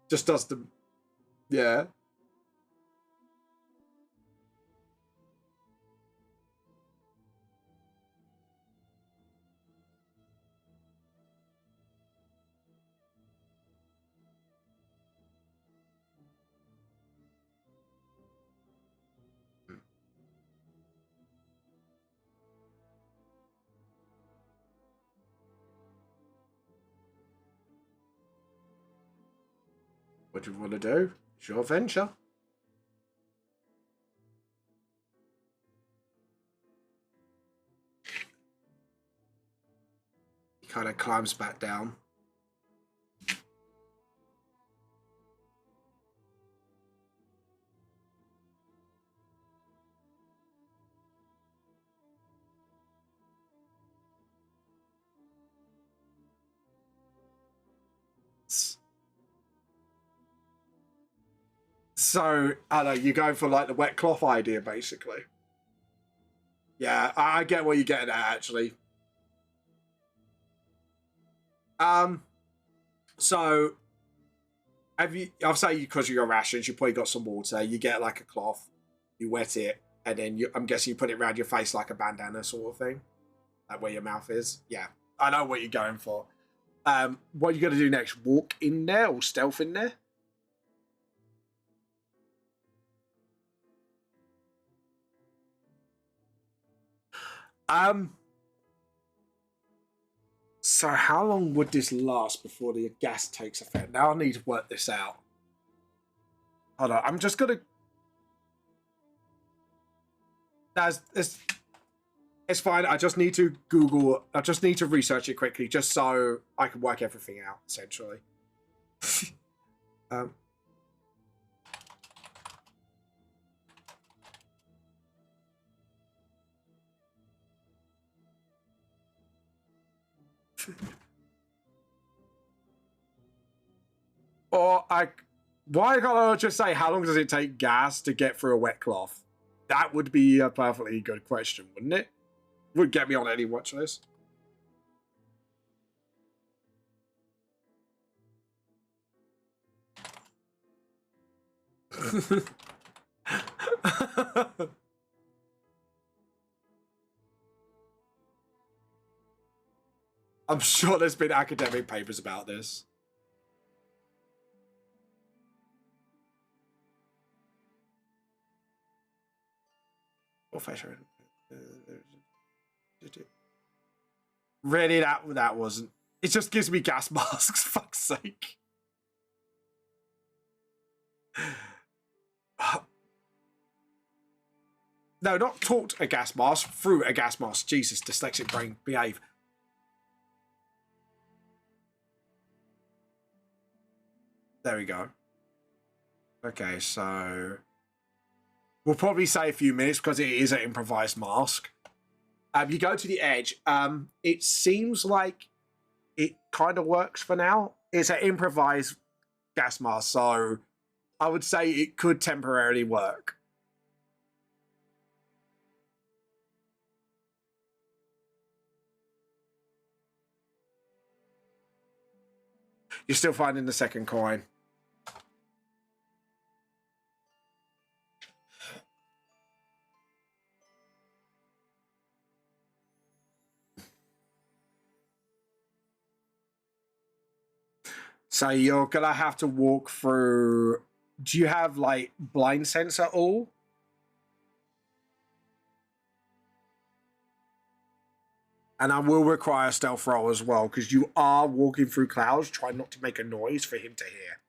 Just does the... Yeah. What do you want to do? It's your venture. He kind of climbs back down. So, I don't know, you're going for like the wet cloth idea, basically. Yeah, I get what you're getting at, actually. So, I'll say because of your rations, you probably got some water, you get like a cloth, you wet it, and then I'm guessing you put it around your face like a bandana sort of thing. Like where your mouth is. Yeah, I know what you're going for. What are you going to do next? Walk in there or stealth in there? So how long would this last before the gas takes effect? Now I need to work this out. Hold on, I'm just gonna... It's fine, I just need to Google... I just need to research it quickly, just so I can work everything out, essentially. Why can't I just say how long does it take gas to get through a wet cloth? That would be a perfectly good question, wouldn't it? Would get me on any watch list. I'm sure there's been academic papers about this. Really, that wasn't. It just gives me gas masks. Fuck's sake. No, not taught a gas mask, through a gas mask. Jesus, dyslexic brain, behave. There we go. Okay, so we'll probably say a few minutes because it is an improvised mask. You go to the edge. It seems like it kind of works for now. It's an improvised gas mask, so I would say it could temporarily work. You're still finding the second coin. So you're gonna have to walk through. Do you have like blind sense at all? And I will require a stealth roll as well, because you are walking through clouds. Try not to make a noise for him to hear.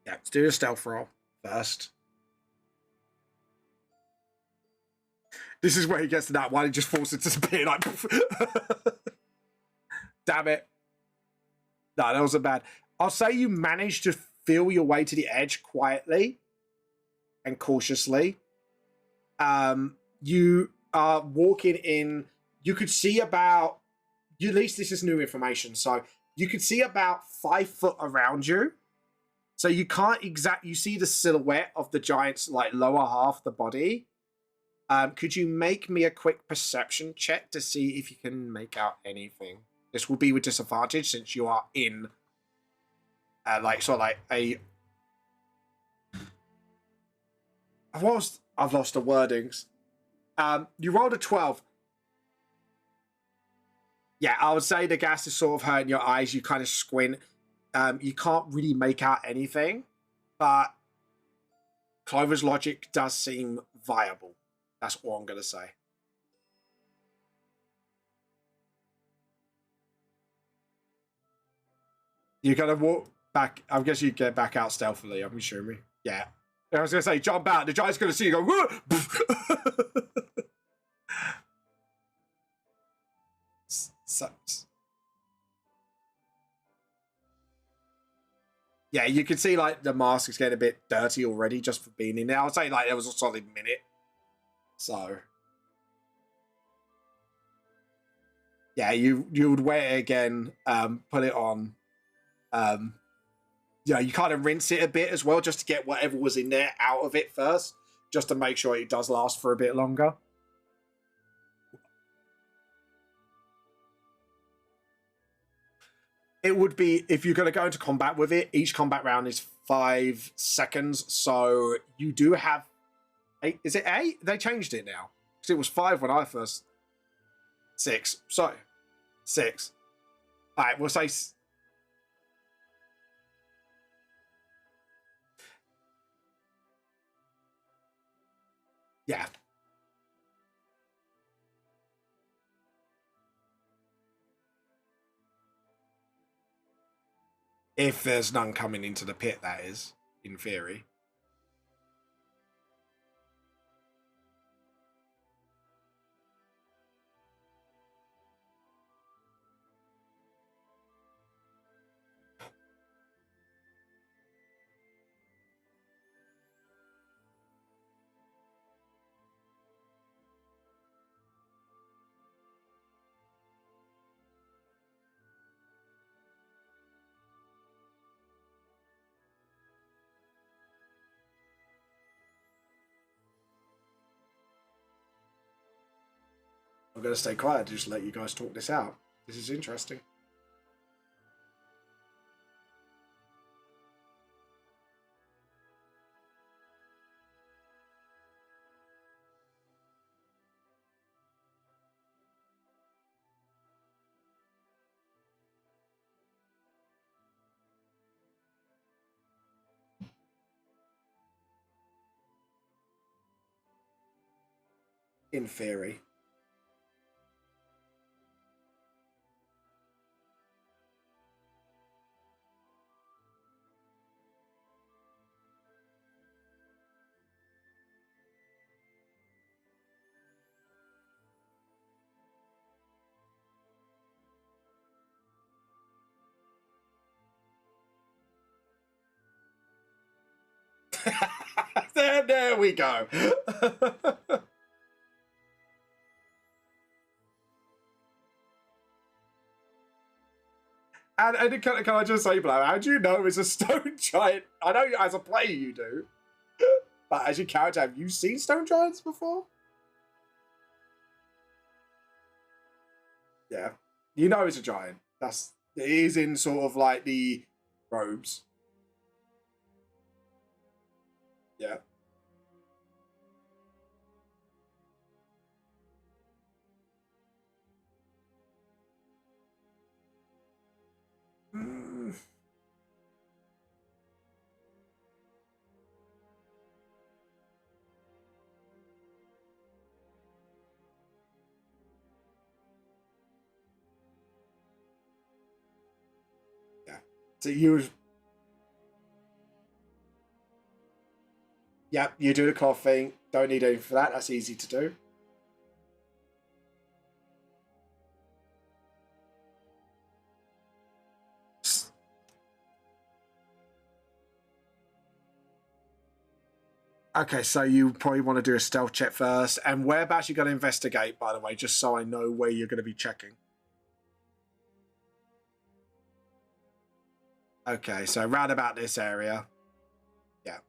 Yeah, let's do a stealth roll first. This is where he gets to that one. He just falls into disappear like... Damn it. No, that wasn't bad. I'll say you managed to feel your way to the edge quietly and cautiously. You are walking in. You could see about. At least this is new information, so you could see about 5 foot around you. So you can't you see the silhouette of the giant's like lower half, the body. Could you make me a quick perception check to see if you can make out anything? This will be with disadvantage since you are in, like sort of like a. I've lost the wordings. You rolled a 12. Yeah, I would say the gas is sort of hurting your eyes. You kind of squint. You can't really make out anything, but Clover's logic does seem viable. That's all I'm going to say. You're going to walk back. I guess you get back out stealthily, I'm assuming. Yeah. I was going to say, jump out. The giant's going to see you go, whoa! Sucks. Yeah, you can see like the mask is getting a bit dirty already just for being in there. I would say like there was a solid minute. So yeah, you would wear it again, put it on. Yeah, you kind of rinse it a bit as well just to get whatever was in there out of it first, just to make sure it does last for a bit longer. It would be, if you're going to go into combat with it, each combat round is 5 seconds. So you do have 8. Is it 8? They changed it now. Because it was 5 when I first. 6. So 6. All right, we'll say. Yeah. If there's none coming into the pit, that is, in theory. I'm going to stay quiet to just let you guys talk this out. This is interesting. In theory. there we go. And can I just say, Blow, how do you know it's a stone giant? I know as a player you do, but as your character, have you seen stone giants before? Yeah, you know it's a giant. It is in sort of like the robes. Yeah. Mm. Yeah. So yeah, you do the cloth thing. Don't need anything for that. That's easy to do. Okay, so you probably want to do a stealth check first. And whereabouts you going to investigate, by the way, just so I know where you're going to be checking. Okay, so round about this area. Yeah.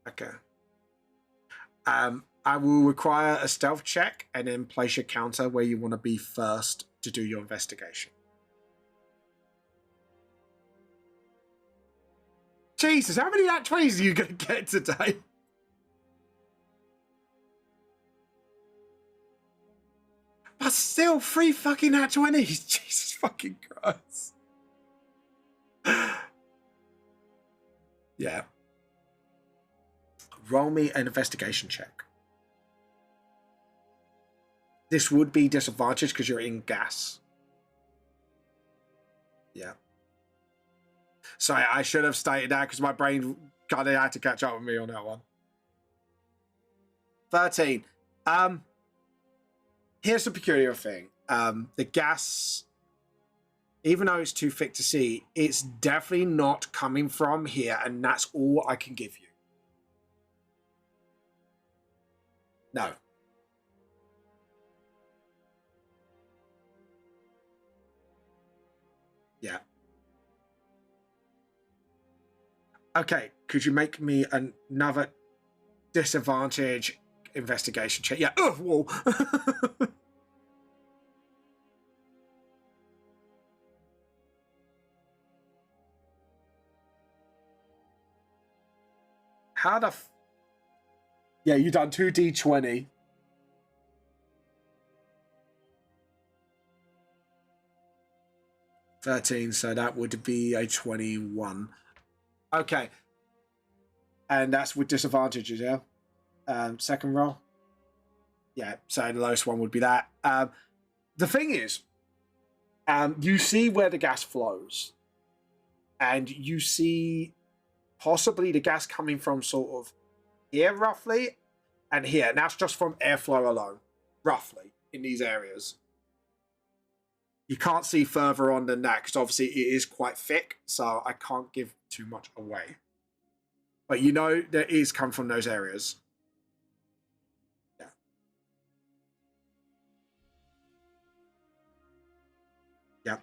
Okay. I will require a stealth check and then place your counter where you want to be first to do your investigation. Jesus, how many nat 20s are you going to get today? But still, 3 fucking nat 20s. Jesus fucking Christ. Yeah. Roll me an investigation check. This would be disadvantaged because you're in gas. Yeah. Sorry, I should have stated that because my brain kind of had to catch up with me on that one. 13. Here's the peculiar thing. The gas, even though it's too thick to see, it's definitely not coming from here, and that's all I can give you. No. Yeah. Okay, could you make me another disadvantage investigation check? Yeah. Oh, whoa. How the yeah, you done 2d20. $13, so that would be a 21. Okay. And that's with disadvantages, yeah? Second roll? Yeah, so the lowest one would be that. The thing is, you see where the gas flows. And you see possibly the gas coming from sort of here, roughly, and here. And that's just from airflow alone, roughly, in these areas. You can't see further on than that because obviously it is quite thick, so I can't give too much away. But you know there is come from those areas. Yeah. Yeah.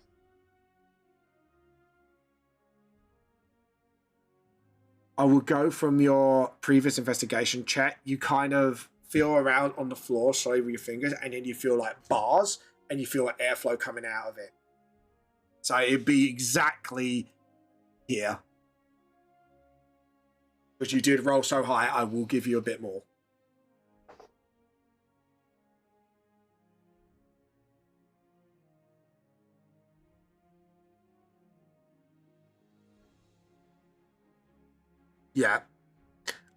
I will go from your previous investigation check. You kind of feel around on the floor slowly with your fingers, and then you feel like bars, and you feel like airflow coming out of it. So it'd be exactly here. But you did roll so high, I will give you a bit more. Yeah.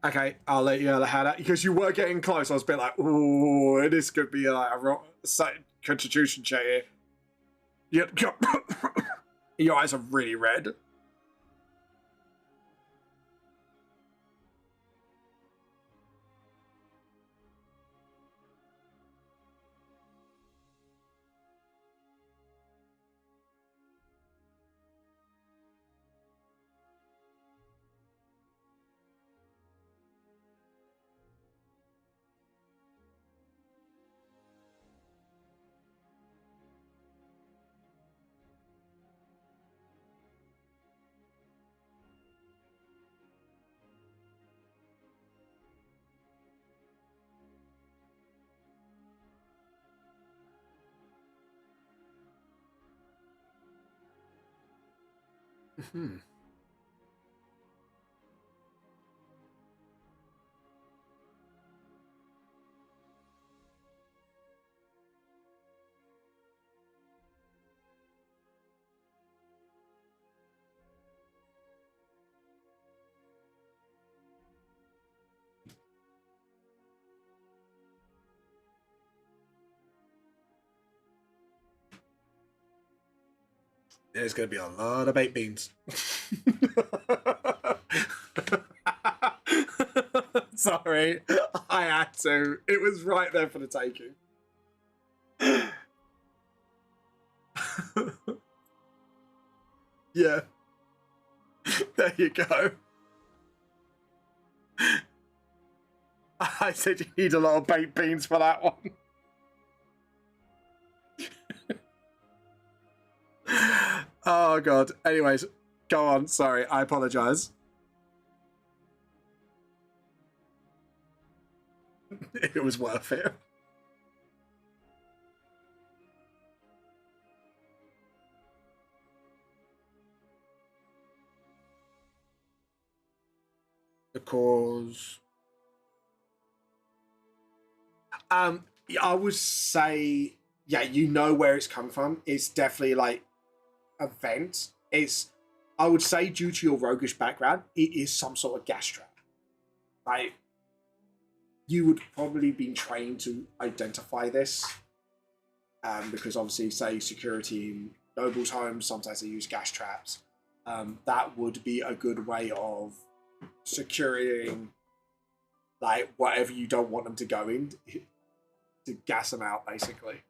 Okay, I'll let you know how that, because you were getting close. I was a bit like, ooh, this could be like a constitution check here. Your eyes are really red. Hmm. There's going to be a lot of baked beans. Sorry, I had to. It was right there for the taking. Yeah. There you go. I said you need a lot of baked beans for that one. Oh god. Anyways, go on. Sorry, I apologize. It was worth it. Because I would say, yeah, you know where it's come from. It's definitely like a vent. I would say, due to your roguish background, it is some sort of gas trap. Like, you would probably been trained to identify this, because obviously, say security in nobles' homes, sometimes they use gas traps. That would be a good way of securing, like, whatever you don't want them to go in, to gas them out, basically.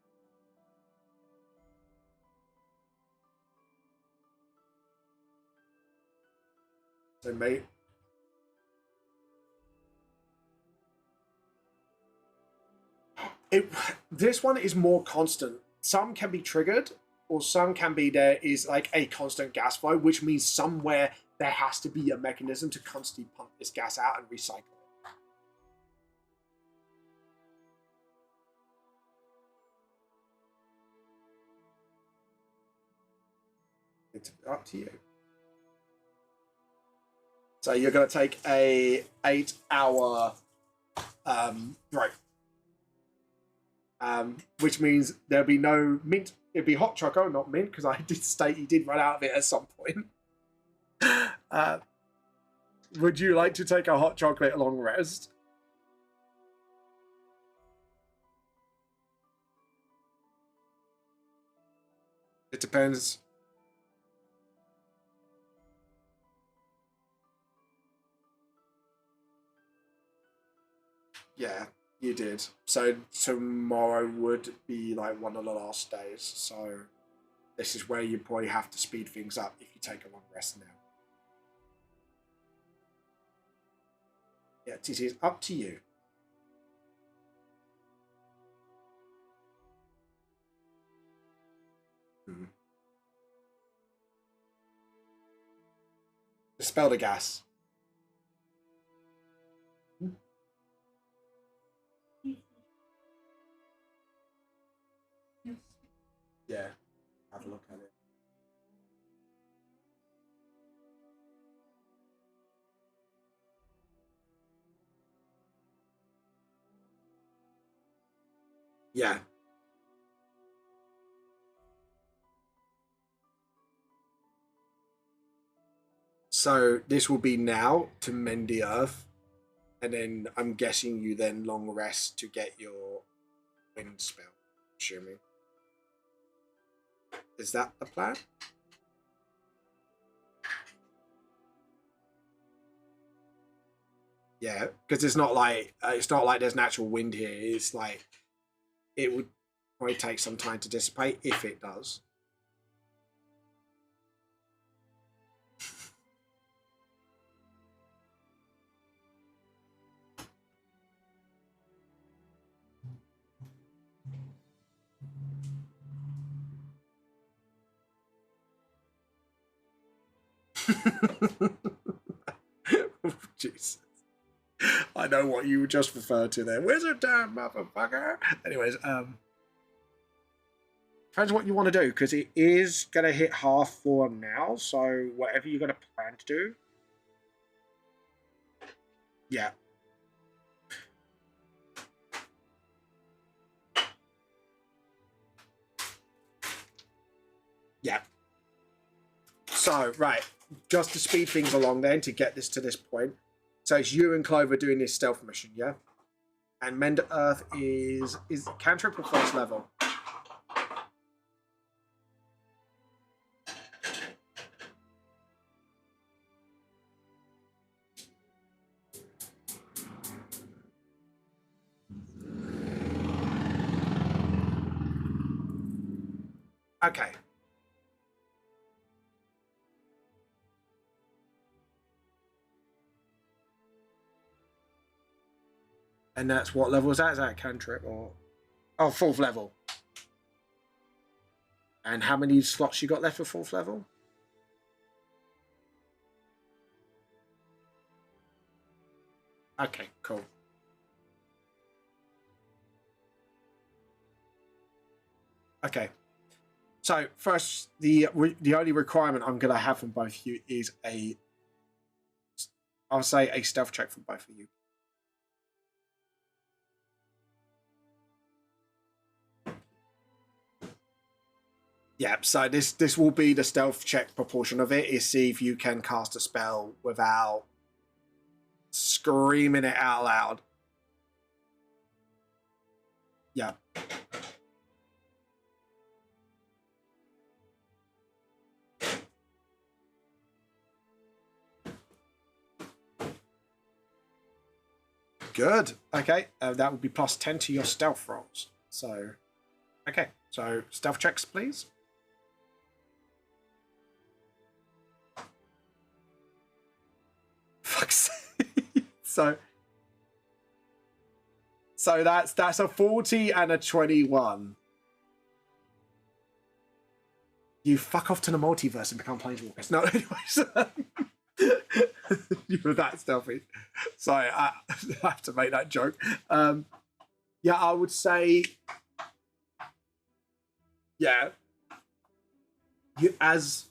So, mate, this one is more constant. Some can be triggered, or some can be there is like a constant gas flow, which means somewhere there has to be a mechanism to constantly pump this gas out and recycle it. It's up to you. So you're going to take a 8-hour break. Which means there'll be no mint. It'd be hot choco, not mint, because I did state you did run out of it at some point. Would you like to take a hot chocolate long rest? It depends. Yeah, you did. So tomorrow would be like one of the last days. So this is where you probably have to speed things up if you take a long rest now. Yeah, it is up to you. Dispel the gas. Yeah, have a look at it. Yeah. So this will be now to mend the earth, and then I'm guessing you then long rest to get your wind spell. Assuming. Is that the plan? Yeah, because it's not like there's natural wind here. It's like it would probably take some time to dissipate if it does. Jesus. I know what you just referred to there. Wizard time, motherfucker. Anyways, depends what you want to do, because it is going to hit 4:30 now, so whatever you're going to plan to do. Yeah. Yeah. So, right, just to speed things along then, to get this to this point. So it's you and Clover doing this stealth mission, yeah? And Mend Earth is cantrip or first level? Okay. And that's what level is that? Is that a cantrip or... Oh, 4th level. And how many slots you got left for 4th level? Okay, cool. Okay. So first, the only requirement I'm going to have from both of you is I'll say a stealth check from both of you. Yeah, so this will be the stealth check proportion of it, is see if you can cast a spell without screaming it out loud. Yeah. Good. Okay, that would be plus 10 to your stealth rolls. So, okay, so stealth checks, please. Fuck's sake. So that's a 40 and a 21. You fuck off to the multiverse and become planeswalkers. No, anyways. You were that stealthy. Sorry, I have to make that joke. Yeah, I would say, yeah, as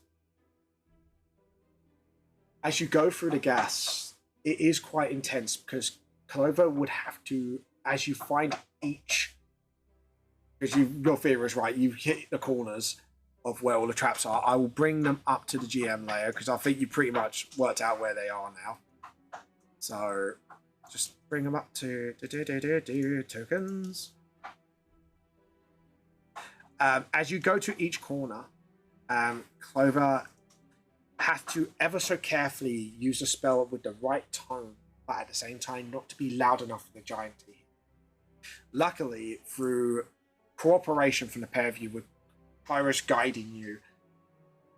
you go through the gas, it is quite intense because Clover would have to, as you find each, because your theory is right, you hit the corners of where all the traps are. I will bring them up to the GM layer because I think you pretty much worked out where they are now. So just bring them up to tokens. As you go to each corner, Clover have to ever so carefully use a spell with the right tone, but at the same time not to be loud enough for the giant to hear. Luckily, through cooperation from the pair of you, with Pyrus guiding you,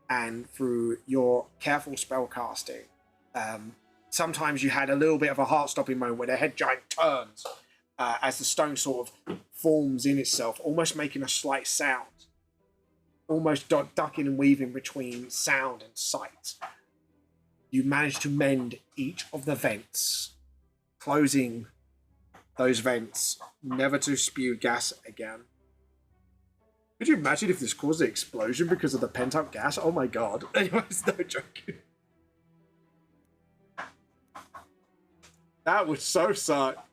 and through your careful spell casting, sometimes you had a little bit of a heart-stopping moment where the head giant turns as the stone sort of forms in itself, almost making a slight sound, almost ducking and weaving between sound and sight. You manage to mend each of the vents, closing those vents, never to spew gas again. Could you imagine if this caused an explosion because of the pent-up gas? Oh my god. Anyways, no joking. That would so suck.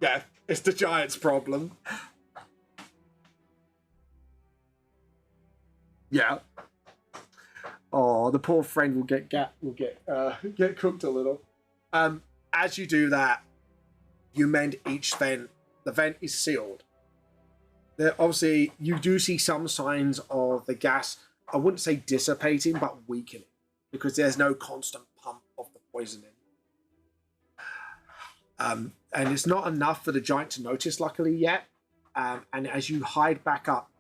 Yeah, it's the giant's problem. Yeah. Oh, the poor friend will get cooked a little. As you do that, you mend each vent. The vent is sealed. Obviously, you do see some signs of the gas, I wouldn't say dissipating, but weakening, because there's no constant pump of the poisoning. And it's not enough for the giant to notice, luckily, yet. And as you hide back up,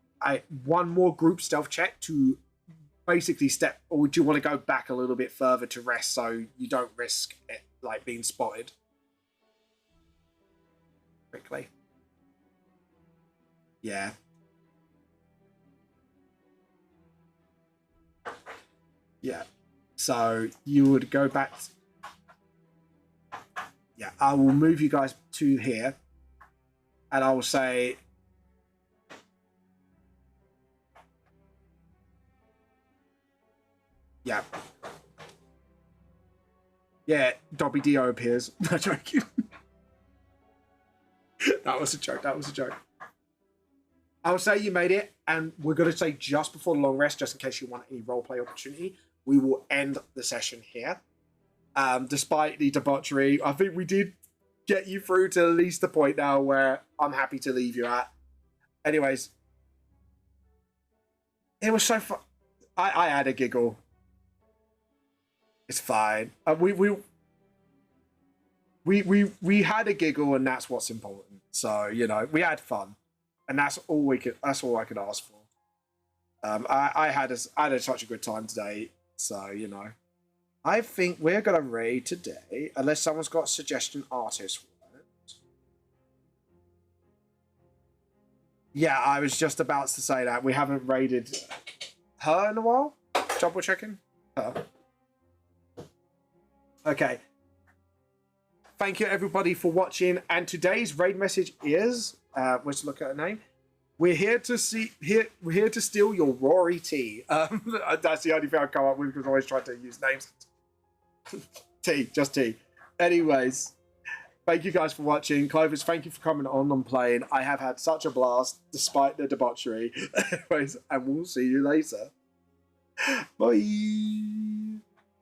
one more group stealth check to basically step, or would you want to go back a little bit further to rest so you don't risk it, like, being spotted? Quickly. Yeah. Yeah. So you would go back. Yeah, I will move you guys to here. And I will say, yeah. Yeah, Dobby Dio appears. No joking. That was a joke. That was a joke. I will say you made it, and we're going to say just before the long rest, just in case you want any roleplay opportunity, we will end the session here. Despite the debauchery, I think we did get you through to at least the point now where I'm happy to leave you at. Anyways, it was so fun. I had a giggle. It's fine. We had a giggle, and that's what's important. So, you know, we had fun, and that's all I could ask for. I had such a good time today. So, you know, I think we're going to raid today, unless someone's got a suggestion artist. Yeah, I was just about to say that. We haven't raided her in a while. Double checking. Her. Okay. Thank you everybody for watching. And today's raid message is, let's look at her name. We're here to steal your Rory tea. That's the only thing I come up with because I always try to use names. Tea, just tea. Anyways, thank you guys for watching. Clovis, thank you for coming on and playing. I have had such a blast despite the debauchery. Anyways, and we'll see you later. Bye.